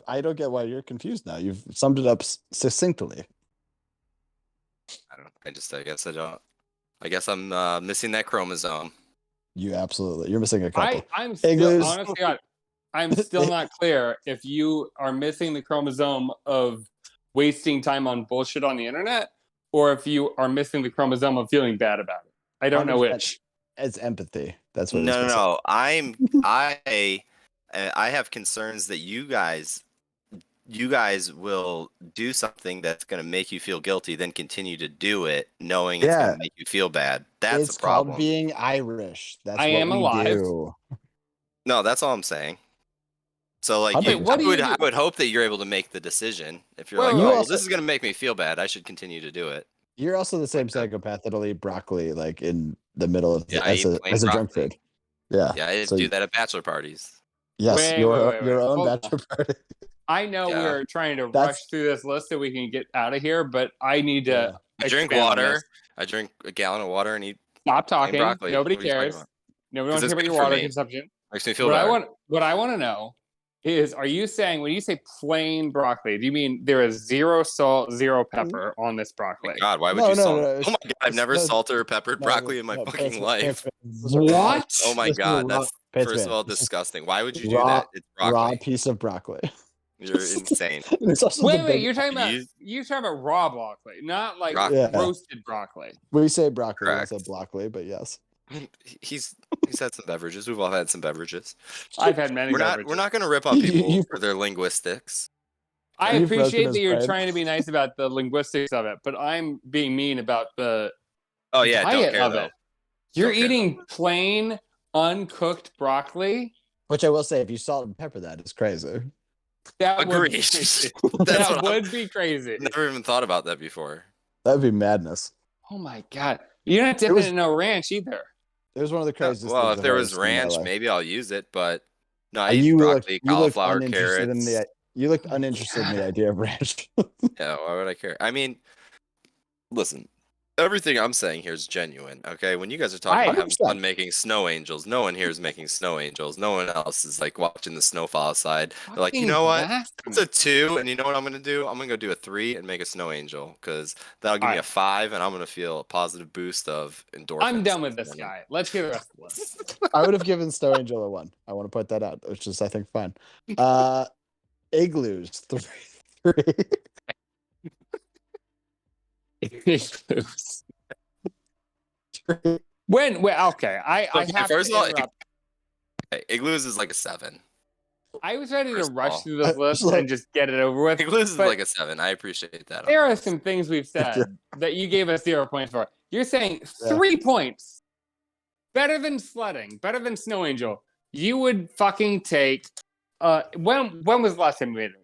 I don't get why you're confused now. You've summed it up succinctly. I guess I'm missing that chromosome. You're missing a couple. I'm still, Igloos. honestly, God, I'm still not clear if you are missing the chromosome of wasting time on bullshit on the internet, or if you are missing the chromosome of feeling bad about it. I don't know 100%. which. It's empathy. That's what. No. I have concerns that you guys will do something that's going to make you feel guilty, then continue to do it, knowing it's going Yeah. to make you feel bad. That's It's a problem. called being Irish. That's I what am we alive. do. No, that's all I'm saying. So, like, Wait, what do you do? I would hope that you're able to make the decision. If you're Wait, like, wait, oh, wait. well, this is going to make me feel bad, I should continue to do it. You're also the same psychopath that'll eat broccoli like in the middle of Yeah, I as eat a plain as a junk broccoli. food. Yeah. Yeah, I so do that at bachelor parties. Yes, Wait, your wait, your own hold on. bachelor party. I know Yeah. we're trying to That's- rush through this list so we can get out of here, but I need to Yeah. I drink expand on water. this. I drink a gallon of water and eat. Stop talking. broccoli. Nobody What are you talking cares. about? Nobody 'Cause wants to it's hear about good your for water me. consumption. Makes me feel What better. I want to know is, are you saying when you say plain broccoli, do you mean there is 0 salt, 0 pepper on this broccoli? God, why would No, you no, salt? no, Oh my God, I've it's never no- salted or peppered no, broccoli in my no, fucking life. What? Oh my This is a God, raw- that's Pants first of Man, all this is disgusting. Why would you do raw, that? It's raw broccoli. piece of broccoli. You're insane. It's also the Wait, big. you're talking about You- raw broccoli, not like Broccoli. Yeah. roasted broccoli. We say broccoli, we don't say Correct. broccoli, but yes. He's had some beverages. We've all had some beverages. I've had many beverages. We're not going to rip on people You- for their linguistics. I You've broken appreciate his that you're brain. trying to be nice about the linguistics of it, but I'm being mean about the Oh yeah, don't diet care of though. it. You're Don't care, eating plain, uncooked broccoli. Which I will say, if you salt and pepper that, it's crazy. That would Agreed. be crazy. That's That what I'm- would be crazy. Never even thought about that before. That'd be madness. Oh my god! You're not dipping was- in no ranch either. It was one of the craziest Well, things if I've there ever was seen in my ranch, life. maybe I'll use it. But no, I You eat looked, broccoli, you looked cauliflower, uninterested carrots. in the. You looked Oh my uninterested in the God. idea of ranch. Yeah, why would I care? I mean, listen, everything I'm saying here is genuine. Okay, when you guys are talking about having 100%. fun making snow angels, no one here is making snow angels. No one else is like watching the snow fall outside. They're like, you know what? It's a 2, and you know what I'm gonna do? I'm gonna go do a 3 and make a snow angel because that'll give me a Alright. 5, and I'm gonna feel a positive boost of endorphins. I'm done with this guy. Let's hear the rest of the list. I would have given Snow Angel a 1. I want to point that out, which is I think fun. Igloos 3. When? Okay, I Okay, have first to of all, interrupt. Okay, Igloos is like a 7. I was ready to first of rush all, through this list look- and just get it over with. Igloos is But like a 7. I appreciate that. there are some things we've said that you gave us 0 points for. You're saying Yeah. 3 points, better than sledding, better than Snow Angel. You would fucking take. When was the last time you made it?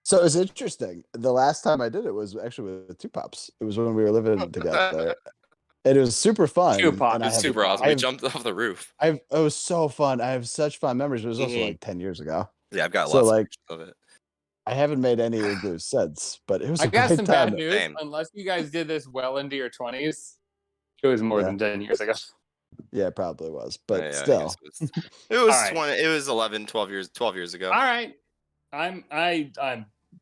So it's interesting. The last time I did it was actually with 2 Pops. It was when we were living together. And it was super fun. 2 Pops. and I It's have- super awesome. I We have- jumped off the roof. it was so fun. I have such fun memories. It was also Mhm. like 10 years ago. Yeah, I've got So, lots like, of it. I haven't made any igloos since, but it was I a got great some time. bad news. Same. Unless you guys did this well into your 20s, it was more Yeah. than 10 years ago. Yeah, it probably was, but Yeah, I still. guess it was Alright. 20. It was 11, 12 years ago. All right, I'm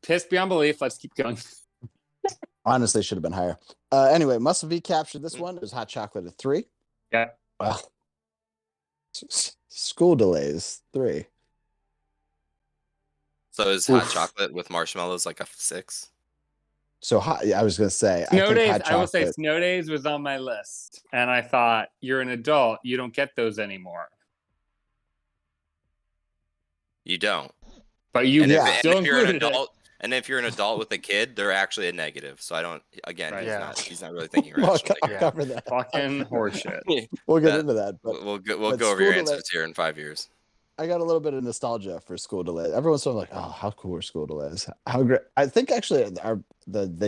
pissed beyond belief. Let's keep going. Honestly, should have been higher. Anyway, Muscle V captured this one. It was hot chocolate at 3. Yeah. Well, school delays 3. So is hot Oof. chocolate with marshmallows like a 6? So hot. Yeah, I was gonna say. Snow I think days. hot I will say chocolate- snow days was on my list, and I thought you're an adult. You don't get those anymore. You don't. But you And, Yeah. if, still and if you're an included it. adult, and if you're an adult with a kid, they're actually a negative. So I don't. Again, Right. Yeah. he's not really thinking Well, rationally. I'll Yeah. cover that. Fucking horseshit. We'll get That- into that. But We'll go but over your school delay- answers here in 5 years. I got a little bit of nostalgia for school delays. Everyone's sort of like, "Oh, how cool are school delays? How great!" I think actually, the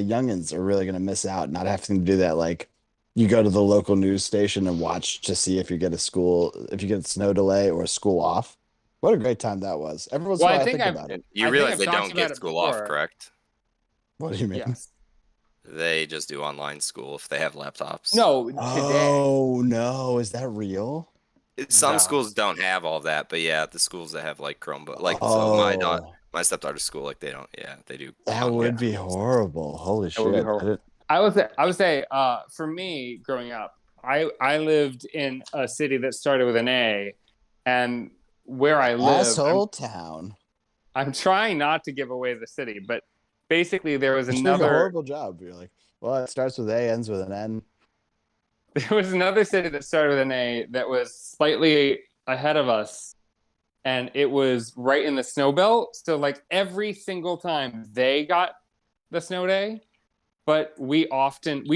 youngins are really going to miss out not having to do that. Like, you go to the local news station and watch to see if you get a snow delay or a school off. What a great time that was! Everyone's Well, well, I I think think I've- about it. You I think realize I've they talked don't about get it school off, before. correct? What do you mean? Yes. They just do online school if they have laptops. No, today. Oh no, is that real? Some No. schools don't have all that, but yeah, the schools that have like Chromebook, like so Oh, my stepdaughter's school, like they don't. Yeah, they do. that online. would be horrible. Holy That would be shit! horrible. I would say, for me, growing up, I lived in a city that started with an A, and where I live, Asshole town. I'm trying not to give away the city, but basically there was You're doing a another horrible job. You're like, well, it starts with A, ends with an N. there was another city that started with an A that was slightly ahead of us, and it was right in the snow belt. So like every single time they got the snow day, but we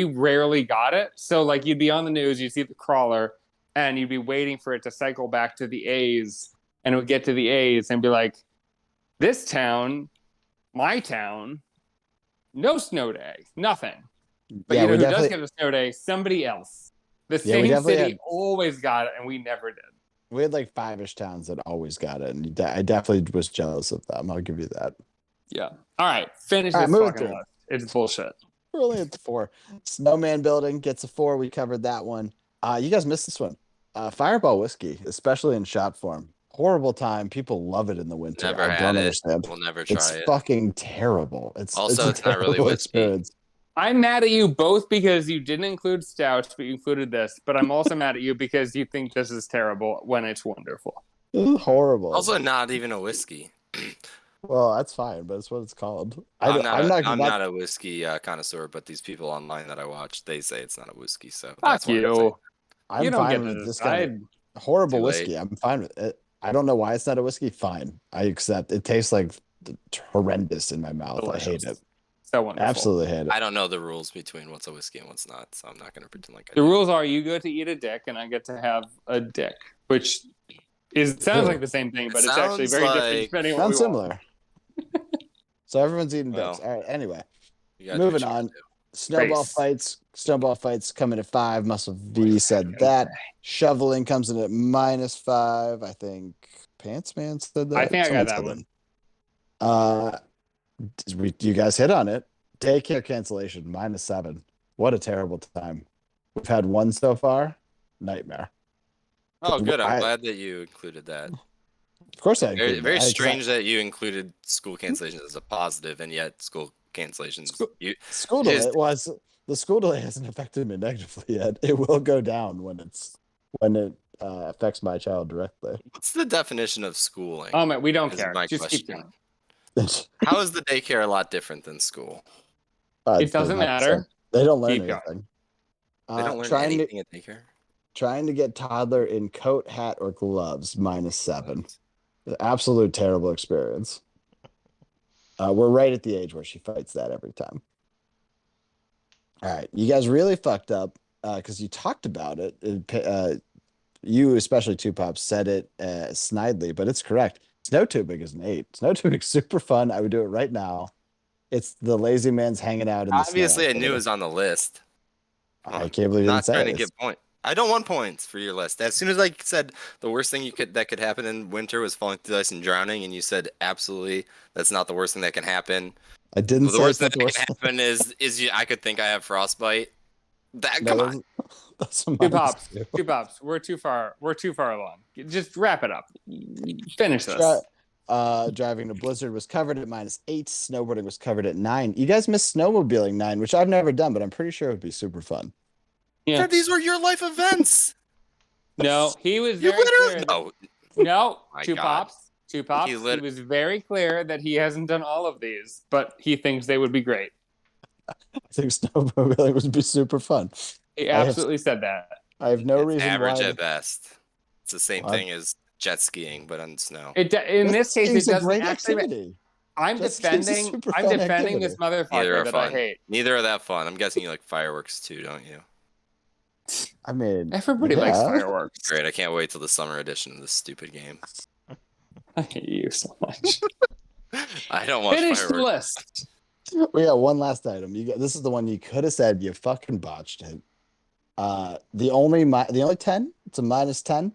rarely got it. So like you'd be on the news, you'd see the crawler, and you'd be waiting for it to cycle back to the A's, and it would get to the A's and be like, this town, my town, no snow day, nothing. But Yeah, you know we who does definitely- get a snow day? Somebody else. The Yeah, we same definitely city had- always got it, and we never did. We had like 5-ish towns that always got it, and I definitely was jealous of them. I'll give you that. Yeah. All right, finish All right, this moving fucking through. list. It's bullshit. We're only at the 4. Snowman Building gets a 4. We covered that one. You guys missed this one. Fireball whiskey, especially in shot form. Horrible time. People love it in the winter. Never I had don't it. understand. We'll never It's try it. fucking terrible. Also, a it's not really terrible whiskey. experience. I'm mad at you both because you didn't include stouts, but you included this. But I'm also mad at you because you think this is terrible when it's wonderful. It's horrible. Also, not even a whiskey. Well, that's fine, but it's what it's called. I'm not a whiskey connoisseur, but these people online that I watch, they say it's not a whiskey. So that's Fuck you. I'm You don't fine get with to this kind decide. of horrible Too late. whiskey. I'm fine with it. I don't know why it's not a whiskey. Fine, I accept. It tastes like horrendous in my mouth. I hate it. So wonderful. Absolutely hate it. I don't know the rules between what's a whiskey and what's not, so I'm not going to pretend like I The do. rules are you get to eat a dick and I get to have a dick, which sounds like the same thing, but it's actually Sounds very different like- depending on what Sounds we want. similar. So everyone's eating Well, dicks. All right. Anyway, You gotta do moving what you on. do. Snowball fights coming at 5. Muscle V said that. Shoveling comes in at -5. I think Pants Man said that. I think I got Someone that said that. You guys hit on it. Daycare cancellation -7. What a terrible time. We've had one so far. Nightmare. Oh, good. I'm I- glad that you included that. Of course I Very, included very that. I- strange that you included school cancellations as a positive, and yet school cancellations. School Just- delay was the school delay hasn't affected me negatively yet. It will go down when it affects my child directly. What's the definition of schooling? We don't Is care. my Just keep question. going. How is the daycare a lot different than school? It doesn't matter. They don't learn Keep going. anything. They don't learn trying anything at daycare. trying to get toddler in coat, hat, or gloves -7. Absolute terrible experience. We're right at the age where she fights that every time. All right, you guys really fucked up because you talked about it. You, especially Two Pops, said it snidely, but it's correct. Snow tubing is an 8. Snow tubing is super fun. I would do it right now. It's the lazy man's hanging out in the Obviously, snow. I knew it was on the list. I can't believe you Not didn't say trying to it. get points. I don't want points for your list. As soon as I said the worst thing that could happen in winter was falling through the ice and drowning, and you said absolutely that's not the worst thing that can happen. I didn't The say worst it's thing not the that worst. can happen is I could think I have frostbite. No, Come on. That's Two pops. Two pops. We're too far along. Just wrap it up. Finish this. Driving a blizzard was covered at -8. Snowboarding was covered at 9. You guys missed snowmobiling 9, which I've never done, but I'm pretty sure it would be super fun. Yeah. These were your life events. No, he was You very literally clear. no. No, My Two God. Pops. Two Pops. He was very clear that he hasn't done all of these, but he thinks they would be great. I think snowmobiling would be super fun. He absolutely said that. I have no It's reason average why. at best. It's the same Well, thing as jet skiing, but on snow. In this case, it It's a doesn't great actually. activity. I'm Jet skiing's a defending. super I'm fun defending this activity. Neither motherfucker are that I fun. hate. Neither are that fun. I'm guessing you like fireworks too, don't you? I mean, Everybody likes yeah. fireworks. Great. I can't wait till the summer edition of this stupid game. I hate you so much. I don't watch Finish the fireworks. list. We got one last item. This is the one you could have said. You fucking botched it. The only 10. It's a -10.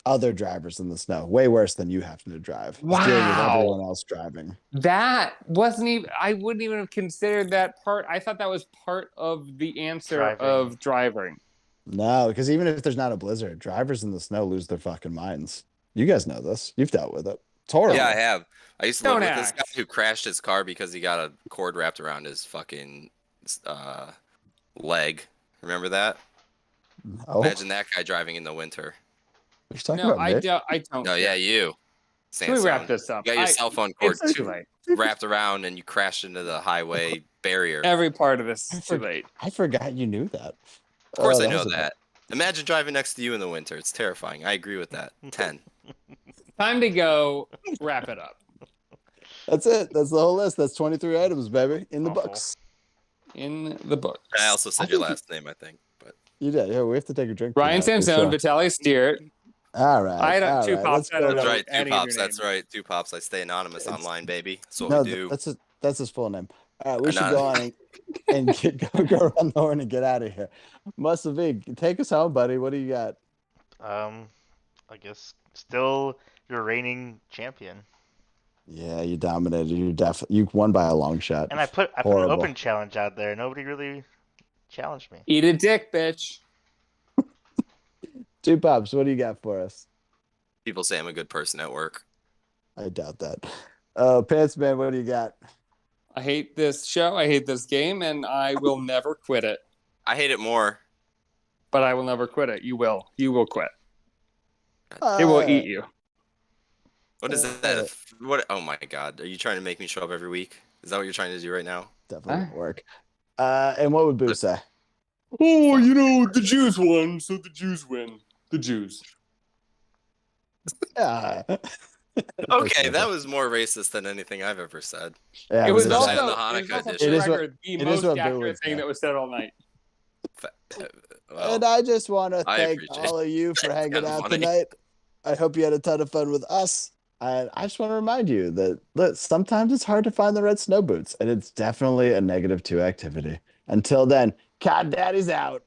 Other drivers in the snow, way worse than you having to drive. Dealing with Wow. everyone else driving. That wasn't even. I wouldn't even have considered that part. I thought that was part of the answer Driving. of driving. No, because even if there's not a blizzard, drivers in the snow lose their fucking minds. You guys know this. You've dealt with it. It's horrible. Yeah, I have. I used to live Don't with this guy act. who crashed his car because he got a cord wrapped around his fucking leg. Remember that? Oh, Imagine that guy driving in the winter. what are you talking No, about, I Nick? don't. I don't. No, yeah, you. Can we wrap Sandstone. this up? You got your cell phone cord It's too late. wrapped around and you crashed into the highway barrier. Every part of this is too late. I forgot you knew that. Of course Oh, I know was a- that. Imagine driving next to you in the winter. It's terrifying. I agree with that. 10. Time to go. Wrap it up. That's it. That's the whole list. That's 23 items, baby, in the Awful. books. In the book. I also said your last name, I think. But You did. Yeah, we have to take a drink. Ryan for that, for Sansone, sure. Vitaly Steert. All right. I don't- all Two right, Pops, let's I go don't to- that's know. right. any of 2 your pops. That's names. right. 2 pops. I stay anonymous It's- online, baby. That's what No, we do. that's his full name. All right, we should Anonymous. go on and go around the horn and get out of here. Muscle V, take us home, buddy. What do you got? I guess still your reigning champion. Yeah, you dominated. You won by a long shot. And I put an Horrible. open challenge out there. Nobody really challenged me. Eat a dick, bitch. Two Pops, what do you got for us? People say I'm a good person at work. I doubt that. Pants Man, what do you got? I hate this show. I hate this game, and I will never quit it. I hate it more. But I will never quit it. You will. You will quit. It will eat you. What is that? What? Oh my God! Are you trying to make me show up every week? Is that what you're trying to do right now? Definitely won't work. And what would Boo say? Oh, you know, the Jews won, so the Jews win. The Jews. Yeah. Okay, that was more racist than anything I've ever said. Yeah, It was gonna also- say. on the also, Hanukkah it was also edition. for It the is what- record, the it is most what Boo accurate would thing say. that was said all night. Well, And I just want to I thank appreciate all of you for That's hanging kinda out funny. tonight. I hope you had a ton of fun with us. And I just want to remind you that look, sometimes it's hard to find the red snow boots, and it's definitely a -2 activity. Until then, Cod Daddy's out.